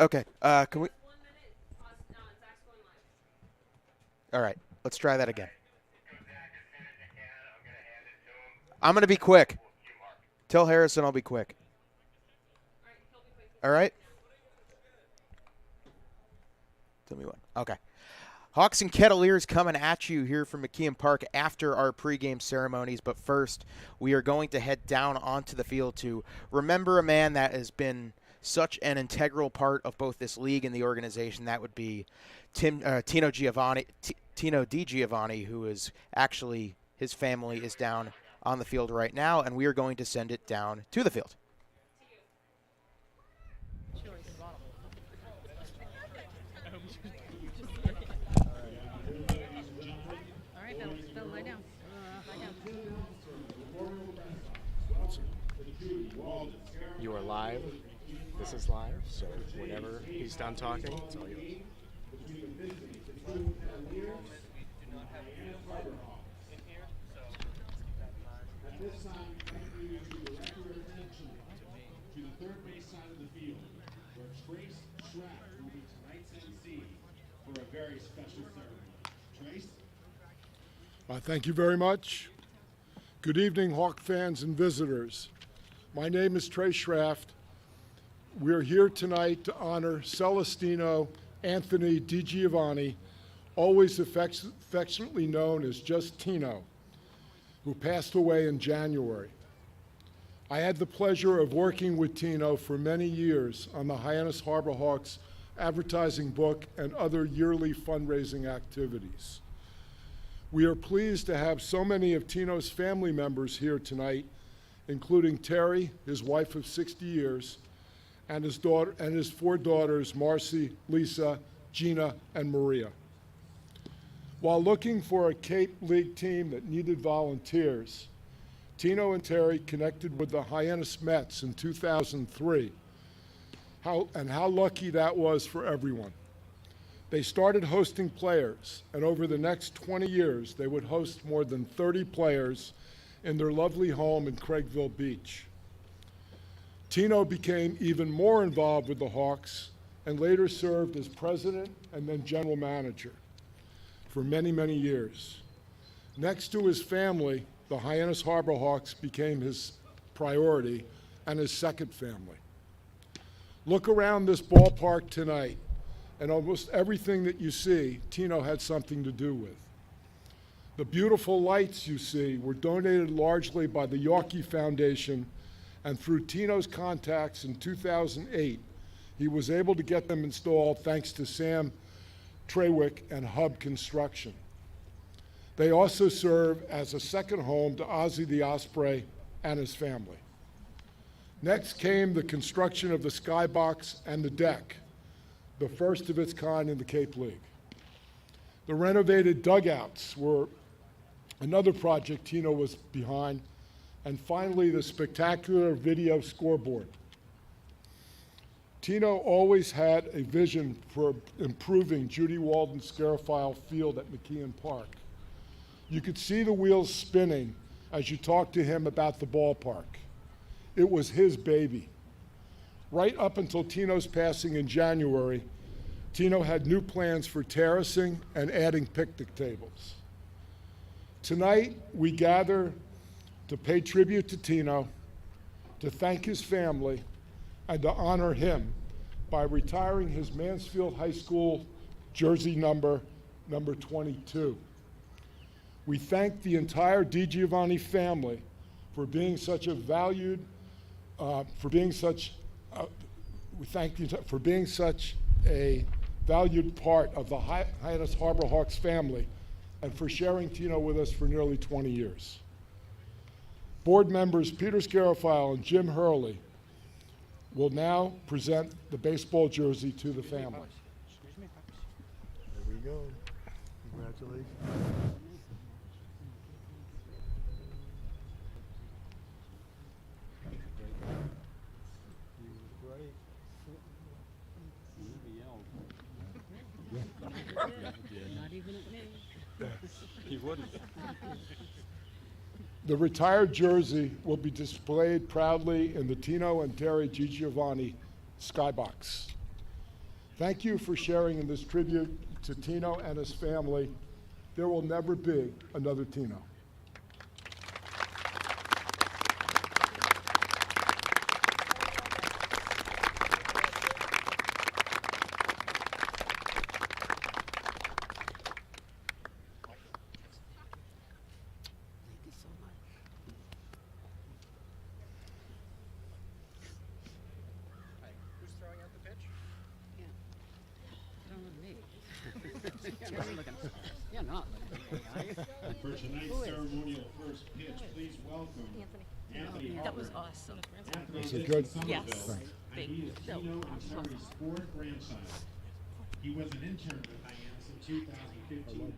Okay. Can we? All right. Let's try that again. I'm gonna be quick. Tell Harrison I'll be quick. All right. Tell me what. Okay. Hawks and Kettleers coming at you here from McKeon Park after our pregame ceremonies. But first, we are going to head down onto the field to remember a man that has been such an integral part of both this league and the organization. That would be Tino Di Giovanni, who is actually, his family is down on the field right now, and we are going to send it down to the field. You are live. This is live, so whenever he's done talking, it's all yours. At this time, I bring you to direct your attention to the third base side of the field, where Trace Schrapp will be tonight's MC for a very special ceremony. Trace? Thank you very much. Good evening, Hawk fans and visitors. My name is Trey Schraft. We're here tonight to honor Celestino Anthony Di Giovanni, always affectionately known as just Tino, who passed away in January. I had the pleasure of working with Tino for many years on the Hyannis Harbor Hawks advertising book and other yearly fundraising activities. We are pleased to have so many of Tino's family members here tonight, including Terry, his wife of 60 years, and his daughter and his 4 daughters, Marcy, Lisa, Gina, and Maria. While looking for a Cape League team that needed volunteers, Tino and Terry connected with the Hyannis Mets in 2003. How lucky that was for everyone. They started hosting players, and over the next 20 years, they would host more than 30 players in their lovely home in Craigville Beach. Tino became even more involved with the Hawks and later served as president and then general manager for many, many years. Next to his family, the Hyannis Harbor Hawks became his priority and his second family. Look around this ballpark tonight, and almost everything that you see, Tino had something to do with. The beautiful lights you see were donated largely by the Yawkey Foundation, and through Tino's contacts in 2008, he was able to get them installed thanks to Sam Trawick and Hub Construction. They also serve as a second home to Ozzy the Osprey and his family. Next came the construction of the skybox and the deck, the first of its kind in the Cape League. The renovated dugouts were another project Tino was behind, and finally the spectacular video scoreboard. Tino always had a vision for improving Judy Walden Scarafile Field at McKeon Park. You could see the wheels spinning as you talked to him about the ballpark. It was his baby. Right up until Tino's passing in January, Tino had new plans for terracing and adding picnic tables. Tonight, we gather to pay tribute to Tino, to thank his family, and to honor him by retiring his Mansfield High School jersey number 22. We thank the entire Di Giovanni family for being such a valued, for being such a valued part of the Hyannis Harbor Hawks family, and for sharing Tino with us for nearly 20 years. Board members Peter Scarafile and Jim Hurley will now present the baseball jersey to the family. There we go. Congratulations. Not even at me. He wouldn't. The retired jersey will be displayed proudly in the Tino and Terry Di Giovanni skybox. Thank you for sharing in this tribute to Tino and his family. There will never be another Tino. For tonight's ceremonial first pitch, please welcome Anthony. That was awesome. Is it good? Yes. And he is Tino and Terry's fourth grandson. He was an intern with Hyannis in 2015.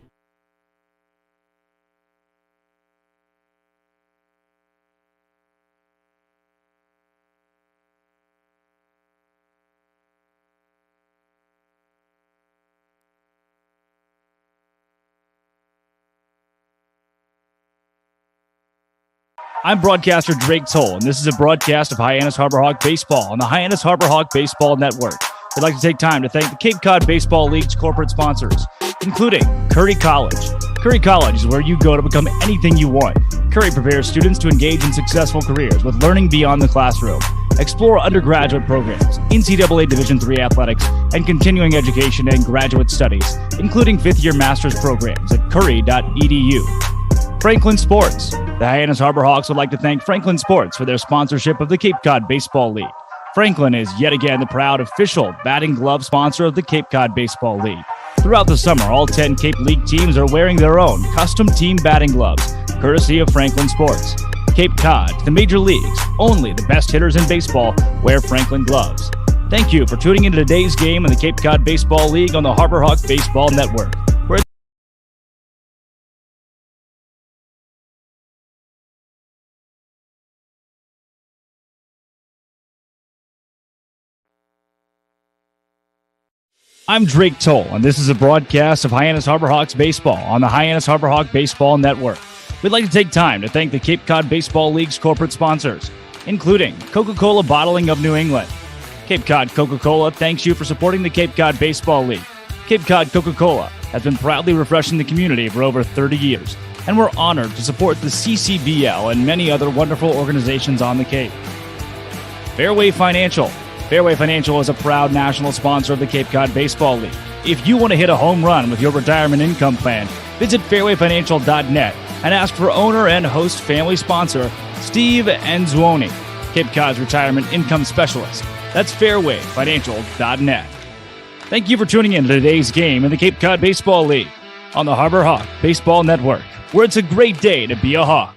I'm broadcaster Drake Toll, and this is a broadcast of Hyannis Harbor Hawk Baseball on the Hyannis Harbor Hawk Baseball Network. We'd like to take time to thank the Cape Cod Baseball League's corporate sponsors, including Curry College. Curry College is where you go to become anything you want. Curry prepares students to engage in successful careers with learning beyond the classroom. Explore undergraduate programs, NCAA Division III athletics, and continuing education and graduate studies, including fifth-year master's programs at curry.edu. Franklin Sports. The Hyannis Harbor Hawks would like to thank Franklin Sports for their sponsorship of the Cape Cod Baseball League. Franklin is yet again the proud official batting glove sponsor of the Cape Cod Baseball League. Throughout the summer, all 10 Cape League teams are wearing their own custom team batting gloves, courtesy of Franklin Sports. Cape Cod, the major leagues, only the best hitters in baseball wear Franklin gloves. Thank you for tuning into today's game in the Cape Cod Baseball League on the Harbor Hawk Baseball Network. I'm Drake Toll, and this is a broadcast of Hyannis Harbor Hawks Baseball on the Hyannis Harbor Hawk Baseball Network. We'd like to take time to thank the Cape Cod Baseball League's corporate sponsors, including Coca-Cola Bottling of New England. Cape Cod Coca-Cola thanks you for supporting the Cape Cod Baseball League. Cape Cod Coca-Cola has been proudly refreshing the community for over 30 years, and we're honored to support the CCBL and many other wonderful organizations on the Cape. Fairway Financial. Fairway Financial is a proud national sponsor of the Cape Cod Baseball League. If you want to hit a home run with your retirement income plan, visit fairwayfinancial.net and ask for owner and host family sponsor Steve Enzuoni, Cape Cod's retirement income specialist. That's fairwayfinancial.net. Thank you for tuning in to today's game in the Cape Cod Baseball League on the Harbor Hawk Baseball Network, where it's a great day to be a Hawk.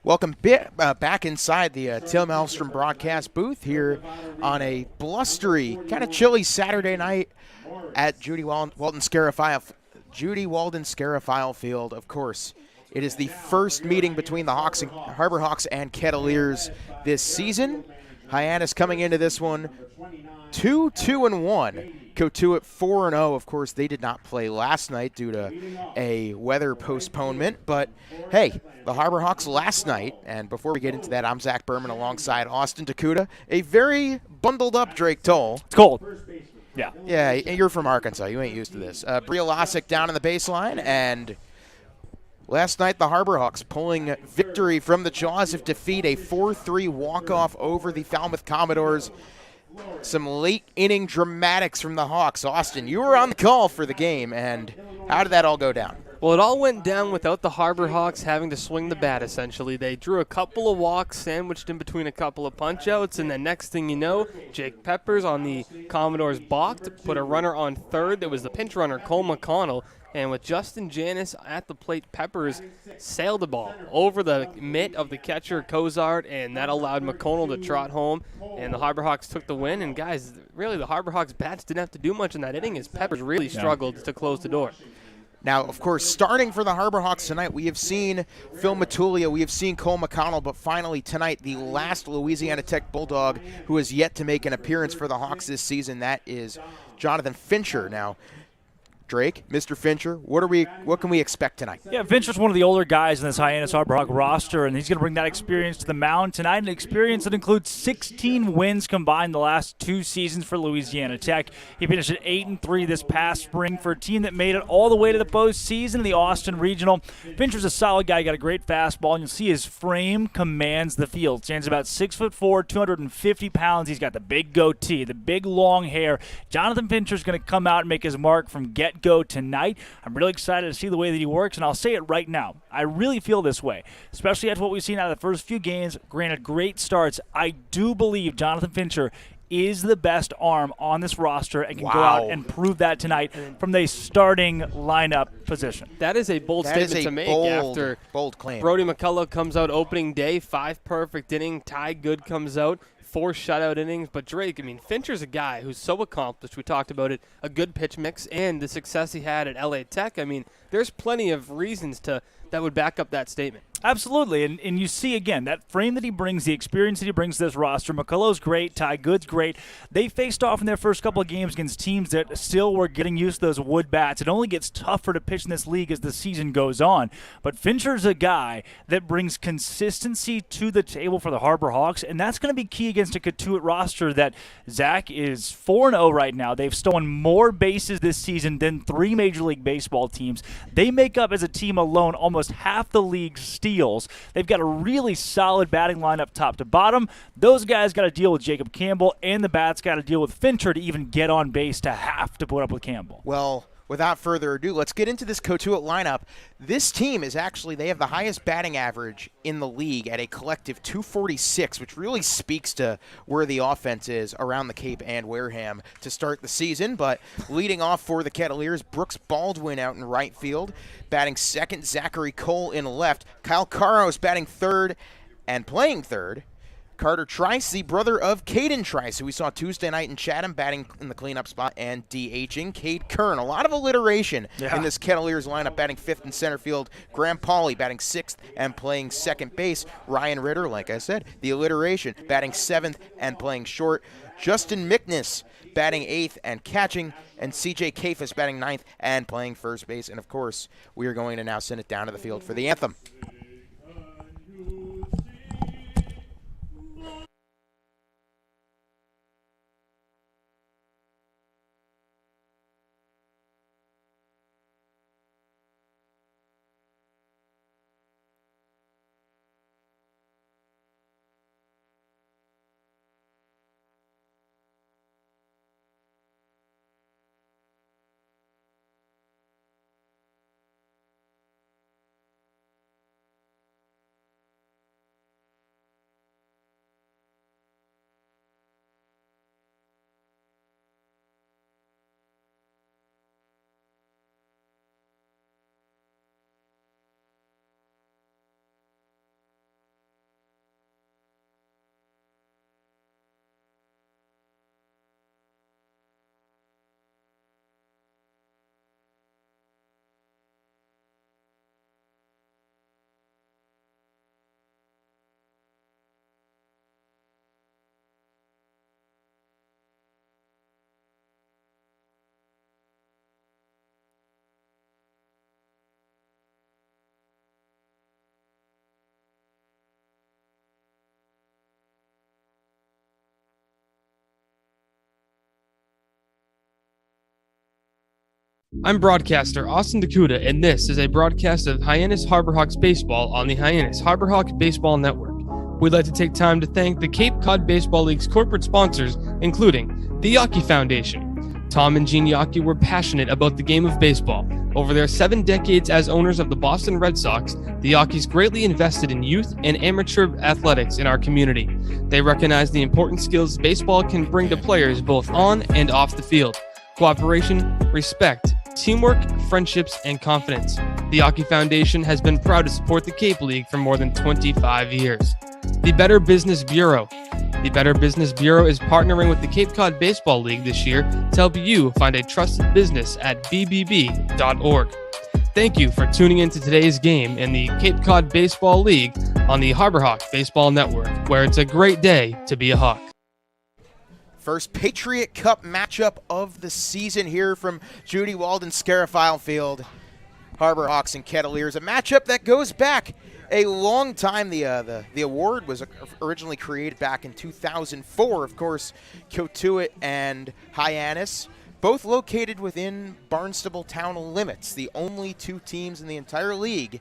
Welcome back inside the Tim Elstrom broadcast booth here on a blustery, kind of chilly Saturday night at Judy Walden Scarafile Field. Of course, it is the first meeting between the Harbor Hawks and Kettleers this season. Hyannis coming into this one 2-2-1. Cotuit 4-0. Of course, they did not play last night due to a weather postponement. But, hey, the Harbor Hawks last night, and before we get into that, I'm Zach Berman alongside Austin Takuda. A very bundled up Drake Toll. It's cold. Yeah. Yeah, you're from Arkansas. You ain't used to this. Bria Losick down in the baseline, and last night the Harbor Hawks pulling victory from the jaws of defeat, a 4-3 walk-off over the Falmouth Commodores. Some late inning dramatics from the Hawks. Austin, you were on the call for the game, and how did that all go down? Well, it all went down without the Harbor Hawks having to swing the bat, essentially. They drew a couple of walks sandwiched in between a couple of punch-outs, and the next thing you know, Jake Peppers on the Commodores balked, put a runner on third. There was the pinch runner, Cole McConnell, and with Justin Hyannis at the plate, Peppers sailed the ball over the mitt of the catcher, Cozart, and that allowed McConnell to trot home, and the Harbor Hawks took the win. And, guys, really the Harbor Hawks bats didn't have to do much in that inning as Peppers really struggled to close the door. Now, of course, starting for the Harbor Hawks tonight, we have seen Phil Matulia, we have seen Cole McConnell, but finally tonight, the last Louisiana Tech Bulldog who has yet to make an appearance for the Hawks this season, that is Jonathan Fincher. Now, Drake, Mr. Fincher, what can we expect tonight? Yeah, Fincher's one of the older guys in this Hyannis Harbor Hawk roster, and he's going to bring that experience to the mound tonight, an experience that includes 16 wins combined the last 2 seasons for Louisiana Tech. He finished at 8-3 this past spring for a team that made it all the way to the postseason, the Austin Regional. Fincher's a solid guy, got a great fastball, and you'll see his frame commands the field. Stands about 6'4", 250 pounds. He's got the big goatee, the big long hair. Jonathan Fincher's going to come out and make his mark from get-go tonight. I'm really excited to see the way that he works, and I'll say it right now. I really feel this way, especially after what we've seen out of the first few games. Granted, great starts. I do believe Jonathan Fincher is the best arm on this roster and can go out and prove that tonight from the starting lineup position. That is a bold statement to make after bold claim. Brody McCullough comes out opening day, 5 perfect innings. Ty Good comes out, 4 shutout innings. But Drake, I mean, Fincher's a guy who's so accomplished. We talked about it, a good pitch mix, and the success he had at LA Tech. I mean, there's plenty of reasons that would back up that statement. Absolutely, and you see, again, that frame that he brings, the experience that he brings to this roster. McCullough's great, Ty Good's great. They faced off in their first couple of games against teams that still were getting used to those wood bats. It only gets tougher to pitch in this league as the season goes on. But Fincher's a guy that brings consistency to the table for the Harbor Hawks, and that's going to be key against a Cotuit roster that, Zach, is 4-0 right now. They've stolen more bases this season than 3 Major League Baseball teams. They make up, as a team alone, almost half the league's steals. They've got a really solid batting lineup top to bottom. Those guys got to deal with Jacob Campbell, and the bats got to deal with Fincher to even get on base to have to put up with Campbell. Well, without further ado, let's get into this Cotuit lineup. This team is actually, they have the highest batting average in the league at a collective 246, which really speaks to where the offense is around the Cape and Wareham to start the season. But leading off for the Kettleers, Brooks Baldwin out in right field. Batting second, Zachary Cole in left. Kyle Caros batting third and playing third. Carter Trice, the brother of Caden Trice, who we saw Tuesday night in Chatham, batting in the cleanup spot and DHing. Cade Kern, a lot of alliteration in this Kettleers lineup, batting fifth in center field. Graham Pauly batting sixth and playing second base. Ryan Ritter, like I said, the alliteration, batting seventh and playing short. Justin Mickness batting eighth and catching, and CJ Kafis batting ninth and playing first base. And, of course, we are going to now send it down to the field for the anthem. I'm broadcaster Austin Dakuda, and this is a broadcast of Hyannis Harbor Hawks baseball on the Hyannis Harbor Hawk Baseball Network. We'd like to take time to thank the Cape Cod Baseball League's corporate sponsors, including the Yawkey Foundation. Tom and Gene Yawkey were passionate about the game of baseball. Over their 7 decades as owners of the Boston Red Sox, the Yawkeys greatly invested in youth and amateur athletics in our community. They recognize the important skills baseball can bring to players both on and off the field: cooperation, respect, teamwork, friendships, and confidence. The Yawkey Foundation has been proud to support the Cape League for more than 25 years. The Better Business Bureau. The Better Business Bureau is partnering with the Cape Cod Baseball League this year to help you find a trusted business at bbb.org. Thank you for tuning in to today's game in the Cape Cod Baseball League on the Harbor Hawk Baseball Network, where it's a great day to be a Hawk. First Patriot Cup matchup of the season here from Judy Walden Scarafile Field. Harbor Hawks and Kettleers, a matchup that goes back a long time. The award was originally created back in 2004. Of course, Cotuit and Hyannis, both located within Barnstable town limits, the only two teams in the entire league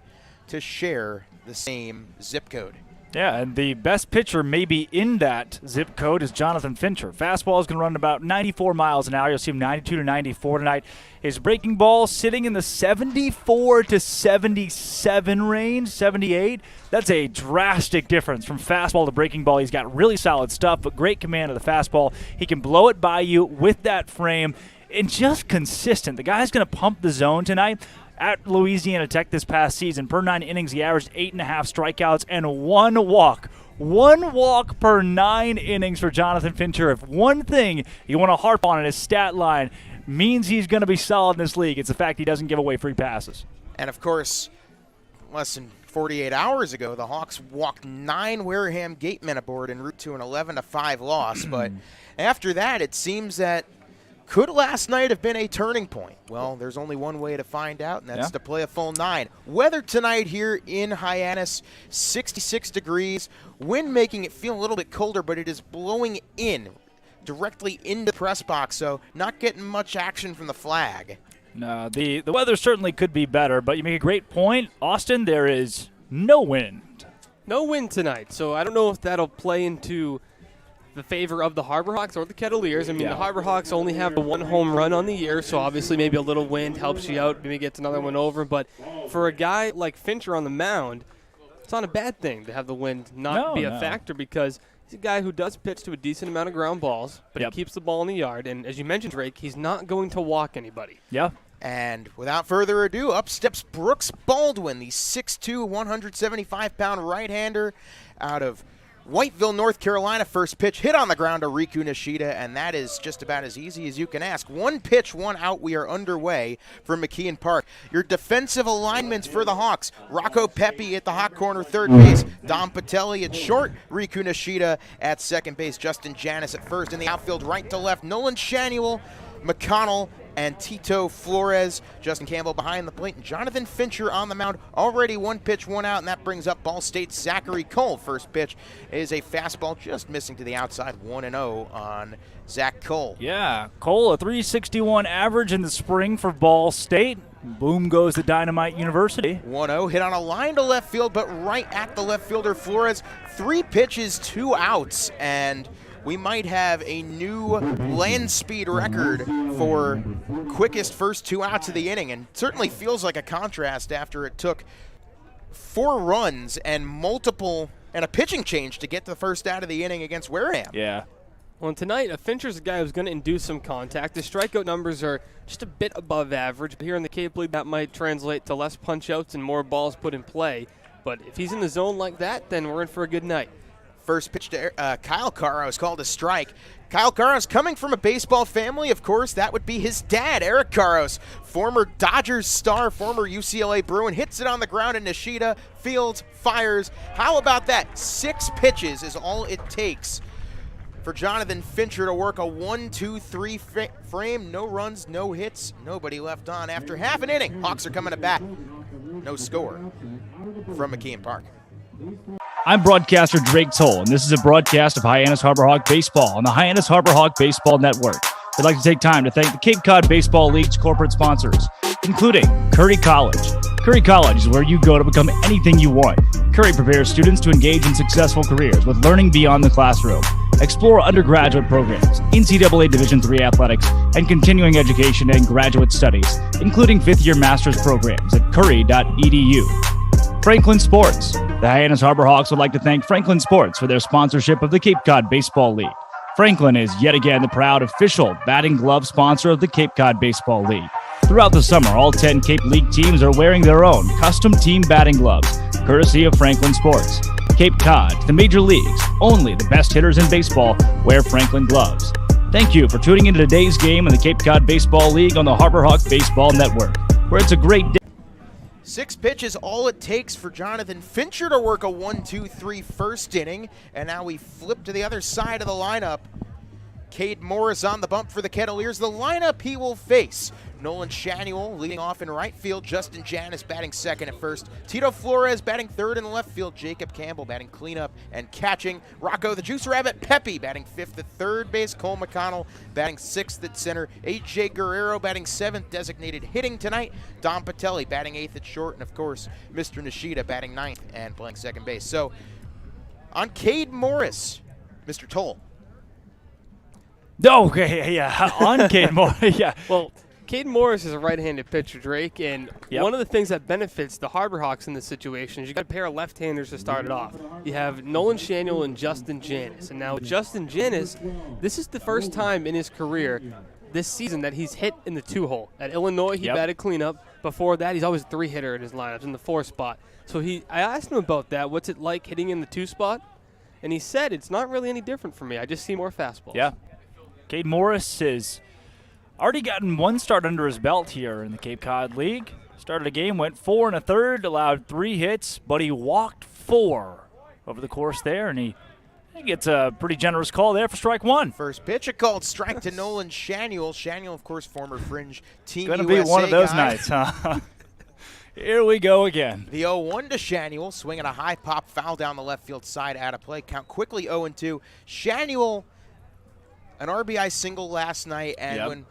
to share the same zip code. Yeah, and the best pitcher maybe in that zip code is Jonathan Fincher. Fastball is going to run about 94 miles an hour. You'll see him 92 to 94 tonight. His breaking ball sitting in the 74 to 77 range, 78. That's a drastic difference from fastball to breaking ball. He's got really solid stuff, but great command of the fastball. He can blow it by you with that frame and just consistent. The guy's going to pump the zone tonight. At Louisiana Tech this past season, per 9 innings, he averaged 8.5 strikeouts and 1 walk. 1 walk per 9 innings for Jonathan Fincher. If one thing you want to harp on in his stat line means he's going to be solid in this league, it's the fact he doesn't give away free passes. And, of course, less than 48 hours ago, the Hawks walked 9 Wareham Gatemen aboard en route to an 11-5 loss. But after that, it seems that could last night have been a turning point? Well, there's only one way to find out, and that's to play a full 9. Weather tonight here in Hyannis, 66 degrees. Wind making it feel a little bit colder, but it is blowing in directly into the press box, so not getting much action from the flag. No, the weather certainly could be better, but you make a great point. Austin, there is no wind. No wind tonight, so I don't know if that'll play into the favor of the Harbor Hawks or the Kettleers. I mean, the Harbor Hawks only have the 1 home run on the year, so obviously maybe a little wind helps you out, maybe gets another one over. But for a guy like Fincher on the mound, it's not a bad thing to have the wind not be a factor, because he's a guy who does pitch to a decent amount of ground balls, but he keeps the ball in the yard. And as you mentioned, Drake, he's not going to walk anybody. Yeah. And without further ado, up steps Brooks Baldwin, the 6'2", 175-pound right-hander out of Whiteville, North Carolina. First pitch hit on the ground to Riku Nishida, and that is just about as easy as you can ask. 1 pitch, 1 out. We are underway from McKeon Park. Your defensive alignments for the Hawks: Rocco Pepe at the hot corner, third base; Dom Patelli at short; Riku Nishida at second base; Justin Hyannis at first. In the outfield, right to left, Nolan Shanuel, McConnell, and Tito Flores. Justin Campbell behind the plate, and Jonathan Fincher on the mound. Already 1 pitch, 1 out, and that brings up Ball State's Zachary Cole. First pitch is a fastball just missing to the outside. 1-0 on Zach Cole. Yeah, Cole, a 361 average in the spring for Ball State. Boom goes the Dynamite University. 1-0, hit on a line to left field, but right at the left fielder Flores. 3 pitches, 2 outs, and we might have a new land speed record for quickest first 2 outs of the inning, and certainly feels like a contrast after it took 4 runs and a pitching change to get the first out of the inning against Wareham. Yeah. Well, tonight, Fincher's a guy who's going to induce some contact. His strikeout numbers are just a bit above average, but here in the Cape League, that might translate to less punch-outs and more balls put in play. But if he's in the zone like that, then we're in for a good night. First pitch to Kyle Caros, called a strike. Kyle Caros coming from a baseball family, of course. That would be his dad, Eric Caros, former Dodgers star, former UCLA Bruin. Hits it on the ground, and Nishida fields, fires. How about that? 6 pitches is all it takes for Jonathan Fincher to work a 1-2-3 frame. No runs, no hits, nobody left on after half an inning. Hawks are coming to bat. No score from McKeon Park. I'm broadcaster Drake Toll, and this is a broadcast of Hyannis Harbor Hawk Baseball on the Hyannis Harbor Hawk Baseball Network. I'd like to take time to thank the Cape Cod Baseball League's corporate sponsors, including Curry College. Curry College is where you go to become anything you want. Curry prepares students to engage in successful careers with learning beyond the classroom. Explore undergraduate programs, NCAA Division III athletics, and continuing education and graduate studies, including 5th-year master's programs at curry.edu. Franklin Sports. The Hyannis Harbor Hawks would like to thank Franklin Sports for their sponsorship of the Cape Cod Baseball League. Franklin is yet again the proud official batting glove sponsor of the Cape Cod Baseball League. Throughout the summer, all 10 Cape League teams are wearing their own custom team batting gloves, courtesy of Franklin Sports. Cape Cod, to the major leagues, only the best hitters in baseball wear Franklin gloves. Thank you for tuning into today's game in the Cape Cod Baseball League on the Harbor Hawk Baseball Network, where it's a great day. 6 pitches, all it takes for Jonathan Fincher to work a 1-2-3 first inning. And now we flip to the other side of the lineup. Cade Morris on the bump for the Kettleers. The lineup he will face: Nolan Shanuel leading off in right field, Justin Hyannis batting second at first, Tito Flores batting third in left field, Jacob Campbell batting cleanup and catching, Rocco the Juice Rabbit Pepe batting fifth at third base, Cole McConnell batting sixth at center, AJ Guerrero batting seventh, designated hitting tonight, Dom Patelli batting eighth at short, and of course, Mr. Nishida batting ninth and playing second base. So, on Cade Morris, Mr. Toll. Okay, yeah, on Cade Morris, yeah. Well, Cade Morris is a right-handed pitcher, Drake, and one of the things that benefits the Harbor Hawks in this situation is you got a pair of left-handers to start it off. You have Nolan Shanuel and Justin Hyannis, and now with Justin Hyannis, this is the first time in his career this season that he's hit in the two-hole. At Illinois, he batted cleanup. Before that, he's always a three-hitter in his lineups in the four spot. So I asked him about that. What's it like hitting in the two spot? And he said it's not really any different for me. I just see more fastballs. Yeah. Cade Morris has already gotten one start under his belt here in the Cape Cod League. Started a game, went 4 1/3, allowed 3 hits, but he walked 4 over the course there, and he gets a pretty generous call there for strike one. First pitch, a called strike to Nolan Shanuel. Shanuel, of course, former Fringe Team Gonna USA be one of those guy. nights, huh? Here we go again. The 0-1 to Shanuel, swinging a high pop foul down the left field side, out of play. Count quickly 0-2. Shanuel, an RBI single last night, and when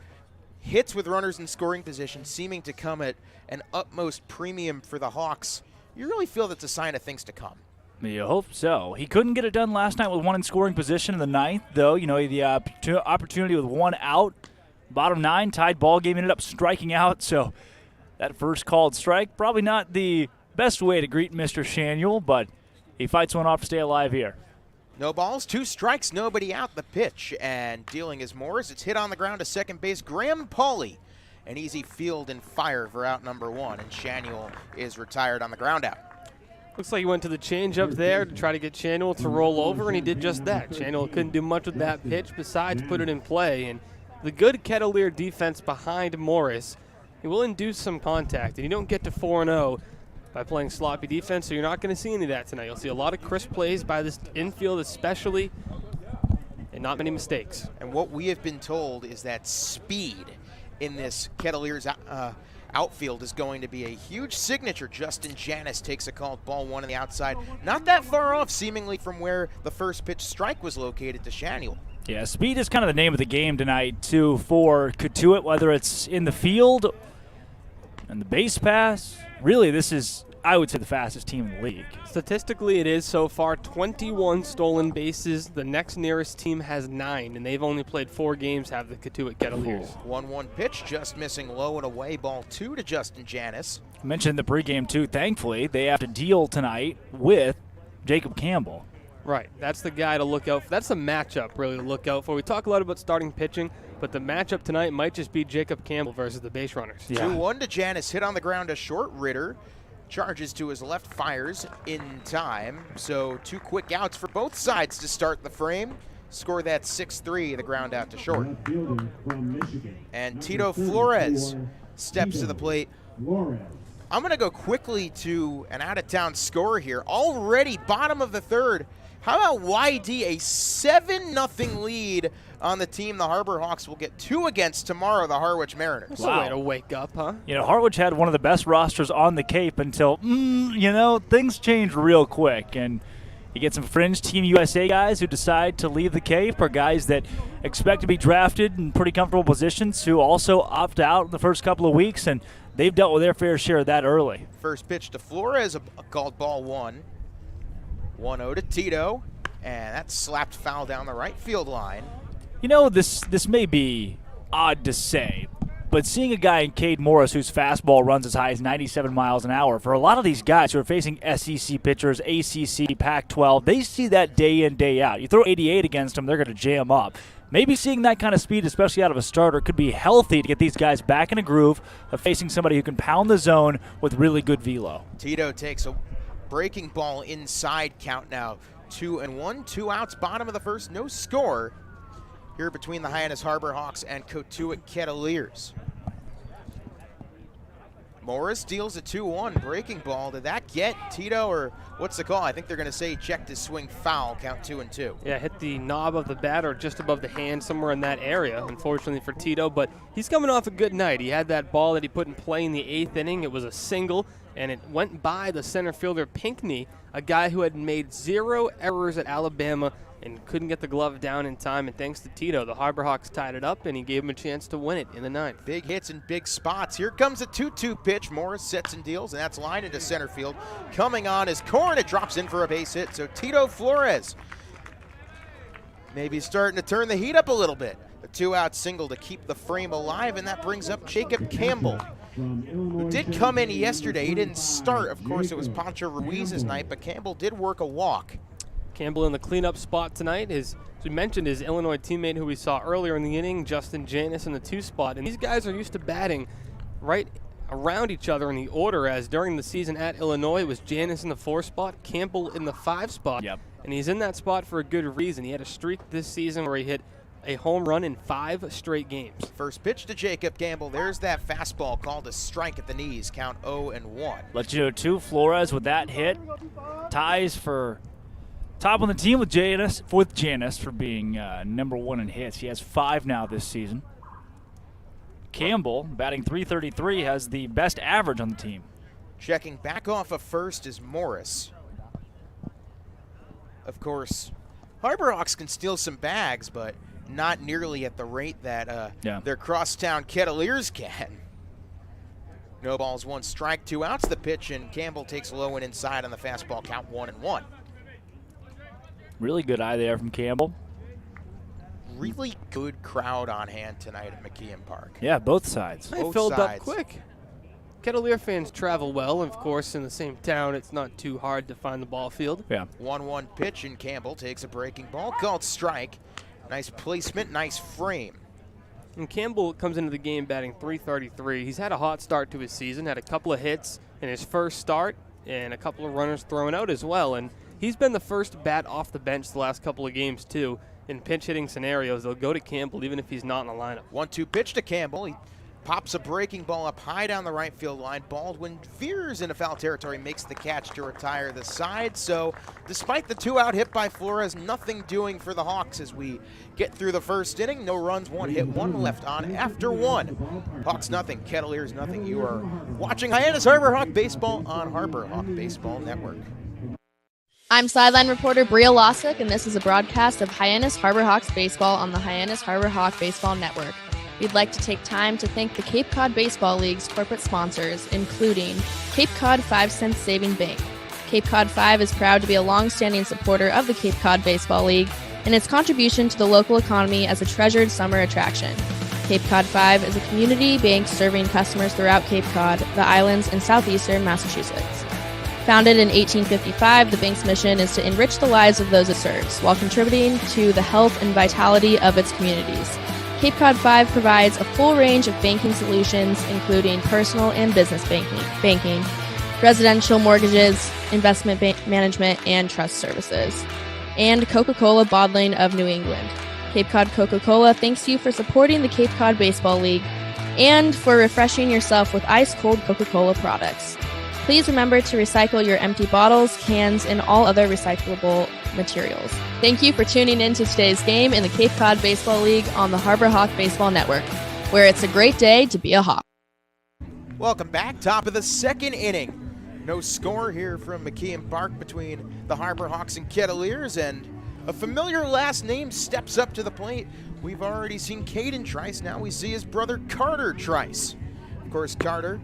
hits with runners in scoring position seeming to come at an utmost premium for the Hawks, you really feel that's a sign of things to come. You hope so. He couldn't get it done last night with one in scoring position in the ninth, though. You know, the opportunity with one out. Bottom 9, tied ball game, ended up striking out, so that first called strike, probably not the best way to greet Mr. Shanuel, but he fights one off to stay alive here. No balls, 2 strikes, nobody out. The pitch, and dealing is Morris. It's hit on the ground to second base. Graham Pauly, an easy field and fire for out number 1, and Shanuel is retired on the ground out. Looks like he went to the changeup there to try to get Shanuel to roll over, and he did just that. Shanuel couldn't do much with that pitch besides put it in play, and the good Kettleer defense behind Morris, he will induce some contact, and you don't get to 4-0 by playing sloppy defense, so you're not going to see any of that tonight. You'll see a lot of crisp plays by this infield especially, and not many mistakes. And what we have been told is that speed in this Kettleers outfield is going to be a huge signature. Justin Hyannis takes a called ball 1 on the outside. Not that far off, seemingly, from where the first pitch strike was located to Shanuel. Yeah, speed is kind of the name of the game tonight, too, for Cotuit, whether it's in the field and the base pass. Really, this is, I would say, the fastest team in the league. Statistically, it is so far 21 stolen bases. The next nearest team has 9, and they've only played 4 games, have the Cotuit Kettleers. 1-1 pitch, just missing low and away. Ball 2 to Justin Hyannis. I mentioned the pregame, too. Thankfully, they have to deal tonight with Jacob Campbell. Right, that's the guy to look out for. That's the matchup, really, to look out for. We talk a lot about starting pitching, but the matchup tonight might just be Jacob Campbell versus the base runners. 2-1 to Hyannis, hit on the ground, a short. Ritter charges to his left, fires in time. So 2 quick outs for both sides to start the frame. Score that 6-3, the ground out to short. And Tito Flores steps to the plate. I'm going to go quickly to an out-of-town score here. Already bottom of the third. How about YD, a 7-0 lead on the team the Harbor Hawks will get 2 against tomorrow, the Harwich Mariners. That's a way to wake up, huh? You know, Harwich had one of the best rosters on the Cape until, things changed real quick. And you get some fringe Team USA guys who decide to leave the Cape, or guys that expect to be drafted in pretty comfortable positions who also opt out in the first couple of weeks, and they've dealt with their fair share of that early. First pitch to Flores, a called ball 1. 1-0 to Tito, and that's slapped foul down the right field line. You know, this may be odd to say, but seeing a guy in Cade Morris whose fastball runs as high as 97 miles an hour, for a lot of these guys who are facing SEC pitchers, ACC, Pac-12, they see that day in, day out. You throw 88 against them, they're going to jam up. Maybe seeing that kind of speed, especially out of a starter, could be healthy to get these guys back in a groove of facing somebody who can pound the zone with really good velo. Tito takes a breaking ball inside, count now 2-1, 2 outs, bottom of the first, no score here between the Hyannis Harbor Hawks and Cotuit Kettleers. Morris deals a 2-1 breaking ball. Did that get Tito, or what's the call? I think they're going to say he checked his swing foul, count 2-2. Yeah, hit the knob of the bat or just above the hand, somewhere in that area, unfortunately for Tito. But he's coming off a good night. He had that ball that he put in play in the 8th inning. It was a single, and it went by the center fielder Pinckney, a guy who had made 0 errors at Alabama and couldn't get the glove down in time. And thanks to Tito, the Harbor Hawks tied it up, and he gave him a chance to win it in the 9th. Big hits in big spots. Here comes a 2-2 pitch. Morris sets and deals, and that's lined into center field. Coming on is Corn. It drops in for a base hit. So Tito Flores maybe starting to turn the heat up a little bit. A 2-out single to keep the frame alive, and that brings up Jacob Campbell, who did come in yesterday. He didn't start. Of course, it was Pancho Ruiz's night, but Campbell did work a walk. Campbell in the cleanup spot tonight. As we mentioned, his Illinois teammate who we saw earlier in the inning, Justin Hyannis, in the 2 spot. And these guys are used to batting right around each other in the order, as during the season at Illinois, it was Hyannis in the 4 spot, Campbell in the 5 spot. Yep. And he's in that spot for a good reason. He had a streak this season where he hit a home run in 5 straight games. First pitch to Jacob Campbell. There's that fastball called a strike at the knees. Count 0-1. Let you know, too, Flores with that hit ties for top on the team with Hyannis for being number 1 in hits. He has 5 now this season. Campbell, batting .333, has the best average on the team. Checking back off of first is Morris. Of course, Harbor Hawks can steal some bags, but not nearly at the rate that their crosstown Kettleers can. No balls, 1 strike, 2 outs the pitch, and Campbell takes low and inside on the fastball, count 1-1. Really good eye there from Campbell. Really good crowd on hand tonight at McKeon Park. Yeah, both sides. They Both filled up sides. quick. Kettleer fans travel well, and of course, in the same town, it's not too hard to find the ball field. Yeah. 1-1 pitch, and Campbell takes a breaking ball called strike. Nice placement, nice frame. And Campbell comes into the game batting .333. He's had a hot start to his season, had a couple of hits in his first start, and a couple of runners thrown out as well. And he's been the first bat off the bench the last couple of games, too. In pinch-hitting scenarios, they'll go to Campbell even if he's not in the lineup. 1-2 pitch to Campbell. He pops a breaking ball up high down the right field line. Baldwin veers into foul territory, makes the catch to retire the side. So despite the 2-out hit by Flores, nothing doing for the Hawks as we get through the first inning. No runs, 1 hit, 1 left on after 1. Hawks nothing, Kettleers nothing. You are watching Hyannis Harbor Hawk Baseball on Harbor Hawk Baseball Network. I'm sideline reporter Bria Losick, and this is a broadcast of Hyannis Harbor Hawks Baseball on the Hyannis Harbor Hawk Baseball Network. We'd like to take time to thank the Cape Cod Baseball League's corporate sponsors, including Cape Cod 5 Cent Saving Bank. Cape Cod 5 is proud to be a long-standing supporter of the Cape Cod Baseball League and its contribution to the local economy as a treasured summer attraction. Cape Cod 5 is a community bank serving customers throughout Cape Cod, the islands, and southeastern Massachusetts. Founded in 1855, the bank's mission is to enrich the lives of those it serves while contributing to the health and vitality of its communities. Cape Cod 5 provides a full range of banking solutions, including personal and business banking, residential mortgages, investment management, and trust services, and Coca-Cola Bottling of New England. Cape Cod Coca-Cola thanks you for supporting the Cape Cod Baseball League and for refreshing yourself with ice-cold Coca-Cola products. Please remember to recycle your empty bottles, cans, and all other recyclable materials. Thank you for tuning in to today's game in the Cape Cod Baseball League on the Harbor Hawk Baseball Network, where it's a great day to be a Hawk. Welcome back, top of the 2nd inning. No score here from McKeon Park between the Harbor Hawks and Kettleers, and a familiar last name steps up to the plate. We've already seen Caden Trice, now we see his brother Carter Trice. Of course, Carter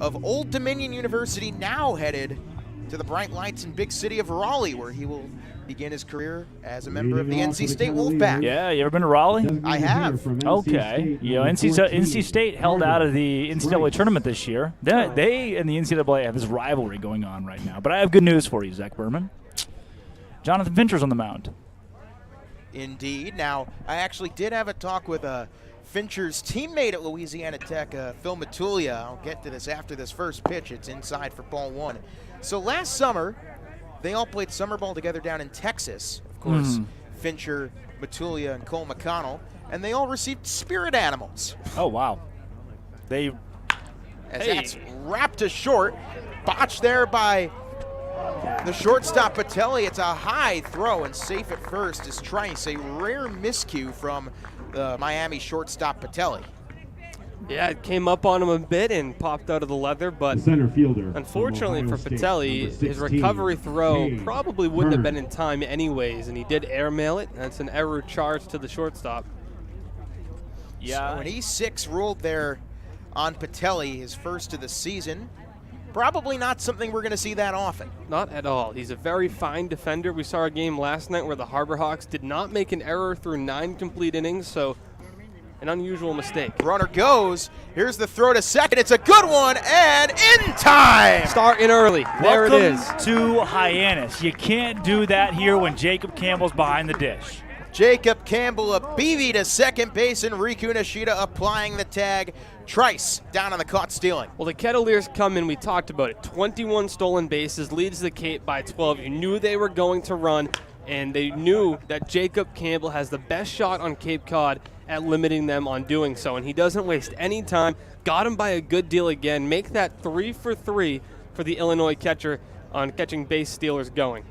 of Old Dominion University, now headed to the bright lights and big city of Raleigh, where he will begin his career as a member of the NC State Wolfpack. Yeah, you ever been to Raleigh? I have. Okay. You know, NC State held out of the NCAA tournament this year. They and the NCAA have this rivalry going on right now. But I have good news for you, Zach Berman. Jonathan Fincher's on the mound. Indeed. Now, I actually did have a talk with Fincher's teammate at Louisiana Tech, Phil Matulia. I'll get to this after this first pitch. It's inside for ball 1. So last summer, they all played summer ball together down in Texas. Of course, Fincher, Matulia, and Cole McConnell. And they all received spirit animals. Oh, wow. They as that's wrapped to short. Botched there by the shortstop Patelli. It's a high throw and safe at first is Trice. A rare miscue from the Miami shortstop Patelli. Yeah, it came up on him a bit and popped out of the leather, but Center fielder. unfortunately for Patelli, his recovery throw probably wouldn't have been in time anyways, and he did airmail it. That's an error charge to the shortstop. Yeah. So an E6 ruled there on Patelli, his first of the season. Probably not something we're going to see that often. Not at all. He's a very fine defender. We saw a game last night where the Harbor Hawks did not make an error through 9 complete innings, so an unusual mistake. Runner goes. Here's the throw to second. It's a good one, and in time. Starting early. There it is. Welcome to Hyannis. You can't do that here when Jacob Campbell's behind the dish. Jacob Campbell a BV to second base, and Riku Nishida applying the tag. Trice down on the caught stealing. Well, the Kettleers come in. We talked about it. 21 stolen bases, leads the Cape by 12. You knew they were going to run, and they knew that Jacob Campbell has the best shot on Cape Cod at limiting them on doing so, and he doesn't waste any time. Got him by a good deal again. Make that 3 for 3 for the Illinois catcher on catching base stealers going.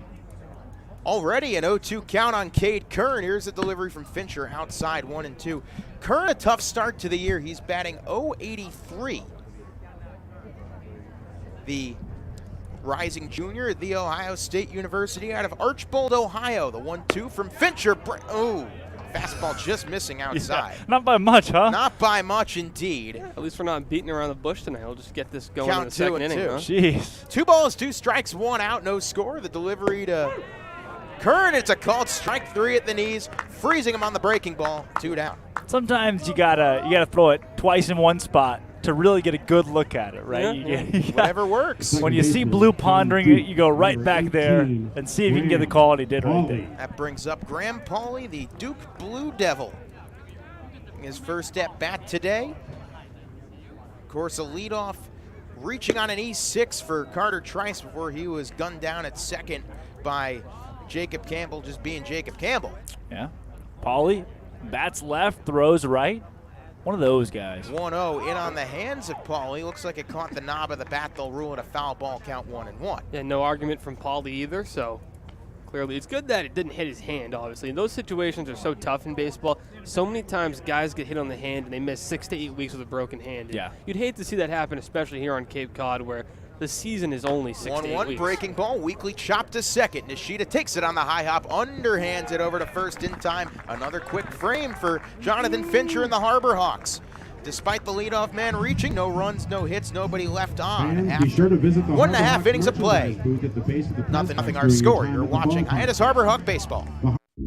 Already an 0-2 count on Cade Kern. Here's the delivery from Fincher outside 1-2. Kern, a tough start to the year. He's batting .083. The rising junior at The Ohio State University out of Archbold, Ohio. The 1-2 from Fincher. Oh, fastball just missing outside. Yeah, not by much, huh? Not by much indeed. Yeah, at least we're not beating around the bush tonight. We'll just get this going Count in the second 2-2. inning. Huh? Jeez. 2 balls, 2 strikes, 1 out, no score. The delivery to Kern. It's a called strike 3 at the knees, freezing him on the breaking ball. 2 down. Sometimes you gotta throw it twice in one spot to really get a good look at it, right? Yeah. Whatever works. When you see Blue pondering it, you go right back there and see if you can get the call, and he did right there. That brings up Graham Pauly, the Duke Blue Devil. His first at bat today. Of course, a leadoff reaching on an E6 for Carter Trice before he was gunned down at second by Jacob Campbell, just being Jacob Campbell. Yeah. Pauly bats left, throws right. One of those guys. 1-0 in on the hands of Pauly. Looks like it caught the knob of the bat. They'll rule it a foul ball, count 1-1. Yeah, no argument from Pauly either, so clearly it's good that it didn't hit his hand, obviously. And those situations are so tough in baseball. So many times guys get hit on the hand and they miss 6 to 8 weeks with a broken hand. Yeah. You'd hate to see that happen, especially here on Cape Cod where the season is only 6 to 8 1-1 weeks. breaking ball, weakly chopped to second. Nishida takes it on the high hop, underhands it over to first in time. Another quick frame for Jonathan Fincher and the Harbor Hawks. Despite the leadoff man reaching, no runs, no hits, nobody left on. Be sure to visit the 1.5 innings of play. booth at the base of the press Nothing box our during score. your You're time at the watching ballpark. Hyannis Harbor Hawk Baseball.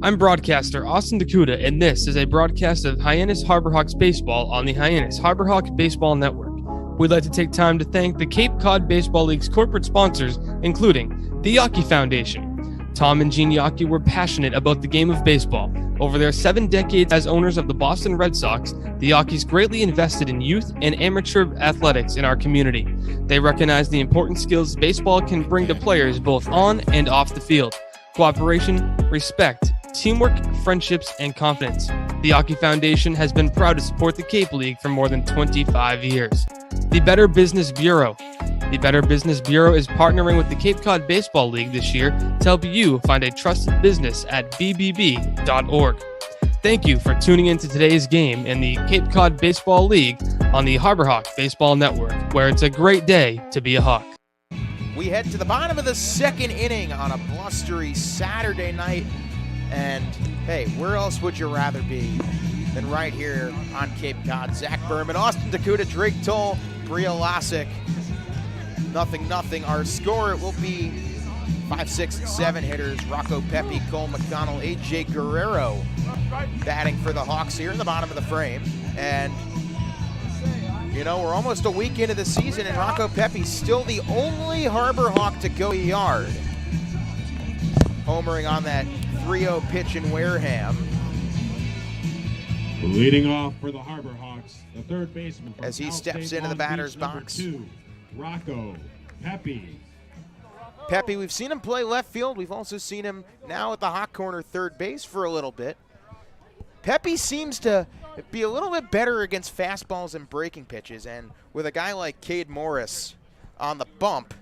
I'm broadcaster Austin Dakuda, and this is a broadcast of Hyannis Harbor Hawks Baseball on the Hyannis Harbor Hawk Baseball Network. We'd like to take time to thank the Cape Cod Baseball League's corporate sponsors, including the Yawkey Foundation. Tom and Gene Yawkey were passionate about the game of baseball. Over their 7 decades as owners of the Boston Red Sox, the Yawkeys greatly invested in youth and amateur athletics in our community. They recognize the important skills baseball can bring to players both on and off the field: cooperation, respect, teamwork, friendships, and confidence. The Yawkey Foundation has been proud to support the Cape League for more than 25 years. The Better Business Bureau. The Better Business Bureau is partnering with the Cape Cod Baseball League this year to help you find a trusted business at bbb.org. Thank you for tuning into today's game in the Cape Cod Baseball League on the Harbor Hawk Baseball Network, where it's a great day to be a Hawk. We head to the bottom of the second inning on a blustery Saturday night. And hey, where else would you rather be than right here on Cape Cod? Zach Berman, Austin Dakuda, Drake Toll, Bria Losick. 0-0. Our score, it will be 5, 6, and 7 hitters. Rocco Pepe, Cole McConnell, AJ Guerrero batting for the Hawks here in the bottom of the frame. And you know, we're almost a week into the season, and Rocco Pepe's still the only Harbor Hawk to go yard. Homering on that 3-0 pitch in Wareham. Leading off for the Harbor Hawks, the third baseman from As he South steps State into the Long batter's Beach, number box. 2, Rocco Pepe. Pepe, we've seen him play left field. We've also seen him now at the hot corner third base for a little bit. Pepe seems to be a little bit better against fastballs and breaking pitches, and with a guy like Cade Morris on the bump,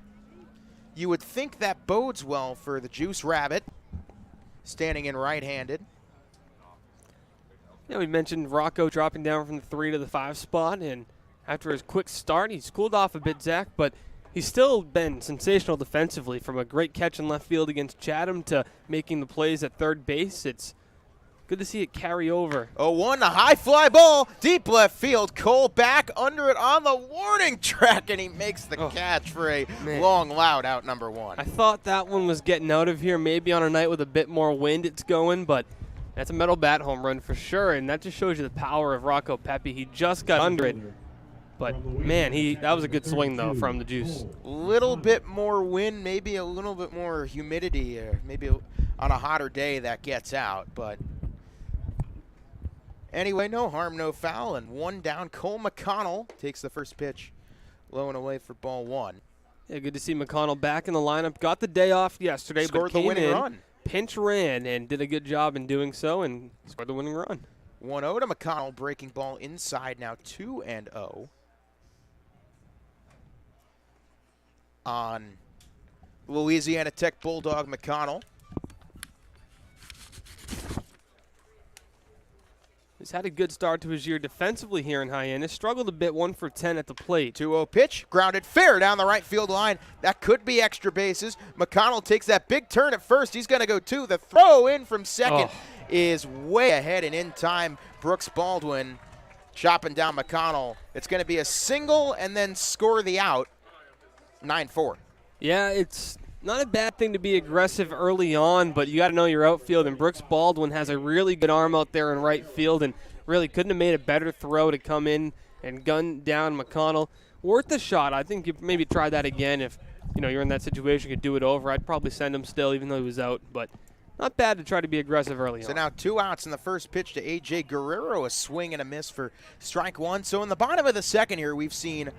you would think that bodes well for the Juice Rabbit, standing in right-handed. Yeah, we mentioned Rocco dropping down from the 3 to the 5 spot, and after his quick start, he's cooled off a bit, Zach, but he's still been sensational defensively, from a great catch in left field against Chatham to making the plays at third base. It's good to see it carry over. 0-1, a high fly ball, deep left field. Cole back under it on the warning track, and he makes the catch for a long, loud out number 1. I thought that one was getting out of here. Maybe on a night with a bit more wind it's going, but that's a metal bat home run for sure, and that just shows you the power of Rocco Pepe. He just got under it, but, man, that was a good swing, though, from the Juice. Little bit more wind, maybe a little bit more humidity, or maybe on a hotter day that gets out, but anyway, no harm, no foul, and 1 down. Cole McConnell takes the first pitch, low and away for ball 1. Yeah, good to see McConnell back in the lineup. Got the day off yesterday, Scored but the winning run. Pinch ran and did a good job in doing so and scored the winning run. 1-0 to McConnell, breaking ball inside, now 2-0 on Louisiana Tech Bulldog McConnell. He's had a good start to his year defensively here in Hyannis. Struggled a bit, 1 for 10 at the plate. 2-0 pitch, grounded fair down the right field line. That could be extra bases. McConnell takes that big turn at first. He's going to go 2. The throw in from second is way ahead and in time. Brooks Baldwin chopping down McConnell. It's going to be a single and then score the out. 9-4. Yeah, it's not a bad thing to be aggressive early on, but you got to know your outfield, and Brooks Baldwin has a really good arm out there in right field and really couldn't have made a better throw to come in and gun down McConnell. Worth a shot. I think you maybe try that again if you're in that situation, you could do it over. I'd probably send him still, even though he was out, but not bad to try to be aggressive early on. So now 2 outs in the first pitch to A.J. Guerrero, a swing and a miss for strike 1. So in the bottom of the second here, we've seen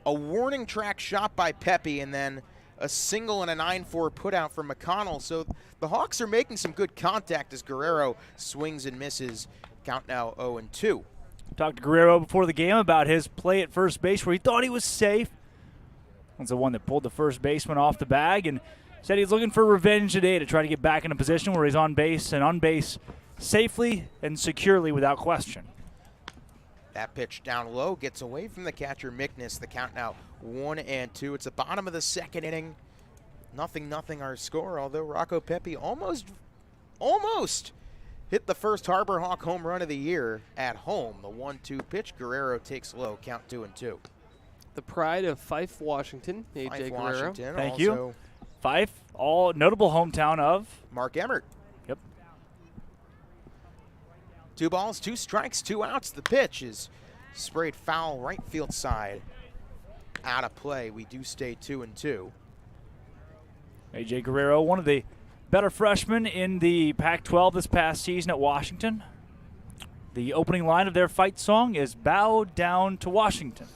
a warning track shot by Pepe and then a single and a 9-4 put out from McConnell. So the Hawks are making some good contact as Guerrero swings and misses. Count now 0-2. Talked to Guerrero before the game about his play at first base where he thought he was safe. That's the one that pulled the first baseman off the bag and said he's looking for revenge today to try to get back in a position where he's on base and on base safely and securely without question. That pitch down low gets away from the catcher, Mickness. The count now 1-2. It's the bottom of the second inning. 0-0 our score, although Rocco Pepe almost hit the first Harbor Hawk home run of the year at home. The 1-2 pitch, Guerrero takes low, count 2-2. The pride of Fife, Washington, A.J. Guerrero. Washington, Thank you. Fife, all notable hometown of Mark Emmert. Yep. 2 balls, 2 strikes, 2 outs. The pitch is sprayed foul right field side. Out of play. We do stay 2-2. A.J. Guerrero, one of the better freshmen in the Pac-12 this past season at Washington. The opening line of their fight song is "Bow Down to Washington."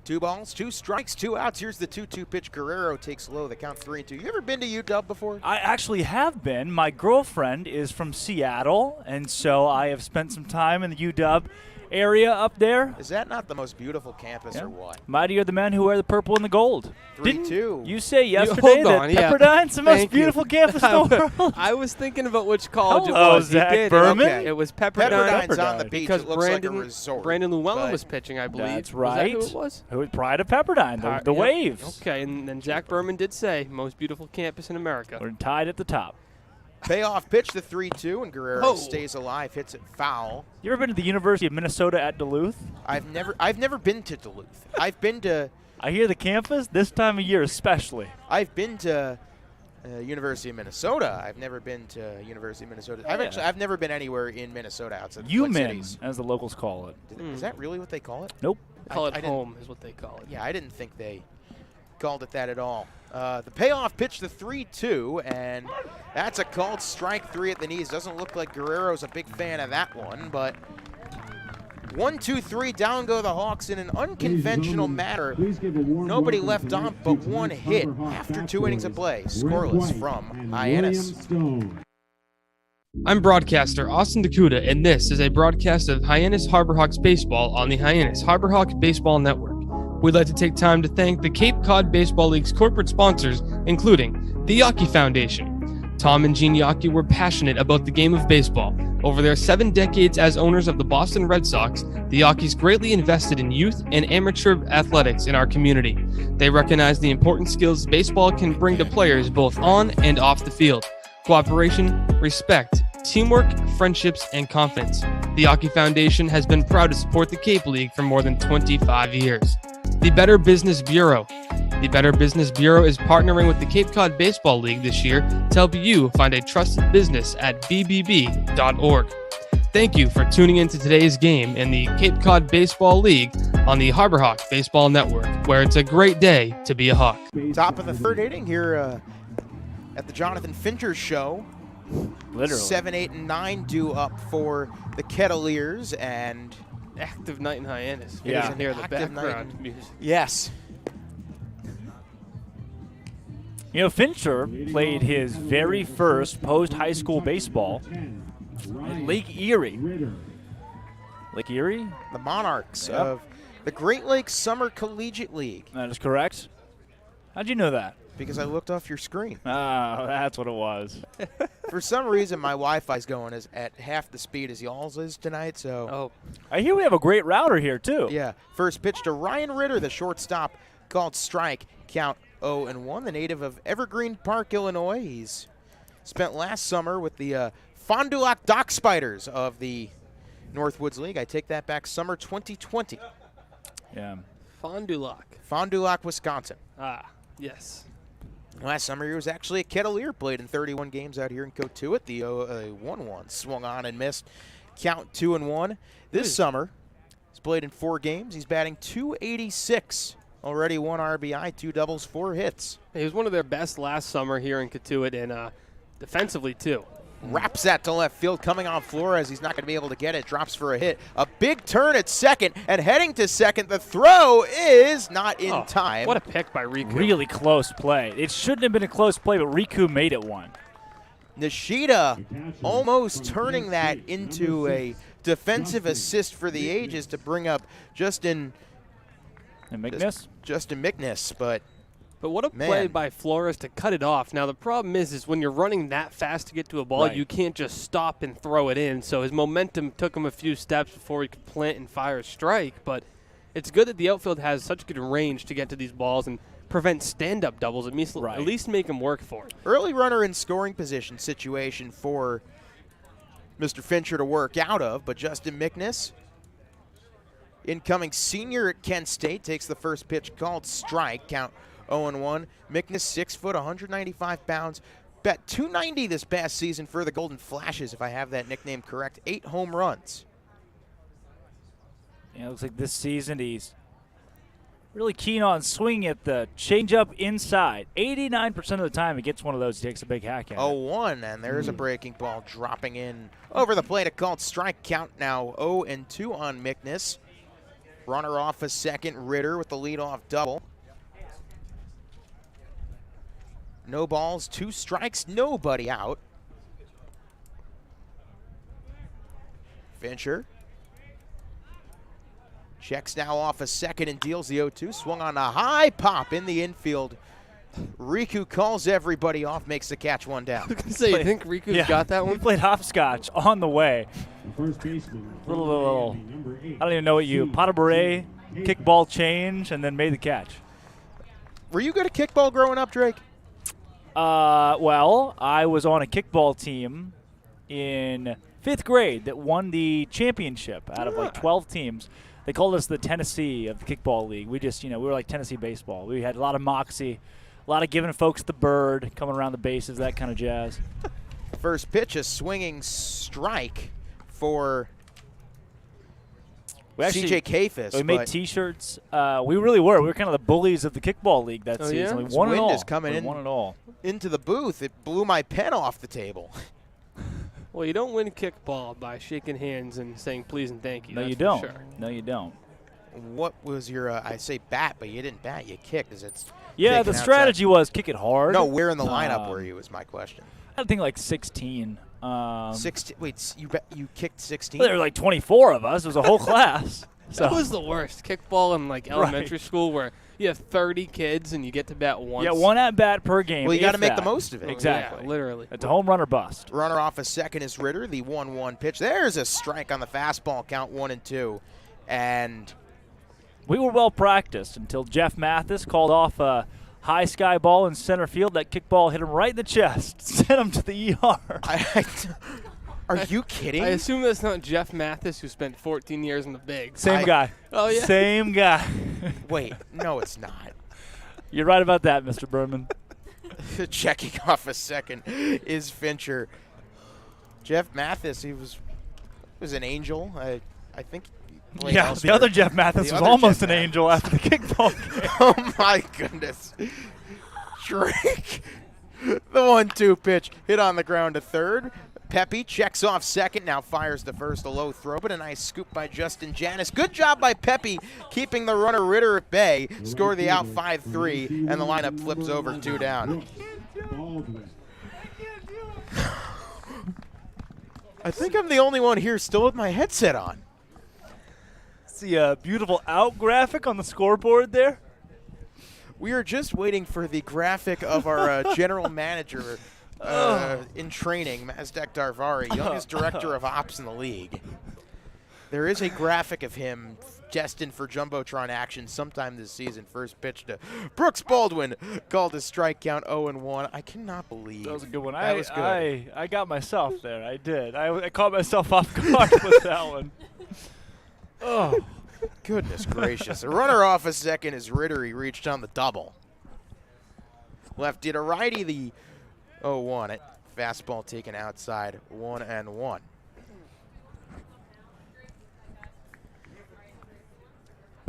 2 balls, 2 strikes, 2 outs. Here's the 2-2 pitch. Guerrero takes low. The count 3-2. You ever been to UW before? I actually have been. My girlfriend is from Seattle, and so I have spent some time in the UW area up there. Is that not the most beautiful campus or what? Mighty are the men who wear the purple and the gold. 3-2. Didn't you say yesterday hold on, that yeah. Pepperdine's the most Thank you. beautiful campus in the world? I was thinking about which college Hello, it was. Zach You did. Berman. Okay. It was Pepperdine. Pepperdine's on the beach. Because It looks like a resort. Brandon Llewellyn but was pitching, I believe. That's right. Was that who it was? Who was Pride of Pepperdine, the Yep. Waves. Okay, and then Zach Berman did say, most beautiful campus in America. We're tied at the top. Payoff pitch, the 3-2, and Guerrero Oh. stays alive, hits it foul. You ever been to the University of Minnesota at Duluth? I've never been to Duluth. I've been to The campus, this time of year especially. I've been to University of Minnesota. I've never been to University of Minnesota. I've never been anywhere in Minnesota outside the Twin Cities. UMin, as the locals call it. Is that really what they call it? Nope. They call I it didn't- home is what they call it. Yeah, I didn't think they called it that at all. The payoff pitch, the 3-2, and that's a called strike 3 at the knees. Doesn't look like Guerrero's a big fan of that one, but 1-2-3, down go the Hawks in an unconventional manner. Nobody left on but 1 hit after 2 innings of play. Scoreless from Hyannis. I'm broadcaster Austin Dakuda, and this is a broadcast of Hyannis Harbor Hawks baseball on the Hyannis Harbor Hawks Baseball Network. We'd like to take time to thank the Cape Cod Baseball League's corporate sponsors, including the Yawkey Foundation. Tom and Gene Yawkey were passionate about the game of baseball. Over their 7 decades as owners of the Boston Red Sox, the Yawkeys greatly invested in youth and amateur athletics in our community. They recognize the important skills baseball can bring to players both on and off the field: cooperation, respect, teamwork, friendships, and confidence. The Yawkey Foundation has been proud to support the Cape League for more than 25 years. The Better Business Bureau. The Better Business Bureau is partnering with the Cape Cod Baseball League this year to help you find a trusted business at bbb.org. Thank you for tuning in to today's game in the Cape Cod Baseball League on the Harbor Hawk Baseball Network, where it's a great day to be a Hawk. Top of the third inning here at the Jonathan Fincher Show. Literally. 7, 8, and 9 due up for the Kettleers, and Active night in Hyannis. Yeah. You can hear the Active night background in- music. yes, You know, Fincher played his very first post-high school baseball in Lake Erie. Lake Erie? the Monarchs Yep. of the Great Lakes Summer Collegiate League, That is correct. How'd you know that? because I looked off your screen. Ah, that's what it was. For some reason, my Wi-Fi's going at half the speed as y'all's is tonight, so Oh, I hear we have a great router here, too. yeah. First pitch to Ryan Ritter, the shortstop, called strike, count 0-1. The native of Evergreen Park, Illinois. He's spent last summer with the Fond du Lac Dock Spiders of the Northwoods League. I take that back, summer 2020. Yeah. Fond du Lac. Fond du Lac, Wisconsin. Ah, yes. Last summer, he was actually a Kettleer, played in 31 games out here in Cotuit. The 1-1 swung on and missed, count 2-1. This summer, he's played in 4 games. He's batting .286. Already 1 RBI, 2 doubles, 4 hits. He was one of their best last summer here in Cotuit, and defensively, too. Wraps that to left field, coming on Flores. He's not going to be able to get it. Drops for a hit. A big turn at second, and heading to second. The throw is not in time. What a pick by Riku. Really close play. It shouldn't have been a close play, but Riku made it one. Nishida almost turning that into a defensive assist for the ages to bring up Justin Mickness, but what a play Man. by Flores to cut it off. Now, the problem is when you're running that fast to get to a ball, Right. you can't just stop and throw it in. So his momentum took him a few steps before he could plant and fire a strike. But it's good that the outfield has such good range to get to these balls and prevent stand-up doubles. At least make him work for it. early runner in scoring position situation for Mr. Fincher to work out of, but Justin Mickness, incoming senior at Kent State, takes the first pitch, called strike, count 0-1. Mickness, 6 foot, 195 pounds. Bet .290 this past season for the Golden Flashes, if I have that nickname correct. 8 home runs. Yeah, it looks like this season he's really keen on swinging at the changeup inside. 89% of the time he gets one of those, he takes a big hack at it. 0-1, and there's a breaking ball dropping in over the plate. A called strike, count now 0-2 on Mickness. Runner off a second, Ritter with the leadoff double. No balls, 2 strikes, nobody out. Fincher checks now off a second and deals the 0-2. Swung on a high pop in the infield. Riku calls everybody off, makes the catch, 1 down. I was going to say, you think Riku's got that He one? played hopscotch on the way. First baseman. Little, I don't even know what you, pas de bourrée, kickball change, and then made the catch. Were you good at kickball growing up, Drake? Well, I was on a kickball team in 5th grade that won the championship out of like 12 teams. They called us the Tennessee of the kickball league. We just, we were like Tennessee baseball. We had a lot of moxie, a lot of giving folks the bird, coming around the bases, that kind of jazz. First pitch, a swinging strike for CJ Kafis. We made T-shirts. We really were. We were kind of the bullies of the kickball league that season. yeah? We This won it wind all. is coming We in. won it all. into the booth. It blew my pen off the table. Well, you don't win kickball by shaking hands and saying please and thank you. No, that's you for don't. Sure. No, you don't. what was your, I say bat, but you didn't bat, you kicked. Is it Yeah, taken the outside? strategy was kick it hard. No, where in the lineup were you is my question. I think like 16. 16, wait, you kicked 16? Well, there were like 24 of us. It was a whole class. So That was the worst. Kickball in like elementary school where you have 30 kids and you get to bat once. yeah, one at bat per game. Well, you got to if make the that. most of it. Exactly. Yeah, literally. It's a home run or bust. Runner off a second is Ritter, the 1-1 pitch. There's a strike on the fastball, count 1-2. And We were well practiced until Jeff Mathis called off a high sky ball in center field. That kickball hit him right in the chest, sent him to the ER. Are you kidding? I assume that's not Jeff Mathis, who spent 14 years in the bigs. Same guy. Oh, yeah. Same guy. Wait, no, it's not. You're right about that, Mr. Berman. Checking off a second is Fincher. Jeff Mathis, he was an angel. I think he played Yeah, elsewhere. the other Jeff Mathis The was other almost Jeff an Mathis. angel after the kickball game. Oh, my goodness. Drake. The 1-2 pitch hit on the ground to third. Pepe checks off second, now fires the first, a low throw, but a nice scoop by Justin Hyannis. Good job by Pepe keeping the runner Ritter at bay. Score the out 5-3, and the lineup flips over 2 down. I think I'm the only one here still with my headset on. See a beautiful out graphic on the scoreboard there. We are just waiting for the graphic of our general manager in training, Mazdak Darvari, youngest director of ops in the league. There is a graphic of him destined for Jumbotron action sometime this season. First pitch to Brooks Baldwin, called a strike count 0-1. I cannot believe That was a good one. That was good. I got myself there. I did. I caught myself off guard with that one. Oh. Goodness gracious. A runner off a second is Ritter. He reached on the double. Lefty to righty, the 0-1. Fastball taken outside, 1-1.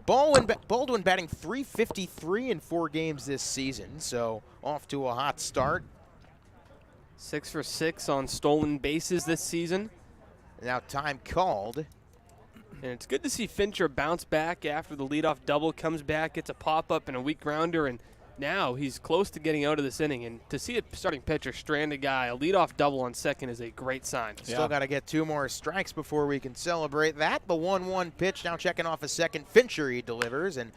Baldwin batting .353 in 4 games this season, so off to a hot start. 6 for 6 on stolen bases this season. Now time called. And it's good to see Fincher bounce back after the leadoff double, comes back, gets a pop-up and a weak grounder, and now he's close to getting out of this inning. And to see a starting pitcher strand a guy, a leadoff double on second is a great sign. Still got to get 2 more strikes before we can celebrate that. The 1-1 pitch now checking off a second. Fincher he delivers, and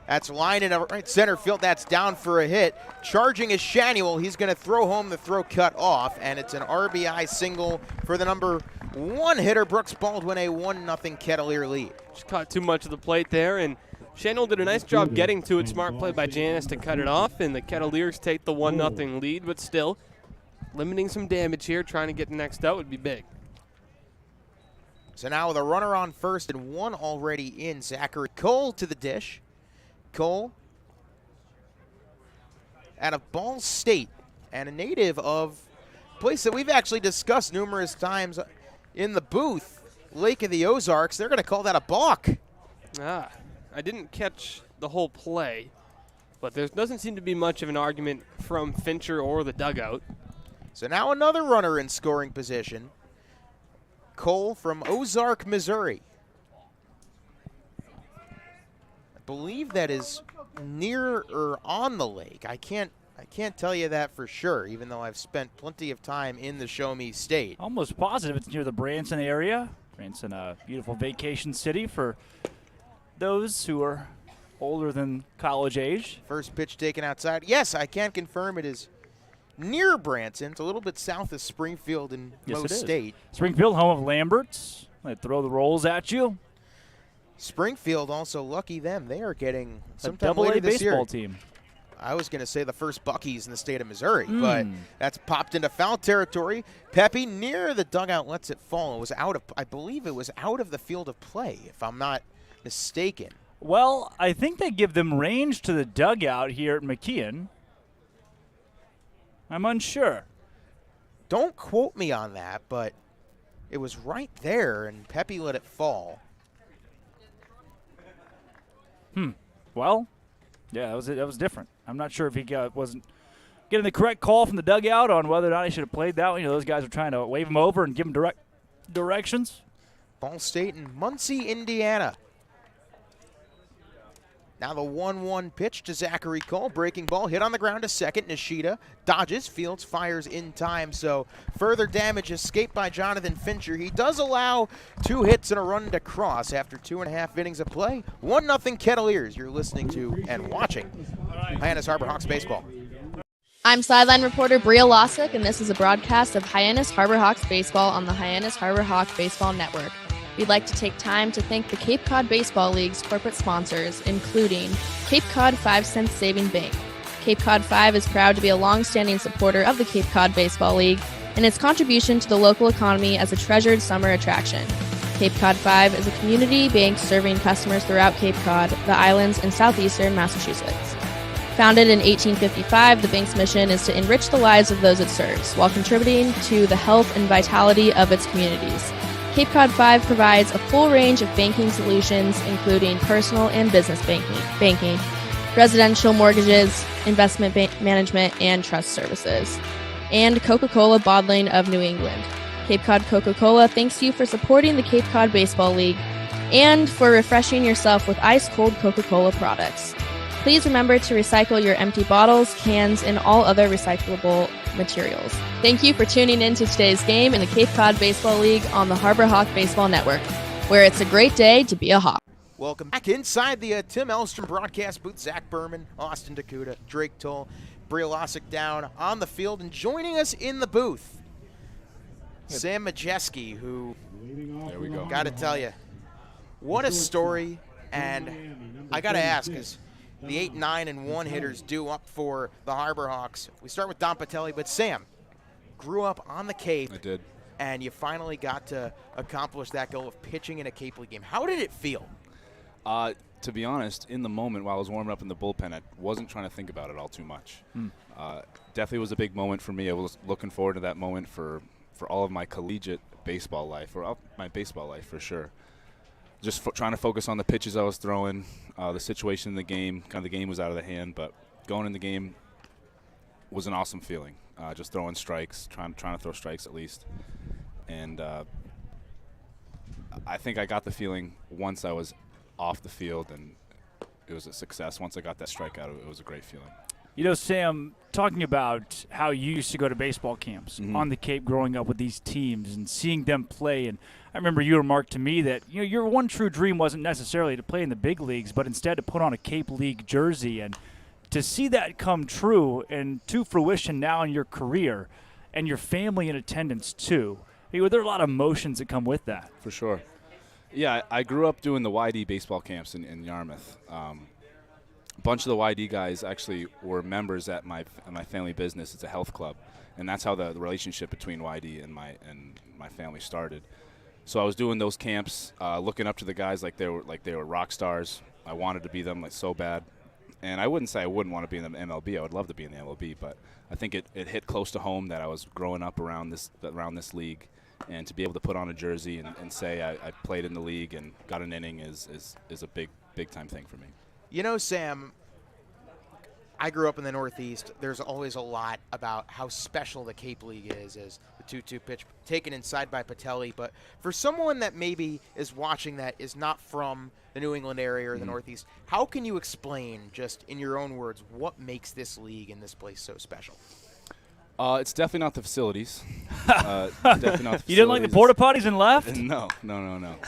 that's line in right center field. That's down for a hit. Charging is Shanuel. He's going to throw home, the throw cut off, and it's an RBI single for the number 1 hitter, Brooks Baldwin, a 1-0 Kettleer lead. Just caught too much of the plate there, and Shanuel did a nice job getting to it. Smart play by Hyannis to cut it off, and the Kettleers take the 1-0 lead, but still limiting some damage here. Trying to get the next out would be big. So now with a runner on first and 1 already in, Zachary Cole to the dish. Cole out of Ball State and a native of a place that we've actually discussed numerous times in the booth, Lake of the Ozarks. They're going to call that a balk. I didn't catch the whole play, but there doesn't seem to be much of an argument from Fincher or the dugout. So now another runner in scoring position. Cole from Ozark, Missouri. I believe that is near or on the lake. I can't tell you that for sure, even though I've spent plenty of time in the Show Me State. Almost positive it's near the Branson area. Branson, a beautiful vacation city for those who are older than college age. First pitch taken outside. Yes, I can confirm it is near Branson. It's a little bit south of Springfield in Yes, Mo it is. State. Springfield, home of Lamberts. They throw the rolls at you. Springfield also, lucky them. They are getting A sometime double-A later this year. baseball team. I was going to say the first Buc-ee's in the state of Missouri, but that's popped into foul territory. Pepe near the dugout lets it fall. It was out of, I believe it was out of the field of play, if I'm not mistaken. Well, I think they give them range to the dugout here at McKeon. I'm unsure. Don't quote me on that, but it was right there, and Pepe let it fall. Well, yeah, that was different. I'm not sure if he wasn't getting the correct call from the dugout on whether or not he should have played that one. You know, those guys are trying to wave him over and give him directions. Ball State in Muncie, Indiana. Now the 1-1 pitch to Zachary Cole. Breaking ball hit on the ground to second. Nishida dodges, fields, fires in time. So further damage escaped by Jonathan Fincher. He does allow 2 hits and a run to Cross after 2.5 innings of play. 1-0 Kettleers. You're listening to and watching Hyannis Harbor Hawks baseball. I'm sideline reporter Bria Losick, and this is a broadcast of Hyannis Harbor Hawks baseball on the Hyannis Harbor Hawk Baseball Network. We'd like to take time to thank the Cape Cod Baseball League's corporate sponsors, including Cape Cod 5 Cent Saving Bank. Cape Cod 5 is proud to be a long-standing supporter of the Cape Cod Baseball League and its contribution to the local economy as a treasured summer attraction. Cape Cod 5 is a community bank serving customers throughout Cape Cod, the islands, and southeastern Massachusetts. Founded in 1855, the bank's mission is to enrich the lives of those it serves while contributing to the health and vitality of its communities. Cape Cod 5 provides a full range of banking solutions, including personal and business banking, residential mortgages, investment management, and trust services. And Coca-Cola Bottling of New England. Cape Cod Coca-Cola thanks you for supporting the Cape Cod Baseball League and for refreshing yourself with ice-cold Coca-Cola products. Please remember to recycle your empty bottles, cans, and all other recyclable materials. Thank you for tuning in to today's game in the Cape Cod Baseball League on the Harbor Hawk Baseball Network, where it's a great day to be a Hawk. Welcome back inside the Tim Elstrom broadcast booth. Zach Berman, Austin Dakuta, Drake Toll, Bria Losick down on the field, and joining us in the booth, Sam Majeski, who, there we go. Got to tell you, what a story. And I got to ask, because the 8, 9, and 1 hitters due up for the Harbor Hawks. We start with Don Patelli, but Sam grew up on the Cape. I did. And you finally got to accomplish that goal of pitching in a Cape League game. How did it feel? To be honest, in the moment while I was warming up in the bullpen, I wasn't trying to think about it all too much. Definitely was a big moment for me. I was looking forward to that moment for all of my collegiate baseball life, or my baseball life for sure. Just trying to focus on the pitches I was throwing, the situation in the game. Kind of the game was out of the hand, but going in the game was an awesome feeling. Just throwing strikes, trying to throw strikes at least. And I think I got the feeling once I was off the field, and it was a success. Once I got that strikeout, it was a great feeling. You know, Sam, talking about how you used to go to baseball camps on the Cape growing up with these teams and seeing them play, and I remember you remarked to me that your one true dream wasn't necessarily to play in the big leagues, but instead to put on a Cape League jersey, and to see that come true and to fruition now in your career and your family in attendance too. There are a lot of emotions that come with that. For sure. Yeah, I grew up doing the YD baseball camps in Yarmouth. A bunch of the YD guys actually were members at my family business. It's a health club, and that's how the relationship between YD and my family started. So I was doing those camps, looking up to the guys like they were rock stars. I wanted to be them so bad, and I wouldn't say I wouldn't want to be in the MLB. I would love to be in the MLB, but I think it hit close to home that I was growing up around this league, and to be able to put on a jersey and say I played in the league and got an inning is a big time thing for me. You know, Sam, I grew up in the Northeast. There's always a lot about how special the Cape League is as the 2-2 pitch taken inside by Patelli. But for someone that maybe is watching that is not from the New England area or the Northeast, how can you explain, just in your own words, what makes this league and this place so special? It's definitely not the facilities. Definitely not the facilities. You didn't like the porta potties and left? No.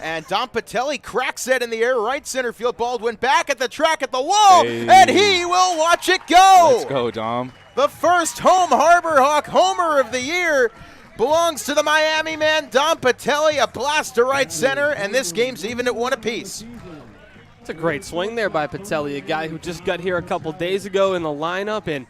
And Don Patelli cracks it in the air, right center field. Baldwin back at the track at the wall, and he will watch it go. Let's go, Dom. The first home Harbor Hawk homer of the year belongs to the Miami man, Don Patelli. A blast to right center, and this game's even at 1 apiece. It's a great swing there by Patelli, a guy who just got here a couple days ago in the lineup, and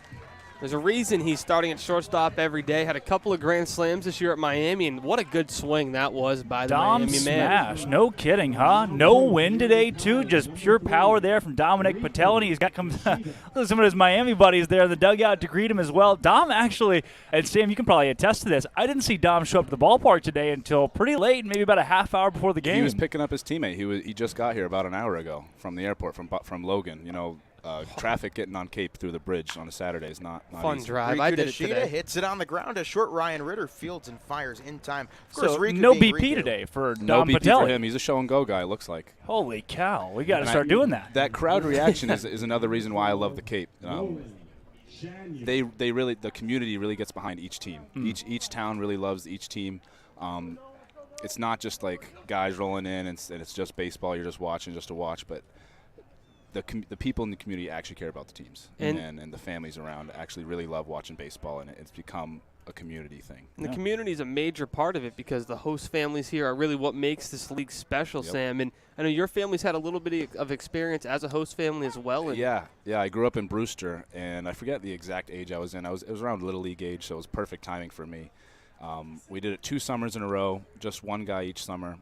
there's a reason he's starting at shortstop every day. Had a couple of grand slams this year at Miami, and what a good swing that was by the Dom Miami smash. man. No kidding, huh? No win today, too. Just pure power there from Dominic Patelli. He's got some of his Miami buddies there in the dugout to greet him as well. Dom actually, and Sam, you can probably attest to this, I didn't see Dom show up to the ballpark today until pretty late, maybe about a half hour before the game. He was picking up his teammate. He just got here about an hour ago from the airport, from Logan. Traffic getting on Cape through the bridge on a Saturday is not Fun easy. drive. Riku I did it Nishida today. hits it on the ground. A short Ryan Ritter fields and fires in time. Of course, So Riku no being BP Riku. today for No Dom BP Patelli. for him. He's a show and go guy. Looks like. Holy cow! We got to And start doing that. That crowd reaction is another reason why I love the Cape. The community really gets behind each team. Each town really loves each team. It's not just like guys rolling in and it's just baseball. You're just watching just to watch, but the people in the community actually care about the teams, and the families around actually really love watching baseball, and it's become a community thing. And the community is a major part of it because the host families here are really what makes this league special, Yep. Sam. And I know your family's had a little bit of experience as a host family as well. And Yeah. I grew up in Brewster, and I forget the exact age I was in. It was around Little League age, so it was perfect timing for me. We did it 2 summers in a row, just one guy each summer.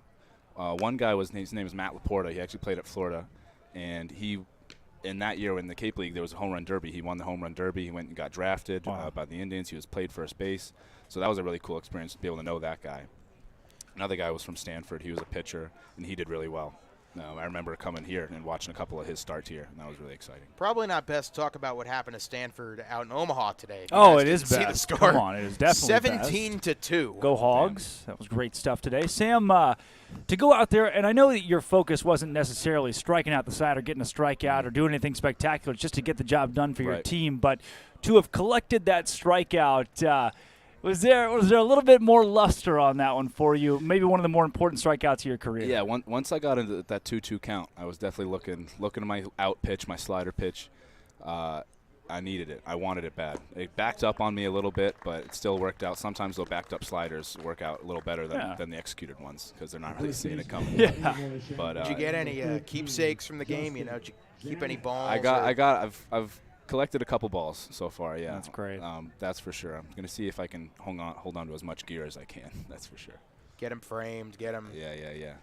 One guy his name is Matt Laporta. He actually played at Florida, and in that year in the Cape League there was a home run derby. He won the home run derby. He went and got drafted by the Indians. He played first base, so that was a really cool experience to be able to know that guy. Another guy was from Stanford. He was a pitcher, and he did really well. I remember coming here and watching a couple of his starts here, and that was really exciting. Probably not best to talk about what happened to Stanford out in Omaha today. Oh, You it guys is didn't best. See the score. Come on, it is definitely 17-2. Go Hogs. That was great stuff today. Sam, to go out there, and I know that your focus wasn't necessarily striking out the side or getting a strikeout or doing anything spectacular, just to get the job done for your Right. team, but to have collected that strikeout, was there a little bit more luster on that one for you? Maybe one of the more important strikeouts of your career. Yeah, once I got into that 2-2 count, I was definitely looking at my out pitch, my slider pitch. I needed it. I wanted it bad. It backed up on me a little bit, but it still worked out. Sometimes those backed up sliders work out a little better than the executed ones because they're not really seeing it coming. Yeah. But Did you get any keepsakes from the game? Did you keep any balls? I've collected a couple balls so far. Yeah, That's great. That's for sure. I'm gonna see if I can hold on to as much gear as I can. That's for sure. Get them framed. Get them. Yeah.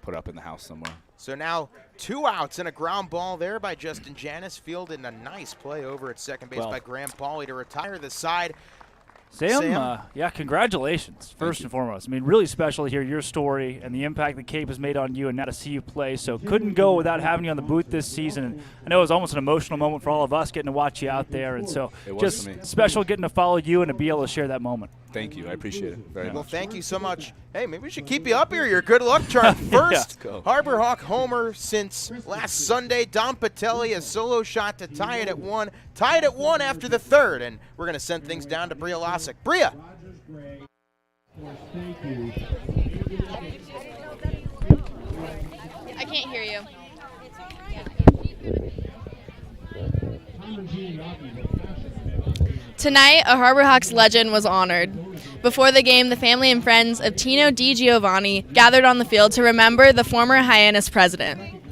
Put up in the house somewhere. So now 2 outs and a ground ball there by Justin Hyannis, fielded a nice play over at second base by Graham Pauly to retire the side. Sam, congratulations, first and foremost. I mean, really special to hear your story and the impact the Cape has made on you and now to see you play. So couldn't go without having you on the booth this season. And I know it was almost an emotional moment for all of us getting to watch you out there. And so It was just for me. special getting to follow you and to be able to share that moment. Thank you. I appreciate it very Well, much. thank you so much. Hey, maybe we should keep you up here. Your good luck charm. First go. Harbor Hawk homer since last Sunday. Dom Patelli, a solo shot to tie it at 1. Tied at 1 after the third. And we're going to send things down to Bria Losick. Bria. I can't hear you. Tonight, a Harbor Hawks legend was honored. Before the game, the family and friends of Tino Di Giovanni gathered on the field to remember the former Hyannis president.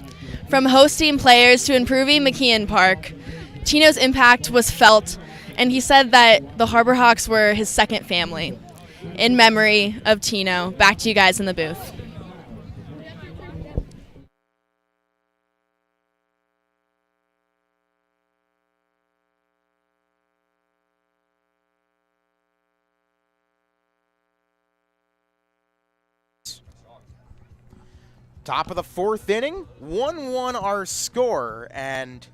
From hosting players to improving McKeon Park, Tino's impact was felt, and he said that the Harbor Hawks were his second family. In memory of Tino, back to you guys in the booth. Top of the fourth inning, 1-1 our score, and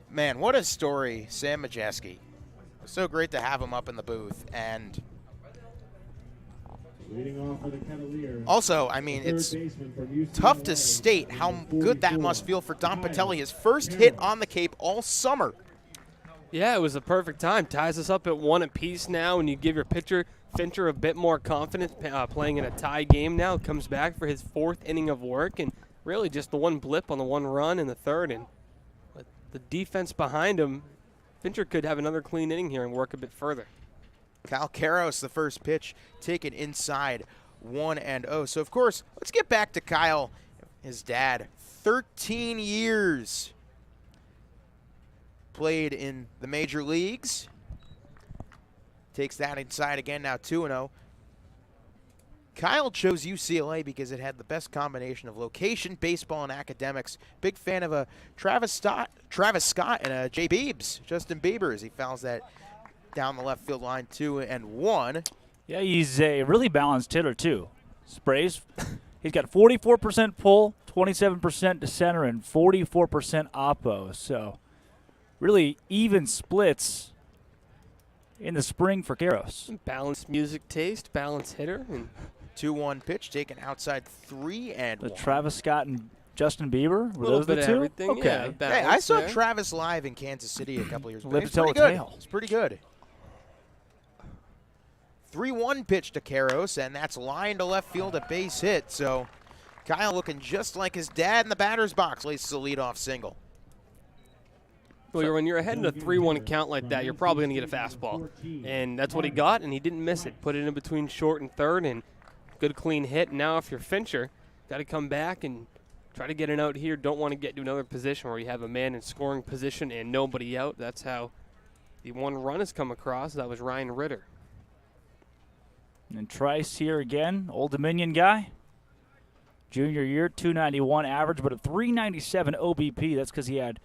man, what a story, Sam Majeski. It was so great to have him up in the booth, and Leading off for the Kettleers. also, I mean, it's tough to state how good that must feel for Dom Patelli, his first hit on the Cape all summer. Yeah, it was the perfect time. Ties us up at 1 apiece now, and you give your pitcher Fincher a bit more confidence playing in a tie game now. Comes back for his 4th inning of work, and really just the one blip on the 1 run in the 3rd. And the defense behind him, Fincher could have another clean inning here and work a bit further. Kyle Karros, the first pitch, taken inside 1-0. So, of course, let's get back to Kyle, his dad. 13 years played in the major leagues. Takes that inside again, now 2-0. Kyle chose UCLA because it had the best combination of location, baseball, and academics. Big fan of a Travis Scott and Jay Biebs, Justin Bieber, as he fouls that down the left field line, 2-1. Yeah, he's a really balanced hitter, too. Sprays. He's got 44% pull, 27% to center, and 44% oppo. So really even splits in the spring for Kettleers. Balanced music taste, balanced hitter. And 2-1 pitch taken outside 3-1. The Travis Scott and Justin Bieber, were little those bit the of two? everything. Okay. Yeah, Hey, I balance saw there. Travis live in Kansas City a couple years ago. Live He's to tell pretty a good. tale. It's pretty good. 3-1 pitch to Kettleers, and that's line to left field, a base hit. So Kyle looking just like his dad in the batter's box, laces a leadoff single. Well, when you're ahead in a 3-1 count like that, you're probably going to get a fastball. And that's what he got, and he didn't miss it. Put it in between short and third, and good clean hit. And now if you're Fincher, got to come back and try to get an out here. Don't want to get to another position where you have a man in scoring position and nobody out. That's how the one run has come across. That was Ryan Ritter. And Trice here again, Old Dominion guy. Junior year, 291 average, but a 397 OBP. That's because he had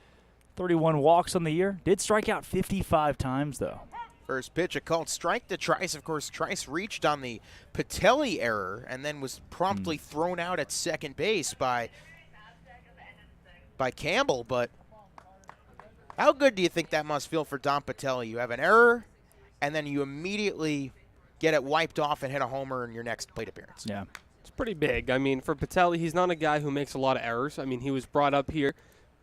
31 walks on the year. Did strike out 55 times, though. First pitch, a called strike to Trice. Of course, Trice reached on the Patelli error and then was promptly thrown out at second base by Campbell. But how good do you think that must feel for Don Patelli? You have an error, and then you immediately get it wiped off and hit a homer in your next plate appearance. Yeah. It's pretty big. I mean, for Patelli, he's not a guy who makes a lot of errors. I mean, he was brought up here.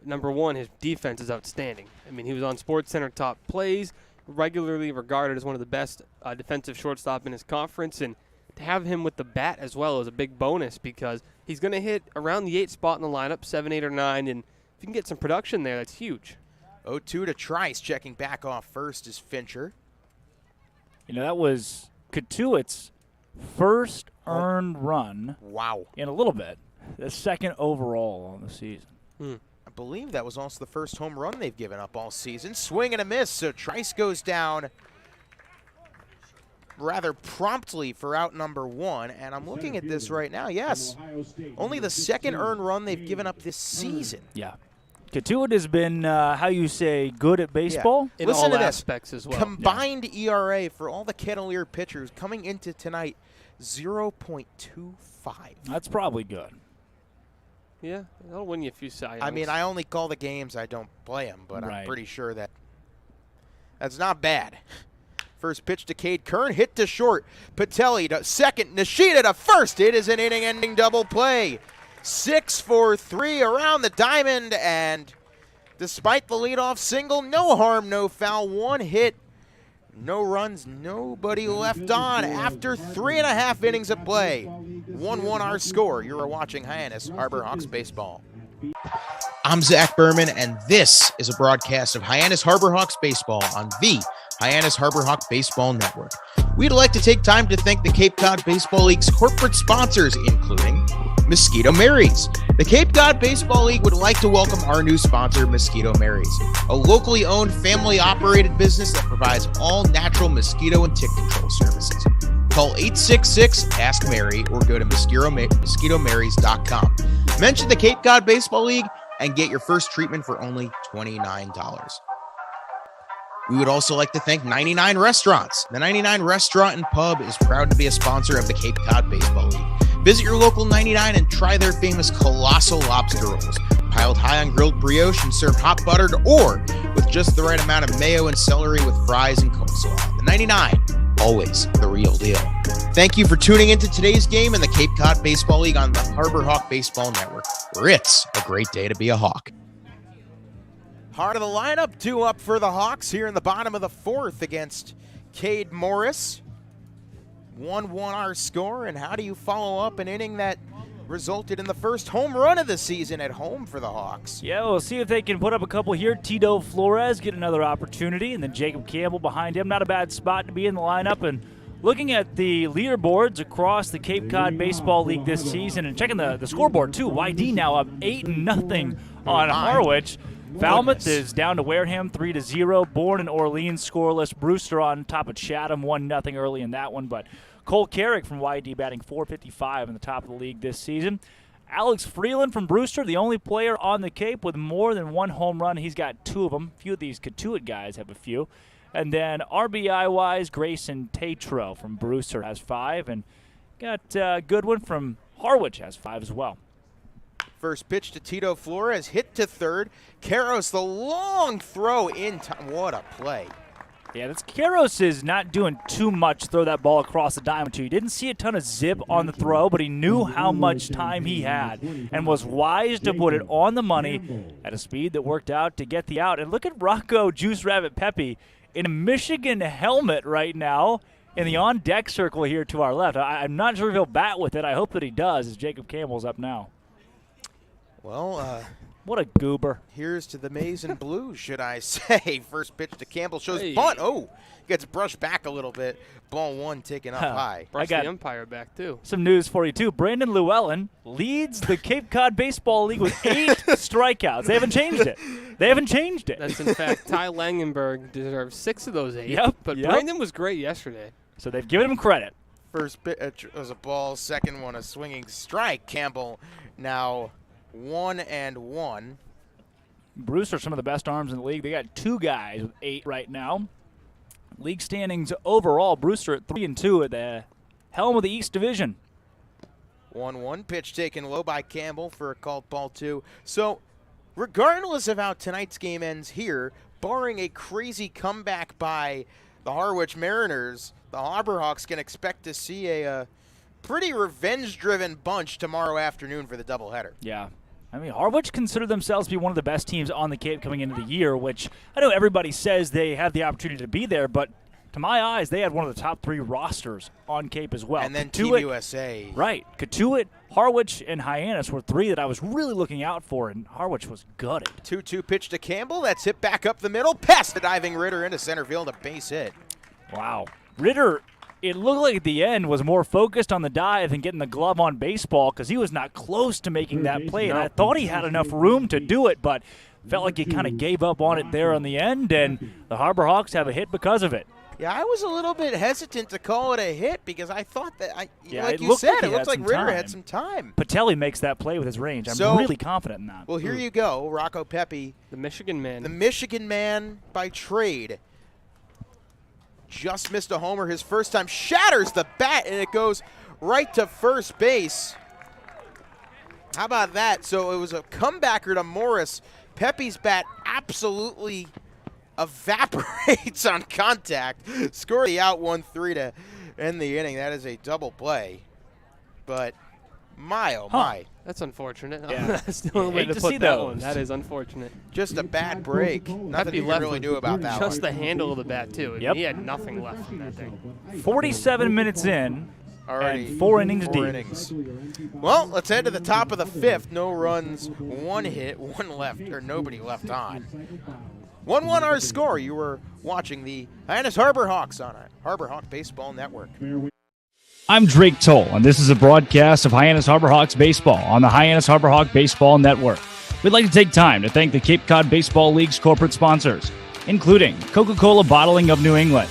Number one, his defense is outstanding. I mean, he was on SportsCenter top plays, regularly regarded as one of the best defensive shortstop in his conference. And to have him with the bat as well is a big bonus because he's going to hit around the 8 spot in the lineup, 7, 8, or 9. And if you can get some production there, that's huge. 0-2 to Trice. Checking back off first is Fincher. You know, that was Cotuit's first earned run Wow. in a little bit. The second overall on the season. I believe that was also the first home run they've given up all season. Swing and a miss, so Trice goes down rather promptly for out number 1. And I'm looking at this right now. Yes, only the second earned run they've given up this season. Yeah. Cotuit has been, how you say, good at baseball. In Listen all to this. aspects as well. Combined ERA for all the Kettleers pitchers coming into tonight, 0.25. That's probably good. Yeah, that'll win you a few Cy Youngs. I mean, I only call the games, I don't play them, but Right. I'm pretty sure that's not bad. First pitch to Cade Kern, hit to short. Patelli to second, Nishida to first. It is an inning-ending double play. 6-4-3 around the diamond, and despite the leadoff single, no harm, no foul, 1 hit, no runs, nobody left on after 3.5 innings of play. 1-1 our score. You're watching Hyannis Harbor Hawks baseball. I'm Zach Berman, and this is a broadcast of Hyannis Harbor Hawks baseball on the Hyannis Harbor Hawk Baseball Network. We'd like to take time to thank the Cape Cod Baseball League's corporate sponsors, including Mosquito Mary's. The Cape Cod Baseball League would like to welcome our new sponsor, Mosquito Mary's, a locally owned, family-operated business that provides all natural mosquito and tick control services. Call 866-ASK-MARY or go to mosquitomarys.com. Mention the Cape Cod Baseball League and get your first treatment for only $29. We would also like to thank 99 Restaurants. The 99 Restaurant and Pub is proud to be a sponsor of the Cape Cod Baseball League. Visit your local 99 and try their famous colossal lobster rolls, piled high on grilled brioche and served hot buttered or with just the right amount of mayo and celery with fries and coleslaw. The 99, always the real deal. Thank you for tuning into today's game in the Cape Cod Baseball League on the Harbor Hawk Baseball Network, where it's a great day to be a Hawk. Heart of the lineup, 2 up for the Hawks here in the bottom of the 4th against Cade Morris. 1-1 our score, and how do you follow up an inning that resulted in the first home run of the season at home for the Hawks? Yeah, we'll see if they can put up a couple here. Tito Flores get another opportunity, and then Jacob Campbell behind him. Not a bad spot to be in the lineup. And looking at the leaderboards across the Cape Cod Baseball League this season and checking the scoreboard too, YD now up 8-0 on Harwich. Falmouth is down to Wareham 3-0. Bourne and Orleans scoreless. Brewster on top of Chatham 1-0 early in that one. But Cole Carrick from YD batting .455 in the top of the league this season. Alex Freeland from Brewster, the only player on the Cape with more than 1 home run. He's got 2 of them. A few of these Cotuit guys have a few. And then RBI-wise, Grayson Tatro from Brewster has 5. And got a good one from Harwich has 5 as well. First pitch to Tito Flores, hit to third. Karros, the long throw in time. What a play. Yeah, this Karros is not doing too much to throw that ball across the diamond to. He didn't see a ton of zip on the throw, but he knew how much time he had and was wise to put it on the money at a speed that worked out to get the out. And look at Rocco Juice Rabbit Pepe in a Michigan helmet right now in the on-deck circle here to our left. I'm not sure if he'll bat with it. I hope that he does, as Jacob Campbell's up now. Well, what a goober. Here's to the maize and blue, should I say. First pitch to Campbell shows bunt. Oh, gets brushed back a little bit. Ball 1 taken up high. Brushed the umpire back, too. Some news for you, too. Brandon Llewellyn leads the Cape Cod Baseball League with 8 strikeouts. They haven't changed it. That's, in fact, Ty Langenberg deserves 6 of those 8. Yep. But Brandon was great yesterday. So they've given him credit. First pitch was a ball. Second one a swinging strike. Campbell now 1-1. Brewster, some of the best arms in the league. They got 2 guys with 8 right now. League standings overall, Brewster at 3-2 at the helm of the East Division. 1-1 pitch taken low by Campbell for a called ball 2. So regardless of how tonight's game ends here, barring a crazy comeback by the Harwich Mariners, the Harborhawks can expect to see a pretty revenge-driven bunch tomorrow afternoon for the doubleheader. Yeah. I mean, Harwich consider themselves to be one of the best teams on the Cape coming into the year, which I know everybody says they have the opportunity to be there, but to my eyes, they had one of the top 3 rosters on Cape as well. And then Cotuit, Team USA. Right. Cotuit, Harwich, and Hyannis were 3 that I was really looking out for, and Harwich was gutted. 2-2 pitch to Campbell. That's hit back up the middle. Past the diving Ritter into center field, a base hit. Wow. Ritter, it looked like at the end, was more focused on the dive and getting the glove on baseball because he was not close to making that play. And I thought he had enough room to do it, but felt like he kind of gave up on it there on the end, and the Harborhawks have a hit because of it. Yeah, I was a little bit hesitant to call it a hit because I thought that, like it you said, like it looks like Ritter time. had some time. Patelli makes that play with his range. I'm really confident in that. Well, here you go, Rocco Pepe. The Michigan man. The Michigan man by trade. Just missed a homer his first time. Shatters the bat, and it goes right to first base. How about that? So it was a comebacker to Morris. Pepe's bat absolutely evaporates on contact. Score the out 1-3 to end the inning. That is a double play. But my, oh my. That's unfortunate. Yeah. That's the only way Hate to to put see that those. one. That is unfortunate. Just a bad break. Nothing you can really do about that Just one. the handle of the bat, too. Yep. He had nothing left in that thing. 47 minutes in, Already and 4 innings deep. innings. Well, let's head to the top of the 5th. No runs, 1 hit, 1 left, or nobody left on. 1-1 our score. You were watching the Hyannis Harborhawks on a Harborhawk Baseball Network. I'm Drake Toll, and this is a broadcast of Hyannis Harborhawks baseball on the Hyannis Harborhawk Baseball Network. We'd like to take time to thank the Cape Cod Baseball League's corporate sponsors, including Coca-Cola Bottling of New England.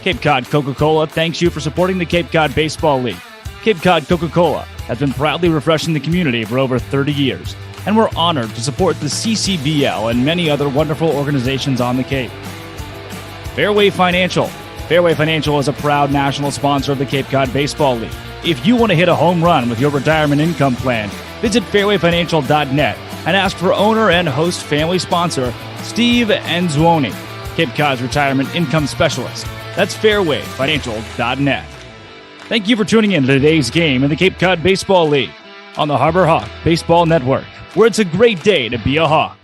Cape Cod Coca-Cola thanks you for supporting the Cape Cod Baseball League. Cape Cod Coca-Cola has been proudly refreshing the community for over 30 years, and we're honored to support the CCBL and many other wonderful organizations on the Cape. Fairway Financial. Fairway Financial is a proud national sponsor of the Cape Cod Baseball League. If you want to hit a home run with your retirement income plan, visit fairwayfinancial.net and ask for owner and host family sponsor Steve Anzuoni, Cape Cod's retirement income specialist. That's fairwayfinancial.net. Thank you for tuning in to today's game in the Cape Cod Baseball League on the Harborhawk Baseball Network, where it's a great day to be a Hawk.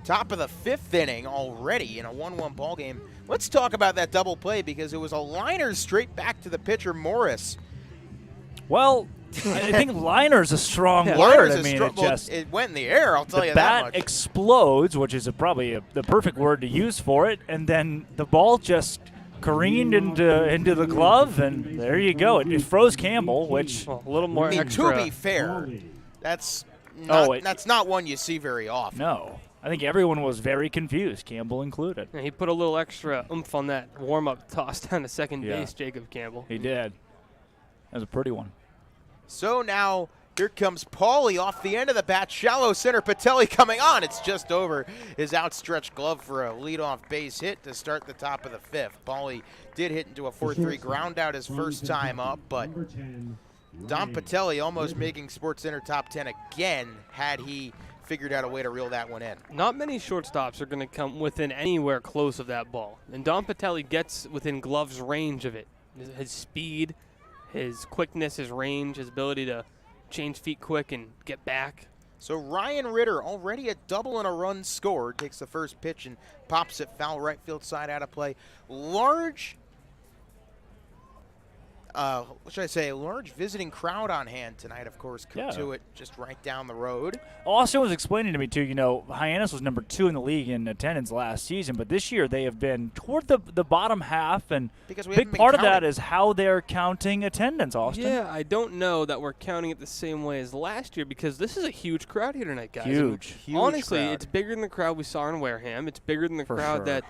Top of the 5th inning already in a 1-1 ball game. Let's talk about that double play because it was a liner straight back to the pitcher, Morris. Well, I think liner's a strong word. Liner's I mean, it went in the air, I'll tell you the that bat much. explodes, which is probably the perfect word to use for it, and then the ball just careened into the glove, and there you go. It froze Campbell, which Well, a little more I mean, extra. to be fair, that's not one you see very often. no. I think everyone was very confused, Campbell included. Yeah, he put a little extra oomph on that warm-up toss down to second Yeah. base, Jacob Campbell. He did. That was a pretty one. So now here comes Paulie off the end of the bat. Shallow center. Patelli coming on. It's just over his outstretched glove for a leadoff base hit to start the top of the 5th. Paulie did hit into a 4-3 ground out his first time up, but Dom Patelli almost making SportsCenter top 10 again had he figured out a way to reel that one in. Not many shortstops are going to come within anywhere close of that ball. And Dom Patelli gets within Glove's range of it. His speed, his quickness, his range, his ability to change feet quick and get back. So Ryan Ritter, already a double and a run scored, takes the first pitch and pops it foul right field side out of play. Large large visiting crowd on hand tonight, of course. Cotuit just right down the road. Austin was explaining to me, too, Hyannis was number 2 in the league in attendance last season, but this year they have been toward the bottom half, and because we big part of that is how they're counting attendance, Austin. Yeah, I don't know that we're counting it the same way as last year because this is a huge crowd here tonight, guys. Huge. Huge honestly, crowd. It's bigger than the crowd we saw in Wareham. It's bigger than the crowd sure. that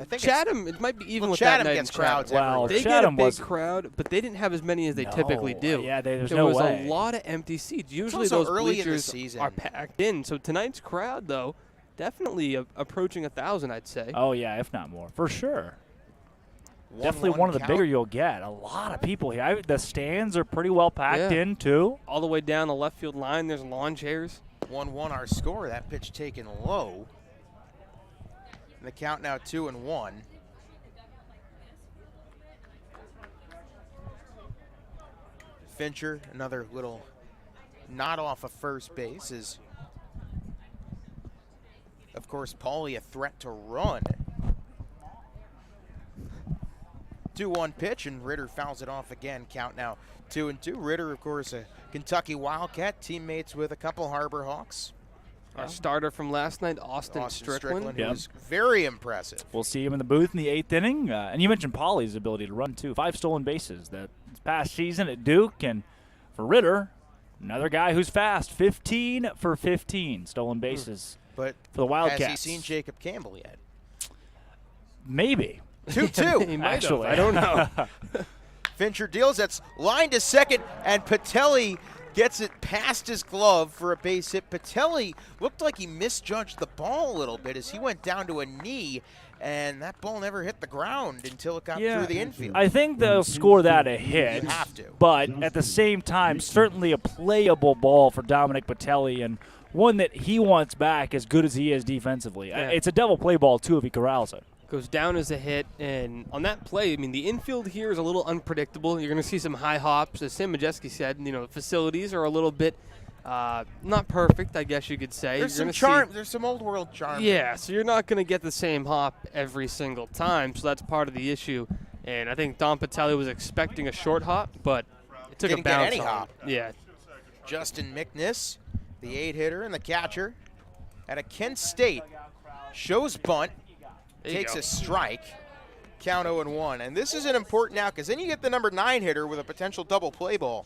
I think Chatham, it might be even with Chatham that night gets in Chatham. crowds Wow. everywhere. They Chatham get a big was- crowd, but they didn't have as many as they typically do. Yeah, there's there no was way. a lot of empty seats. Usually also those early in the bleachers season. are packed in. So tonight's crowd, though, definitely approaching 1,000, I'd say. Oh, yeah, if not more, for sure. 1-1 Definitely one of the count. bigger you'll get. A lot of people here. The stands are pretty well packed Yeah. in, too. All the way down the left field line, there's lawn chairs. 1-1 our score. That pitch taken low. And the count now 2-1. Fincher, another little nod off of first base is, of course, Paulie a threat to run. 2-1 pitch, and Ritter fouls it off again. Count now 2-2. Ritter, of course, a Kentucky Wildcat, teammates with a couple Harbor Hawks. Our starter from last night, Austin Strickland. Yep. Who's very impressive. We'll see him in the booth in the 8th inning. And you mentioned Paulie's ability to run, too. 5 stolen bases that past season at Duke. And for Ritter, another guy who's fast. 15 for 15 stolen bases But for the Wildcats. has he seen Jacob Campbell yet? Maybe. 2-2. He might Actually. have. I don't know. Fincher deals. That's line to second, and Patelli gets it past his glove for a base hit. Patelli looked like he misjudged the ball a little bit as he went down to a knee, and that ball never hit the ground until it got through the infield. I think they'll score that a hit. You have to. But at the same time, certainly a playable ball for Dominic Patelli, and one that he wants back as good as he is defensively. Yeah. It's a double play ball, too, if he corrals it. Goes down as a hit, and on that play, I mean, the infield here is a little unpredictable. You're going to see some high hops. As Sam Majeski said, the facilities are a little bit not perfect, I guess you could say. There's You're some gonna charm. There's some old world charm. Yeah, so you're not going to get the same hop every single time, so that's part of the issue. And I think Dom Patelli was expecting a short hop, but it took Didn't a get bounce any on hop. him. Yeah. Justin McNiss, the 8-hitter and the catcher at a Kent State, shows bunt, There you takes go. a strike, count 0-1. And this is an important now because then you get the number 9 hitter with a potential double play ball.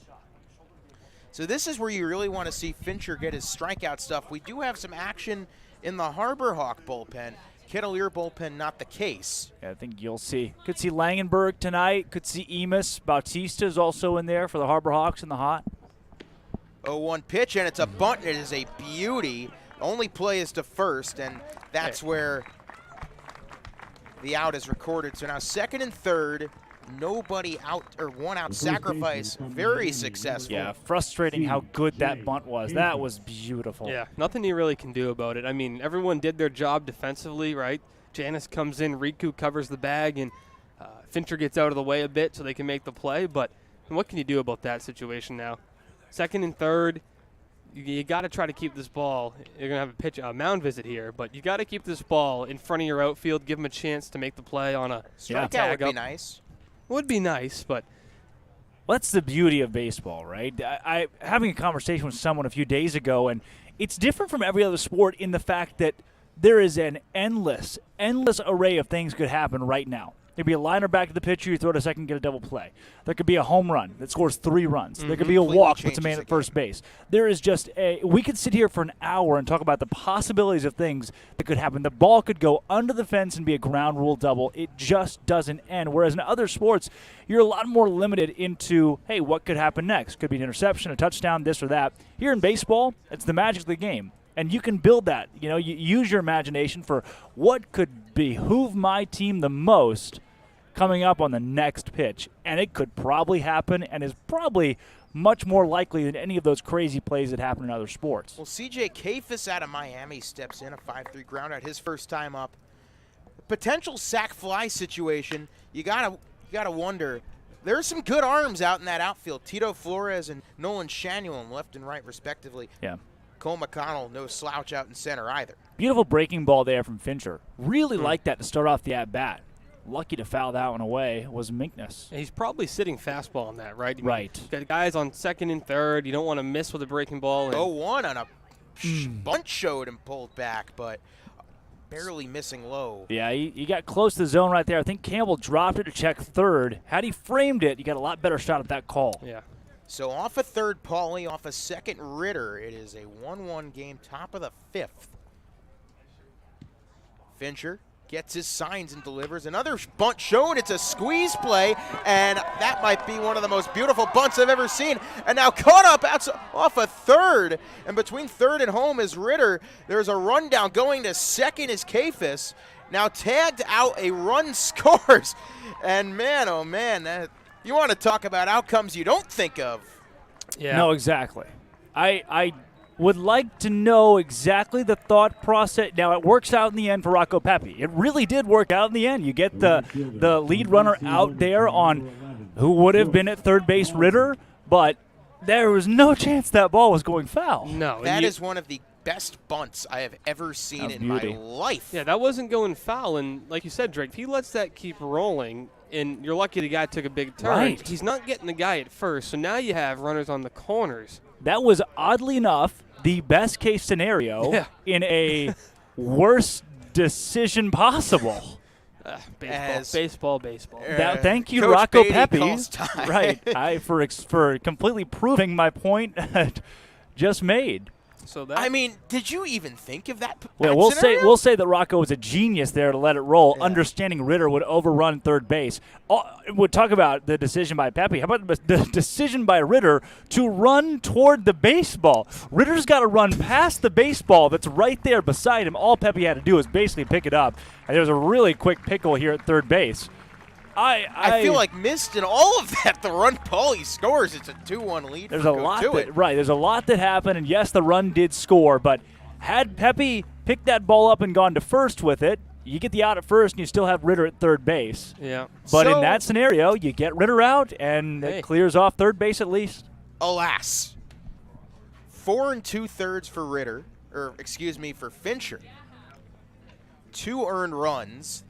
So this is where you really want to see Fincher get his strikeout stuff. We do have some action in the Harbor Hawk bullpen. Kettleer bullpen, not the case. Yeah, I think you'll see. Could see Langenberg tonight. Could see Emus. Bautista is also in there for the Harbor Hawks in the hot. 0-1 pitch, and it's a bunt, and it is a beauty. Only play is to first, and that's where the out is recorded. So now second and third, nobody out, or one out sacrifice, very successful. Yeah, frustrating how good that bunt was. That was beautiful. Yeah, nothing you really can do about it. I mean, everyone did their job defensively, right? Hyannis comes in, Riku covers the bag, and Fincher gets out of the way a bit so they can make the play. But what can you do about that situation now? Second and third, you got to try to keep this ball. You're going to have a mound visit here, but you got to keep this ball in front of your outfield, give them a chance to make the play on a Strikeout tag would be up. nice. Would be nice, but Well, that's the beauty of baseball, right? I having a conversation with someone a few days ago, and it's different from every other sport in the fact that there is an endless array of things could happen right now. There'd be a liner back to the pitcher, you throw it a second, get a double play. There could be a home run that scores 3 runs. There could be a Completely walk, puts a changes man the at first base. There is just we could sit here for an hour and talk about the possibilities of things that could happen. The ball could go under the fence and be a ground rule double. It just doesn't end. Whereas in other sports, you're a lot more limited into, hey, what could happen next? Could be an interception, a touchdown, this or that. Here in baseball, it's the magic of the game. And you can build that. You use your imagination for what could behoove my team the most coming up on the next pitch. And it could probably happen and is probably much more likely than any of those crazy plays that happen in other sports. Well, C.J. Kettleers out of Miami steps in, a 5-3 ground out his first time up. Potential sack fly situation, you gotta wonder. There's some good arms out in that outfield. Tito Flores and Nolan Shanuel left and right respectively. Yeah. Cole McConnell, no slouch out in center either. Beautiful breaking ball there from Fincher. Really liked that to start off the at-bat. Lucky to foul that one away was Minkness. He's probably sitting fastball on that, right? I mean, Right. you got guys on second and third. You don't want to miss with a breaking ball. And 0-1 on a bunch showed and pulled back, but barely missing low. Yeah, he got close to the zone right there. I think Campbell dropped it to check third. Had he framed it, you got a lot better shot at that call. Yeah. So off a third, Pauly, off a second, Ritter. It is a 1-1 game, top of the fifth. Fincher gets his signs and delivers. Another bunt shown. It's a squeeze play, and that might be one of the most beautiful bunts I've ever seen. And now caught up off a third, and between third and home is Ritter. There's a rundown. Going to second is Kettleers. Now tagged out, a run scores. And man, oh man, you want to talk about outcomes you don't think of. Yeah. No, exactly. I would like to know exactly the thought process. Now, it works out in the end for Rocco Pepe. It really did work out in the end. You get the lead runner out there on who would have been at third base, Ritter, but there was no chance that ball was going foul. No. That is one of the best bunts I have ever seen in my life. Yeah, that wasn't going foul. And like you said, Drake, if he lets that keep rolling, and you're lucky the guy took a big turn, Right. he's not getting the guy at first. So now you have runners on the corners. That was, oddly enough, the best case scenario in a worst decision possible. Baseball. Thank you, Coach Rocco Beatty Pepe. calls time. Right, for completely proving my point just made. So that I mean, did you even think of that? Well, we'll say that Rocco was a genius there to let it roll, understanding Ritter would overrun third base. We'll talk about the decision by Pepe. How about the decision by Ritter to run toward the baseball? Ritter's got to run past the baseball that's right there beside him. All Pepe had to do was basically pick it up. And there was a really quick pickle here at third base. I feel like missed in all of that. The run Pauly scores. It's a 2-1 lead. There's for a lot Cotuit. there's a lot that happened, and yes, the run did score, but had Pepe picked that ball up and gone to first with it, you get the out at first and you still have Ritter at third base. Yeah. But So- in that scenario, you get Ritter out and it clears off third base at least. Alas, 4 2/3 for Ritter, for Fincher. 2 earned runs.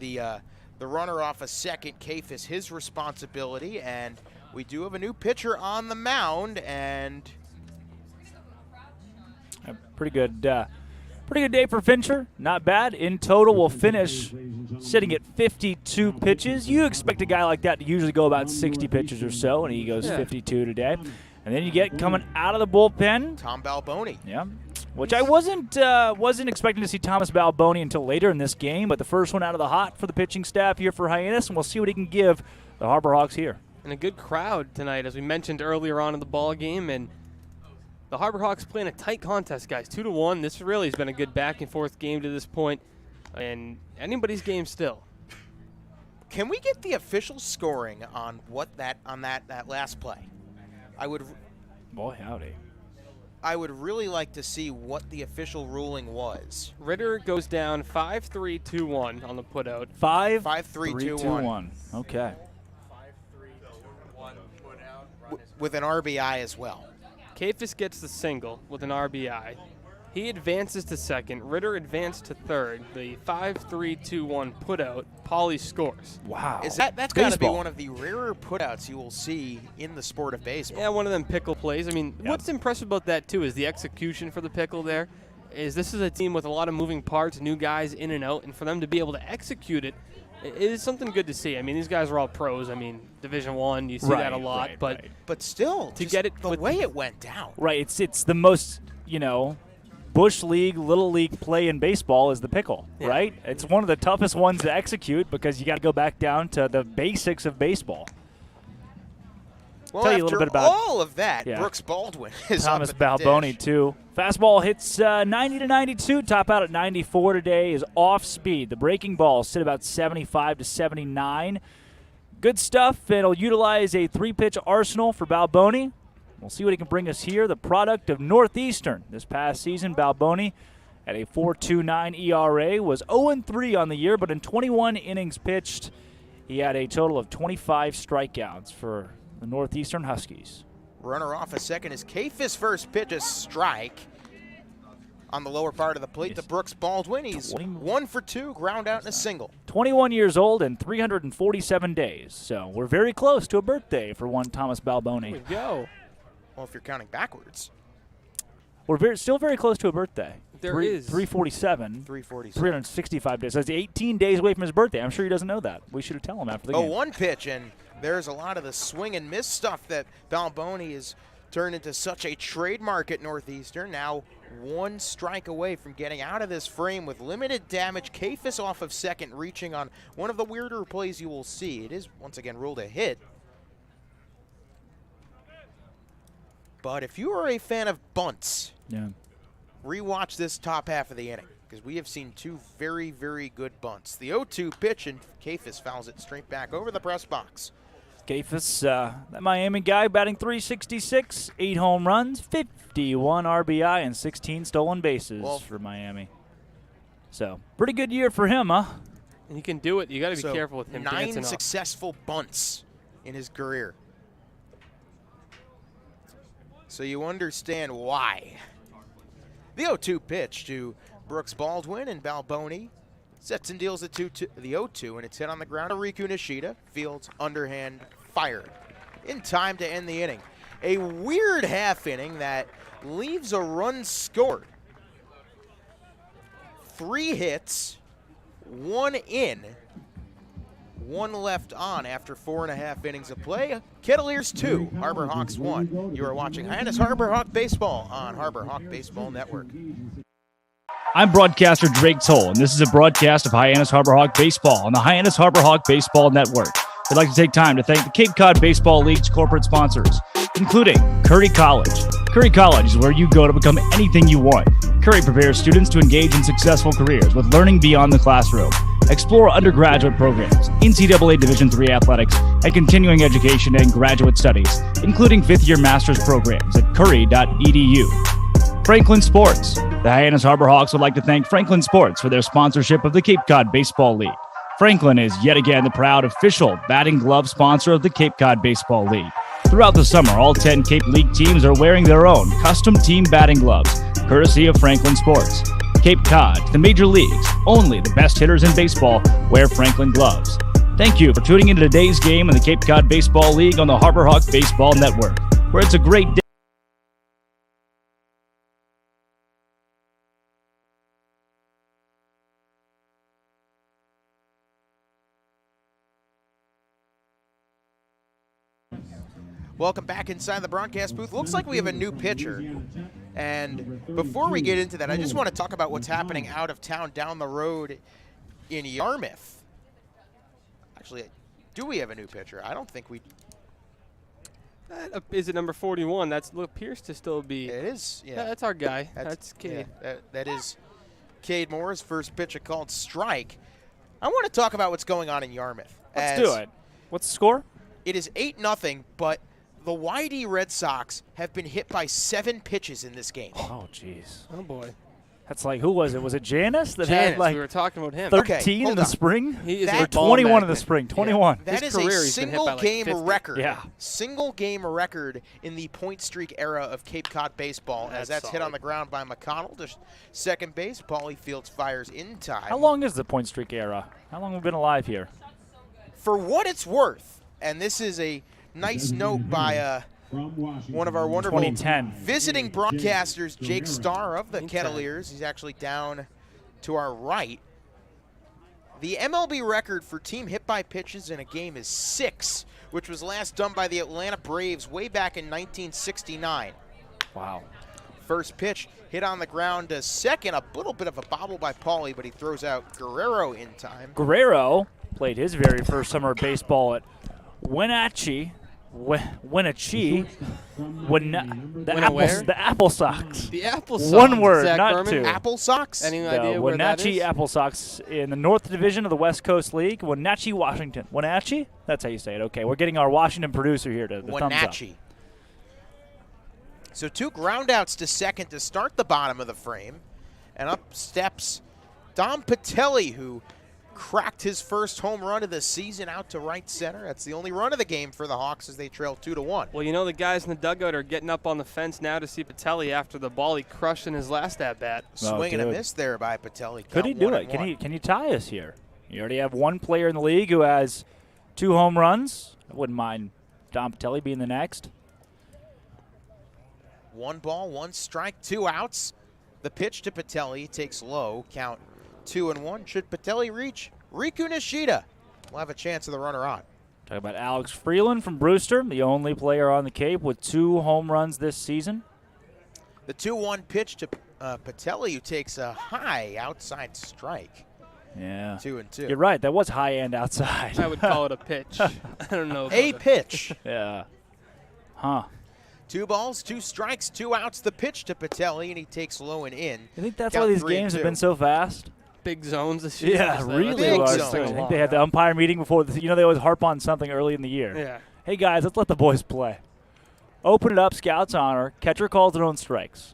The runner off a second, Kettleers, his responsibility, and we do have a new pitcher on the mound, and A pretty good day for Fincher. Not bad. In total, we'll finish sitting at 52 pitches. You expect a guy like that to usually go about 60 pitches or so, and he goes 52 today. And then you get coming out of the bullpen. Tom Balboni. Yeah, which I wasn't expecting to see Thomas Balboni until later in this game, but the first one out of the hot for the pitching staff here for Hyannis, and we'll see what he can give the Harbor Hawks here. And a good crowd tonight, as we mentioned earlier on in the ball game, and the Harbor Hawks playing a tight contest, guys, 2-1. This really has been a good back and forth game to this point, and anybody's game still. Can we get the official scoring on that last play? Boy, howdy. I would really like to see what the official ruling was. Ritter goes down 5-3-2-1 on the putout. 5-3-2-1. Okay. With an RBI as well. Kettleers gets the single with an RBI. He advances to second. Ritter advanced to third. The 5-3-2-1 putout. Pauly scores. Wow. That's got to be one of the rarer putouts you will see in the sport of baseball. Yeah, one of them pickle plays. I mean, what's impressive about that, too, is the execution for the pickle there. This is a team with a lot of moving parts, new guys in and out, and for them to be able to execute it is something good to see. I mean, these guys are all pros. I mean, Division I, you see that a lot. But still, to get it the way it went down. Right, it's the most, Bush League, Little League play in baseball is the pickle, right? It's one of the toughest ones to execute because you got to go back down to the basics of baseball. Well, Tell you after a little bit about all of that, Brooks Baldwin is Thomas up at the Balboni, dish. too. Fastball hits 90-92. Top out at 94 today is off speed. The breaking balls sit about 75 to 79. Good stuff. It'll utilize a 3-pitch arsenal for Balboni. We'll see what he can bring us here. The product of Northeastern this past season, Balboni at a 4.29 ERA, was 0-3 on the year, but in 21 innings pitched, he had a total of 25 strikeouts for the Northeastern Huskies. Runner off a second is Keith's first pitch, a strike on the lower part of the plate to Brooks Baldwin. He's 1 for 2, ground out and a single. 21 years old and 347 days. So we're very close to a birthday for one Thomas Balboni. There we go. Well, if you're counting backwards. We're still very close to a birthday. There is. 347. 347. 365 days. That's 18 days away from his birthday. I'm sure he doesn't know that. We should have tell him after the game. 0-1 pitch, and there's a lot of the swing and miss stuff that Balboni has turned into such a trademark at Northeastern. Now 1 strike away from getting out of this frame with limited damage. Keith's off of second, reaching on one of the weirder plays you will see. It is, once again, ruled a hit. But if you are a fan of bunts, rewatch this top half of the inning, because we have seen 2 very, very good bunts. The 0-2 pitch, and Keith's fouls it straight back over the press box. Keith's, that Miami guy, batting .366, 8 home runs, 51 RBI, and 16 stolen bases for Miami. So, pretty good year for him, huh? And he can do it. You got to be careful with him. 9 successful bunts in his career. So you understand why. The 0-2 pitch to Brooks Baldwin, and Balboni sets and deals the 0-2, and it's hit on the ground to Riku Nishida. Fields underhand fired in time to end the inning. A weird half inning that leaves a run scored. 3 hits, 1 in, 1 left on after 4.5 innings of play. Kettleers 2, Harbor Hawks 1. You are watching Hyannis Harbor Hawk Baseball on Harbor Hawk Baseball Network. I'm broadcaster Drake Toll, and this is a broadcast of Hyannis Harbor Hawk Baseball on the Hyannis Harbor Hawk Baseball Network. I'd like to take time to thank the Cape Cod Baseball League's corporate sponsors, including Curry College. Curry College is where you go to become anything you want. Curry prepares students to engage in successful careers with learning beyond the classroom. Explore undergraduate programs, NCAA Division III athletics, and continuing education and graduate studies, including 5th-year master's programs at curry.edu. Franklin Sports. The Hyannis Harbor Hawks would like to thank Franklin Sports for their sponsorship of the Cape Cod Baseball League. Franklin is yet again the proud official batting glove sponsor of the Cape Cod Baseball League. Throughout the summer, all 10 Cape League teams are wearing their own custom team batting gloves, courtesy of Franklin Sports. Cape Cod, the major leagues, only the best hitters in baseball wear Franklin gloves. Thank you for tuning into today's game in the Cape Cod Baseball League on the Harbor Hawk Baseball Network, where it's a great day. Welcome back inside the broadcast booth. Looks like we have a new pitcher. And before we get into that, I just want to talk about what's happening out of town down the road in Yarmouth. Actually, do we have a new pitcher? I don't think we... Is it number 41? That appears to still be... It is, yeah. That's our guy. That's Cade. Yeah, that is Cade Moore's first pitch, a called strike. I want to talk about what's going on in Yarmouth. Let's do it. What's the score? It is 8-0, but the YD Red Sox have been hit by 7 pitches in this game. Oh, jeez. Oh, boy. That's like, who was it? Was it Hyannis that Hyannis, had like we were talking about him. 13 in the spring? He is or 21 in the spring. 21. Yeah. That His is career, a he's been hit by, like, single-game 50. record. Yeah. Single-game record in the point streak era of Cape Cod baseball, as that's hit on the ground by McConnell to second base. Paulie Fields fires in time. How long is the point streak era? How long have we been alive here? For what it's worth, and this is a nice note by one of our wonderful 2010 visiting broadcasters, Jake Starr of the Kettleers. He's actually down to our right. The MLB record for team hit by pitches in a game is 6, which was last done by the Atlanta Braves way back in 1969. Wow. First pitch hit on the ground to second. A little bit of a bobble by Paulie, but he throws out Guerrero in time. Guerrero played his very first summer of baseball at Wenatchee. The Apple Sox. The Apple Sox. One word, Zach not Berman. two. Apple Sox? Any The idea where that Wenatchee is? Apple Sox in the North Division of the West Coast League. Wenatchee, Washington. Wenatchee? That's how you say it. Okay, we're getting our Washington producer here to the thumbs up. Wenatchee. So 2 groundouts to second to start the bottom of the frame. And up steps Dom Patelli, who cracked his first home run of the season out to right center. That's the only run of the game for the Hawks as they trail 2-1. Well, you know, the guys in the dugout are getting up on the fence now to see Patelli after the ball he crushed in his last at-bat. Swing and a miss there by Patelli. Could he do it? Can you tie us here? You already have one player in the league who has 2 home runs. I wouldn't mind Dom Patelli being the next. 1 ball, 1 strike, 2 outs. The pitch to Patelli takes low, count 2-1. Should Patelli reach Riku Nishida, we'll have a chance of the runner on. Talk about Alex Freeland from Brewster, the only player on the Cape with 2 home runs this season. The 2-1 pitch to Patelli, who takes a high outside strike. Yeah. 2-2. You're right. That was high end outside. I would call it a pitch. I don't know. A pitch. Yeah. Huh. 2 balls, 2 strikes, 2 outs. The pitch to Patelli, and he takes low and in. You think that's Count why these 3-2. games have been so fast? Big zones this year. Yeah, really Big was. zones. I think they had the umpire meeting before. They always harp on something early in the year. Yeah. Hey, guys, let's let the boys play. Open it up, Scout's honor. Catcher calls their own strikes.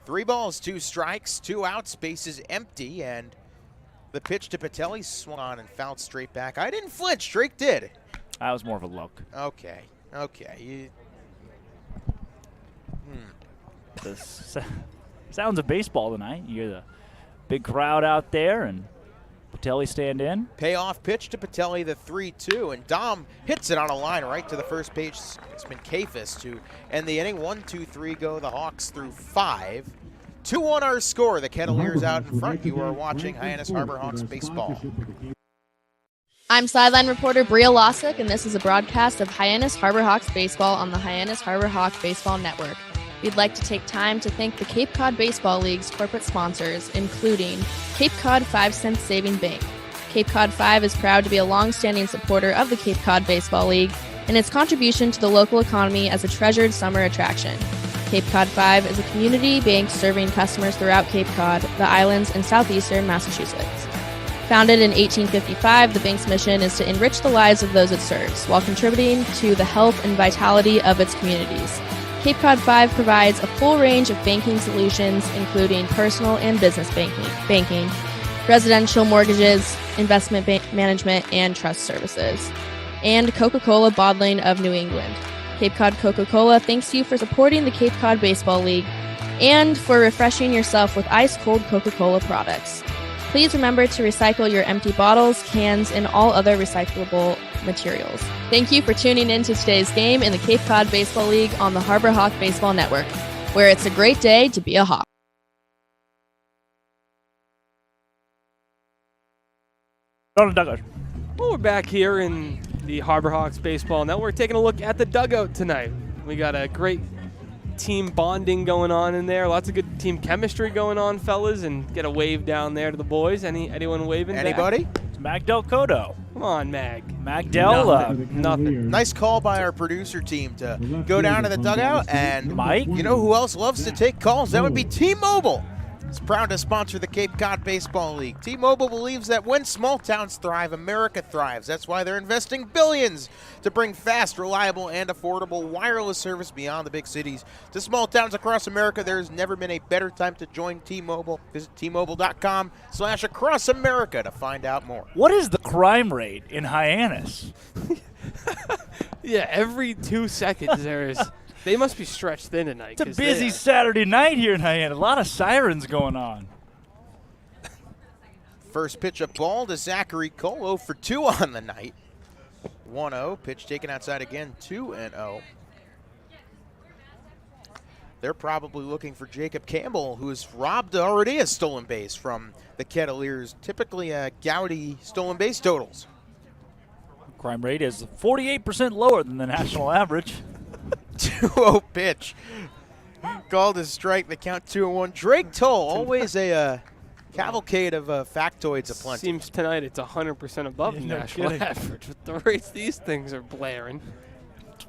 3 balls, 2 strikes, 2 outs, bases empty, and the pitch to Patelli swung on and fouled straight back. I didn't flinch. Drake did. That was more of a look. Okay. The sounds of baseball tonight. You hear the big crowd out there, and Patelli stand in. Payoff pitch to Patelli, the 3-2, and Dom hits it on a line right to the first baseman Kafis to end the inning. 1-2-3 go the Hawks through 5. 2-1 our score. The Kettleers out in front. You are watching Hyannis Harbor Hawks baseball. I'm sideline reporter Bria Losick, and this is a broadcast of Hyannis Harbor Hawks baseball on the Hyannis Harbor Hawk Baseball Network. We'd like to take time to thank the Cape Cod Baseball League's corporate sponsors, including Cape Cod 5 Cent Saving Bank. Cape Cod 5 is proud to be a long-standing supporter of the Cape Cod Baseball League and its contribution to the local economy as a treasured summer attraction. Cape Cod 5 is a community bank serving customers throughout Cape Cod, the islands, and southeastern Massachusetts. Founded in 1855, the bank's mission is to enrich the lives of those it serves while contributing to the health and vitality of its communities. Cape Cod 5 provides a full range of banking solutions, including personal and business banking, residential mortgages, investment management, and trust services. And Coca-Cola Bottling of New England. Cape Cod Coca-Cola thanks you for supporting the Cape Cod Baseball League and for refreshing yourself with ice-cold Coca-Cola products. Please remember to recycle your empty bottles, cans, and all other recyclable materials. Thank you for tuning in to today's game in the Cape Cod Baseball League on the Harbor Hawk Baseball Network, where it's a great day to be a Hawk. Well, we're back here in the Harbor Hawks Baseball Network taking a look at the dugout tonight. We got a great team bonding going on in there. Lots of good team chemistry going on, fellas, and get a wave down there to the boys. Anyone waving? Anybody? Back? It's Magdel Cotto. Come on, Mag. Magdel. Nothing. Nice call by our producer team to go down to the dugout. And Mike? You know who else loves to take calls? That would be T-Mobile. It's proud to sponsor the Cape Cod Baseball League. T-Mobile believes that when small towns thrive, America thrives. That's why they're investing billions to bring fast, reliable, and affordable wireless service beyond the big cities to small towns across America. There's never been a better time to join T-Mobile. Visit T-Mobile.com/acrossamerica to find out more. What is the crime rate in Hyannis? Yeah, every 2 seconds there is. They must be stretched thin tonight. It's a busy Saturday night here in Hyannis. A lot of sirens going on. First pitch, a ball to Zachary Cole, 0 for 2 on the night. 1-0, pitch taken outside again, 2-0. They're probably looking for Jacob Campbell, who has robbed already a stolen base from the Kettleers. Typically Gaudy stolen base totals. Crime rate is 48% lower than the national average. 2-0 pitch. Called a strike. The count 2-1. Drake Toll, always a cavalcade of factoids aplenty. Seems tonight it's 100% above the national average with the rates these things are blaring.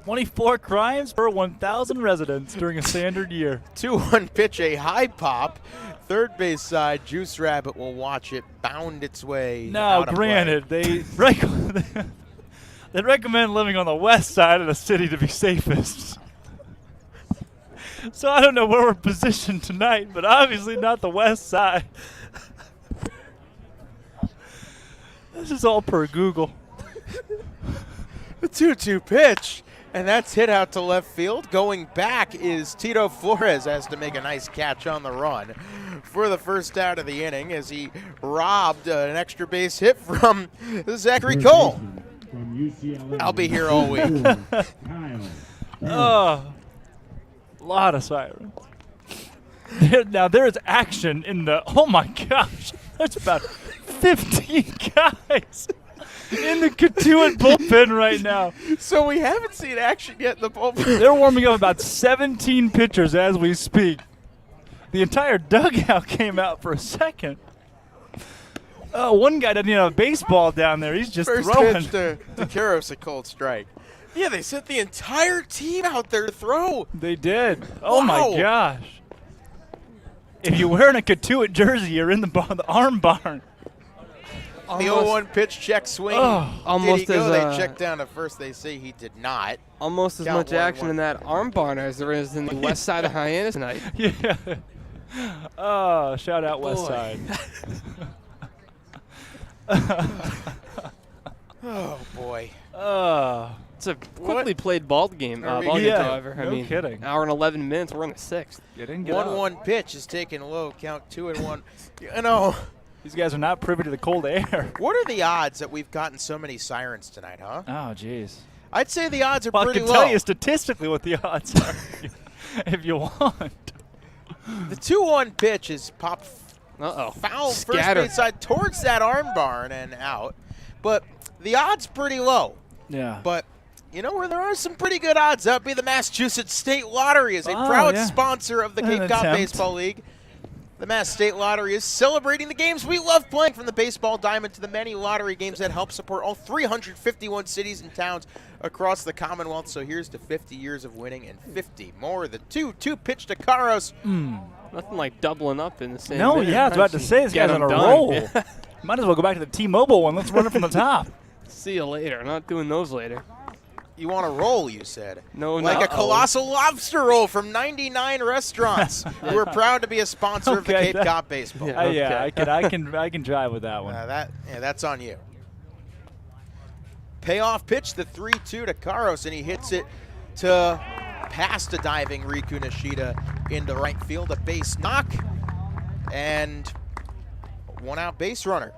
24 crimes per 1,000 residents during a standard year. 2-1 pitch, a high pop. Third base side, Juice Rabbit will watch it bound its way. Now, granted, they recommend living on the west side of the city to be safest. So I don't know where we're positioned tonight, but obviously not the west side. This is all per Google. The 2-2 pitch, and that's hit out to left field. Going back is Tito Flores, has to make a nice catch on the run for the first out of the inning as he robbed an extra base hit from Zachary Cole. From UCLA. I'll be here all week. Kyle. Oh, a lot of sirens. Now there is action in the. Oh my gosh, there's about 15 guys in the Cotuit bullpen right now. So we haven't seen action yet in the bullpen. They're warming up about 17 pitchers as we speak. The entire dugout came out for a second. One guy doesn't even have a baseball down there. He's just First throwing. pitch to Karos, a cold strike. Yeah, they sent the entire team out there to throw. They did. Oh my Wow. gosh. If you're wearing a Cotuit jersey, you're in the arm barn. The 0-1 pitch check swing. Almost did he go? as, They checked down at first. They say he did not. Almost as Count much action 1-1. in that arm barn as there is in the west side of Hyannis tonight. Yeah. Oh, shout out West Boy. Side. Oh, boy. It's a quickly played ball game. Are we Ball game, Yeah, however. I no mean, kidding. Hour and 11 minutes. We're in the sixth. Get in, get out. 1-1 pitch is taken low. Count 2-1. You know, These guys are not privy to the cold air. what are the odds that we've gotten so many sirens tonight, huh? Oh, jeez. I'd say the odds are Well, I pretty can low. tell you statistically what the odds are if you want. The 2-1 pitch is popped Uh-oh. foul first Scatter. base side towards that arm barn and out. But the odds pretty low. Yeah. But you know where there are some pretty good odds? That would be the Massachusetts State Lottery as a Oh, proud yeah. sponsor of the An Cape Cod attempt. Baseball League. The Mass State Lottery is celebrating the games we love playing, from the baseball diamond to the many lottery games that help support all 351 cities and towns across the Commonwealth. So here's to 50 years of winning and 50 more. The 2-2 pitch to Karos. Nothing like doubling up in the same No, minute. yeah, I was about to say, this Get guy's on 'em a done. roll. Yeah. Might as well go back to the T-Mobile one. Let's run it from the top. See you later. Not doing those later. You want to roll, you said. No, Like a no. colossal lobster roll from 99 restaurants. We're proud to be a sponsor of the Okay, Cape that- Cod Baseball. Yeah. Yeah, Okay. I can drive with that one. That's on you. Payoff pitch, the 3-2 to Karos, and he hits it to past a diving Riku Nishida into right field, a base knock, and one out base runner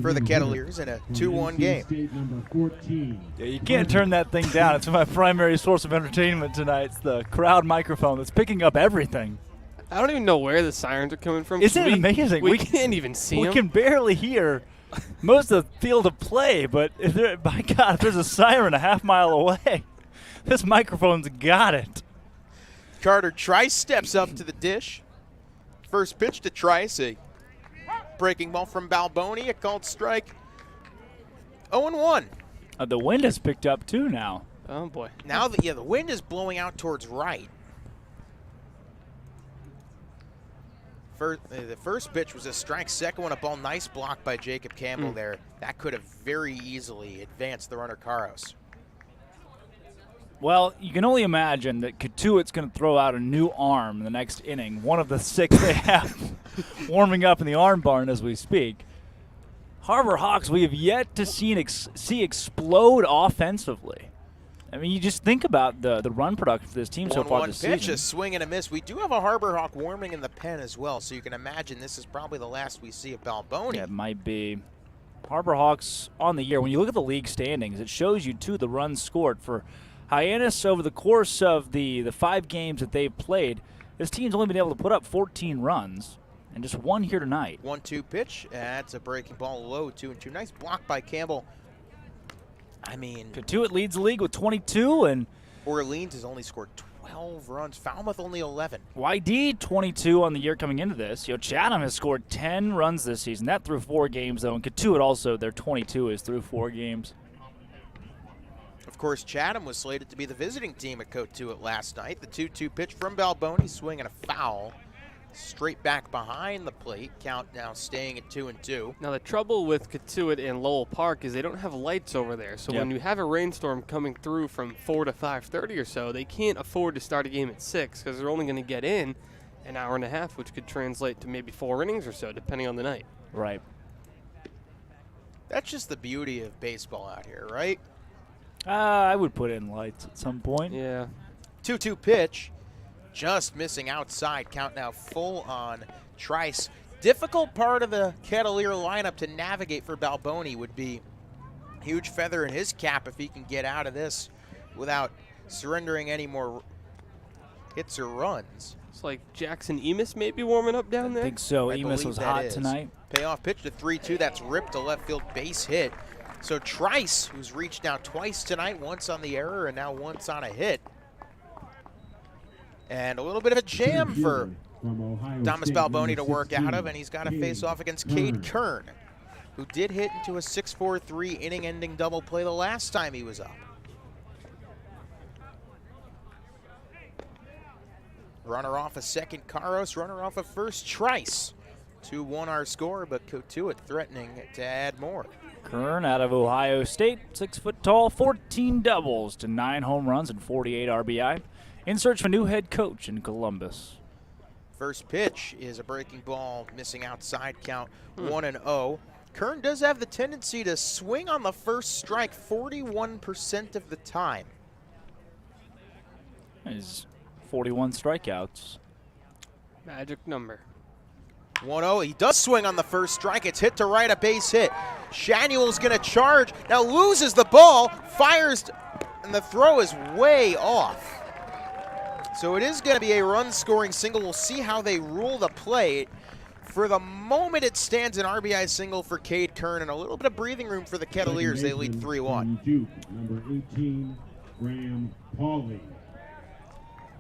for the Kettleers in a 2-1 game. State number 14. Yeah, you can't turn that thing down. It's my primary source of entertainment tonight. It's the crowd microphone that's picking up everything. I don't even know where the sirens are coming from. Isn't it amazing? We can't even see We them. can barely hear most of the field of play, but by God, if there's a siren a half mile away, this microphone's got it. Carter Trice steps up to the dish. First pitch to Trice, a breaking ball from Balboni, a called strike. 0-1. The wind has picked up too now. Oh, boy. Now the wind is blowing out towards right. The first pitch was a strike. Second one, a ball, nice block by Jacob Campbell there. That could have very easily advanced the runner Karos. Well, you can only imagine that Cotuit's going to throw out a new arm in the next inning, one of the 6 they have warming up in the arm barn as we speak. Harbor Hawks, we have yet to see explode offensively. I mean, you just think about the run production for this team so far 1-1 this pitch, season. a swing and a miss. We do have a Harbor Hawk warming in the pen as well, so you can imagine this is probably the last we see of Balboni. Yeah, it might be. Harbor Hawks on the year. When you look at the league standings, it shows you, too, the runs scored for Hyannis over the course of the 5 games that they've played. This team's only been able to put up 14 runs, and just 1 here tonight. 1-2 pitch. That's a breaking ball low, 2-2. Nice block by Campbell. I mean, Cotuit leads the league with 22, and Orleans has only scored 12 runs. Falmouth only 11. YD 22 on the year coming into this. Chatham has scored 10 runs this season. That through 4 games, though, and Cotuit also, their 22 is through 4 games. Of course, Chatham was slated to be the visiting team at Cotuit last night. The 2-2 pitch from Balboni, swing and a foul. straight back behind the plate. Count now staying at 2-2. Now the trouble with Cotuit and Lowell Park is they don't have lights over there. So when you have a rainstorm coming through from 4 to 5:30 or so, they can't afford to start a game at 6 because they're only going to get in an hour and a half, which could translate to maybe 4 innings or so, depending on the night. Right. That's just the beauty of baseball out here, right? I would put in lights at some point. Yeah. 2-2 pitch. Just missing outside. Count now full on Trice. Difficult part of the Kettleer lineup to navigate for Balboni would be a huge feather in his cap if he can get out of this without surrendering any more hits or runs. It's like Jackson Emis maybe warming up down there. I think so. I Emis believe was that hot is. tonight. Payoff pitch to 3-2. That's ripped to left field, base hit. So Trice, who's reached out twice tonight, once on the error and now once on a hit. And a little bit of a jam for Thomas Balboni to work out of, and he's got to face off against Cade Kern, who did hit into a 6-4-3 inning-ending double play the last time he was up. Runner off a second, Caros. Runner off a first, Trice. 2-1 our score, but Cotuit threatening to add more. Kern out of Ohio State, 6 foot tall, 14 doubles to 9 home runs and 48 RBI. In search of a new head coach in Columbus. First pitch is a breaking ball, missing outside, count 1-0. Kern does have the tendency to swing on the first strike 41% of the time. His 41 strikeouts. Magic number. 1-0. He does swing on the first strike. It's hit to right, a base hit. Shanuel's going to charge. Now loses the ball, fires, and the throw is way off. So it is going to be a run-scoring single. We'll see how they rule the play. For the moment, it stands an RBI single for Cade Kern and a little bit of breathing room for the Kettleers. They lead 3-1. Number 18, Graham Pauly.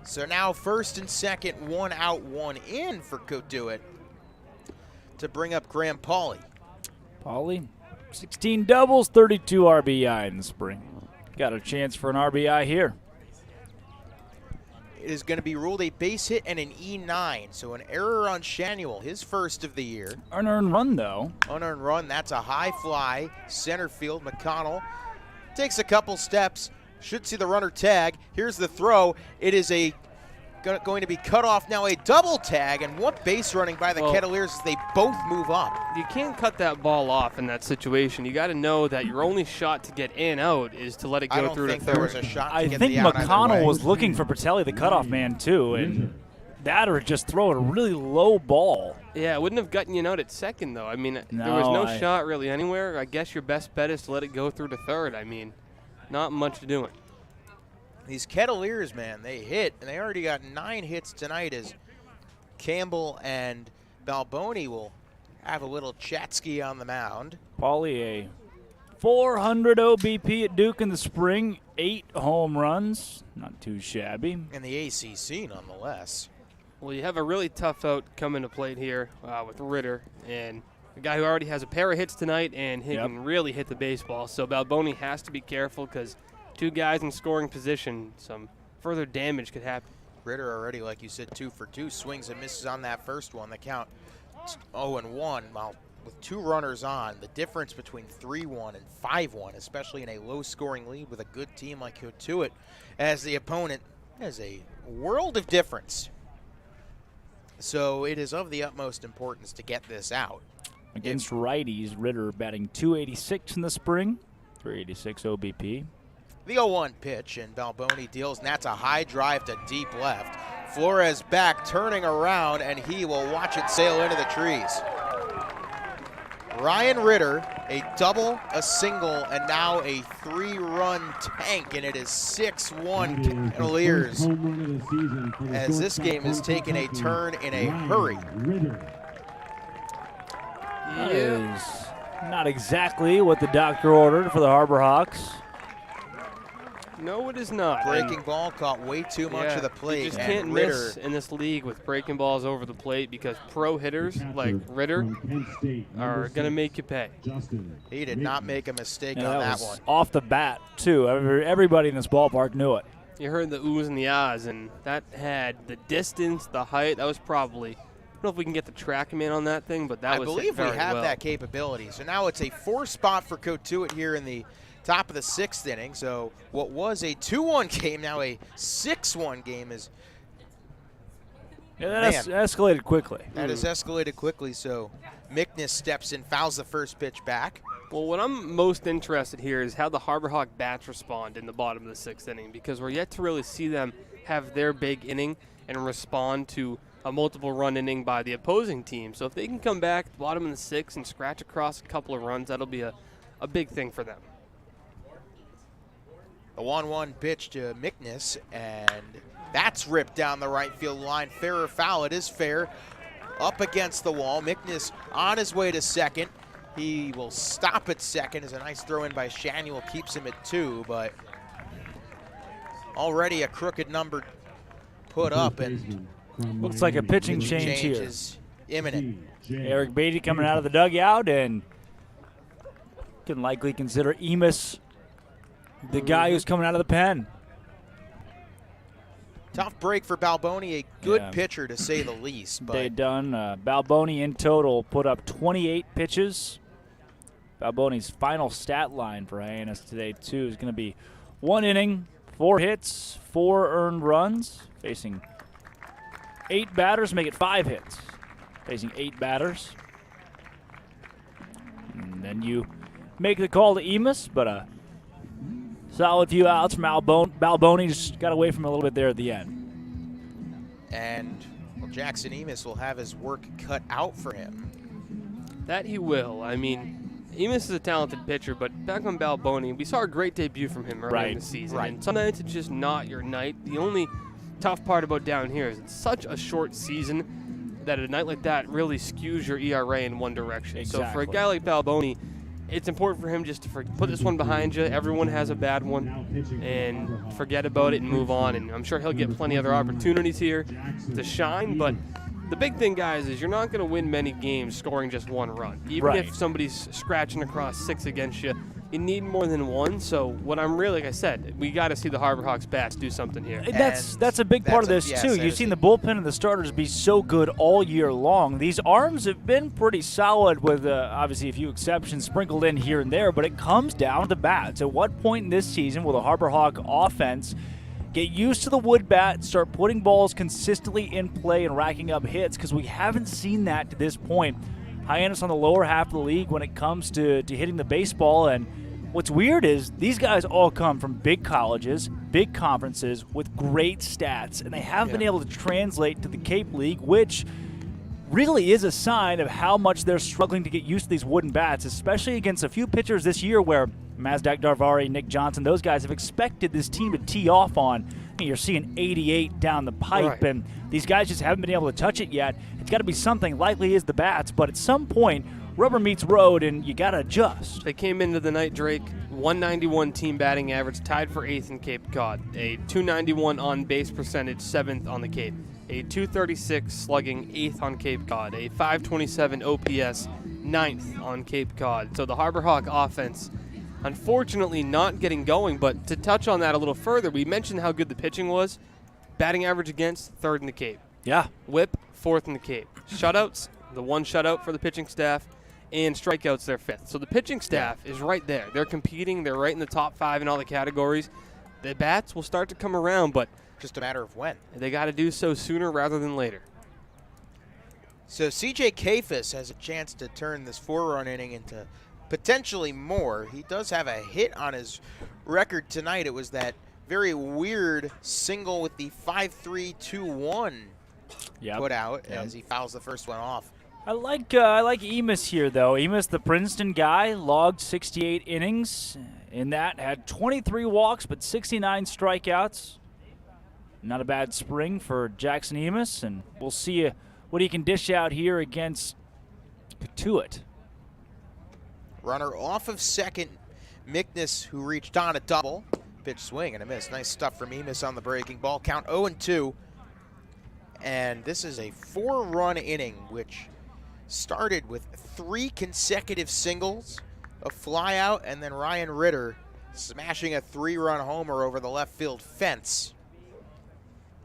So now first and second, 1 out, 1 in for Cotuit to bring up Graham Pauly. Pauly, 16 doubles, 32 RBI in the spring. Got a chance for an RBI here. It is going to be ruled a base hit and an E9, so an error on Shanuel, his first of the year. Unearned run, though. Unearned run, that's a high fly, center field. McConnell takes a couple steps, should see the runner tag. Here's the throw. It is going to be cut off now, a double tag, and what base running by the Kettleers as they both move up. You can't cut that ball off in that situation. You got to know that your only shot to get in out is to let it go through to third. I don't think there was a shot to I get think the out either McConnell way. was looking for Patelli, the cutoff man, too, and that or just throw a really low ball. Yeah, it wouldn't have gotten you out at second, though. I mean, there No, was no shot really anywhere. I guess your best bet is to let it go through to third. I mean, not much doing. These Kettleers, man, they hit, and they already got 9 hits tonight as Campbell and Balboni will have a little chatski on the mound. Pauly, a 400 OBP at Duke in the spring, 8 home runs. Not too shabby. In the ACC, nonetheless. Well, you have a really tough out coming to plate here with Ritter, and a guy who already has a pair of hits tonight, and he can really hit the baseball. So Balboni has to be careful because 2 guys in scoring position, some further damage could happen. Ritter already, like you said, 2 for 2. Swings and misses on that first one. The count 0-1. Well, with 2 runners on, the difference between 3-1 and 5-1, especially in a low-scoring lead with a good team like Cotuit, as the opponent has a world of difference. So it is of the utmost importance to get this out. Against righties, Ritter batting .286 in the spring, 386 OBP. The 0-1 pitch, and Balboni deals, and that's a high drive to deep left. Flores back, turning around, and he will watch it sail into the trees. Ryan Ritter, a double, a single, and now a 3-run tank, and it is 6-1 Kettleers as this game has taken a turn in a hurry. That is not exactly what the doctor ordered for the Harbor Hawks. No, it is not. Breaking ball caught way too much of the plate. You just and can't Ritter, miss in this league with breaking balls over the plate because pro hitters like Ritter are going to make you pay. he did not make a mistake Yeah, on that that was one. off the bat, too. Everybody in this ballpark knew it. You heard the oohs and the ahs, and that had the distance, the height. That was probably know if we can get the track him in on that thing, but that I was believe we very have well. that capability. So now it's a 4 spot for Cotuit here in the top of the 6th inning. So what was a 2-1 game, now a 6-1 game is. Yeah, that escalated quickly. That has escalated quickly. So Mickness steps in, fouls the first pitch back. Well, what I'm most interested here is how the Harbor Hawk bats respond in the bottom of the 6th inning, because we're yet to really see them have their big inning and respond to a multiple run inning by the opposing team. So if they can come back bottom of the 6th and scratch across a couple of runs, that'll be a big thing for them. The 1-1 pitch to Mickness, and that's ripped down the right field line. Fair or foul? It is fair. Up against the wall. Mickness on his way to second. He will stop at second as a nice throw in by Shanuel keeps him at 2, but already a crooked number put up, and looks like a pitching change here. is imminent. Eric Beatty coming out of the dugout, and can likely consider Hyannis the guy who's coming out of the pen. Tough break for Balboni, a good Yeah. pitcher to say the least. But They done. Balboni in total put up 28 pitches. Balboni's final stat line for Hyannis today, too, is going to be 1 inning, 4 hits, 4 earned runs, facing 8 batters, make it 5 hits, facing 8 batters. And then you make the call to Hyannis, but a solid few outs from Balboni. Just got away from him a little bit there at the end. And well, Jackson Hyannis will have his work cut out for him. That he will. I mean, Hyannis is a talented pitcher, but back on Balboni, we saw a great debut from him earlier in the season. Right. And some nights it's just not your night. The only tough part about down here is it's such a short season that a night like that really skews your ERA in one direction. So for a guy like Balboni, it's important for him just to put this one behind you. Everyone has a bad one, and forget about it and move on. And I'm sure he'll get plenty of other opportunities here to shine, but the big thing, guys, is you're not going to win many games scoring just 1 run. Even if somebody's scratching across 6 against you, you need more than 1. So what I'm really, like I said, we got to see the Harbor Hawks bats do something here. That's a big part of this, too. You've seen the bullpen and the starters be so good all year long. These arms have been pretty solid with, obviously, a few exceptions sprinkled in here and there, but it comes down to the bats. At what point in this season will the Harbor Hawk offense get used to the wood bat, start putting balls consistently in play and racking up hits, because we haven't seen that to this point. Hyannis on the lower half of the league when it comes to hitting the baseball, and what's weird is these guys all come from big colleges, big conferences with great stats, and they haven't been able to translate to the Cape League, which really is a sign of how much they're struggling to get used to these wooden bats, especially against a few pitchers this year where Mazdak Darvari, Nick Johnson, those guys have expected this team to tee off on. I mean, you're seeing 88 down the pipe, and these guys just haven't been able to touch it yet. It's got to be something. Likely is the bats, but at some point, rubber meets road, and you got to adjust. They came into the night, Drake, 191 team batting average, tied for 8th in Cape Cod. A 291 on-base percentage, 7th on the Cape. A 236 slugging, 8th on Cape Cod. A 527 OPS, 9th on Cape Cod. So the Harbor Hawk offense, unfortunately, not getting going. But to touch on that a little further, we mentioned how good the pitching was. Batting average against, 3rd in the Cape. Yeah. Whip, 4th in the Cape. Shutouts, the 1 shutout for the pitching staff. And strikeouts, they're 5th. So the pitching staff is right there. They're competing. They're right in the top 5 in all the categories. The bats will start to come around, but just a matter of when. They got to do so sooner rather than later. So C.J. Kafis has a chance to turn this 4-run inning into potentially more. He does have a hit on his record tonight. It was that very weird single with the 5-3-2-1 put out as he fouls the first one off. I like Hyannis here, though. Hyannis, the Princeton guy, logged 68 innings. In that, had 23 walks but 69 strikeouts. Not a bad spring for Jackson Hyannis, and we'll see what he can dish out here against Cotuit. Runner off of second, Mickness, who reached on a double. Pitch swing and a miss. Nice stuff from Hyannis on the breaking ball. Count 0-2. And this is a 4-run inning, which started with 3 consecutive singles, a flyout, and then Ryan Ritter smashing a 3-run homer over the left field fence.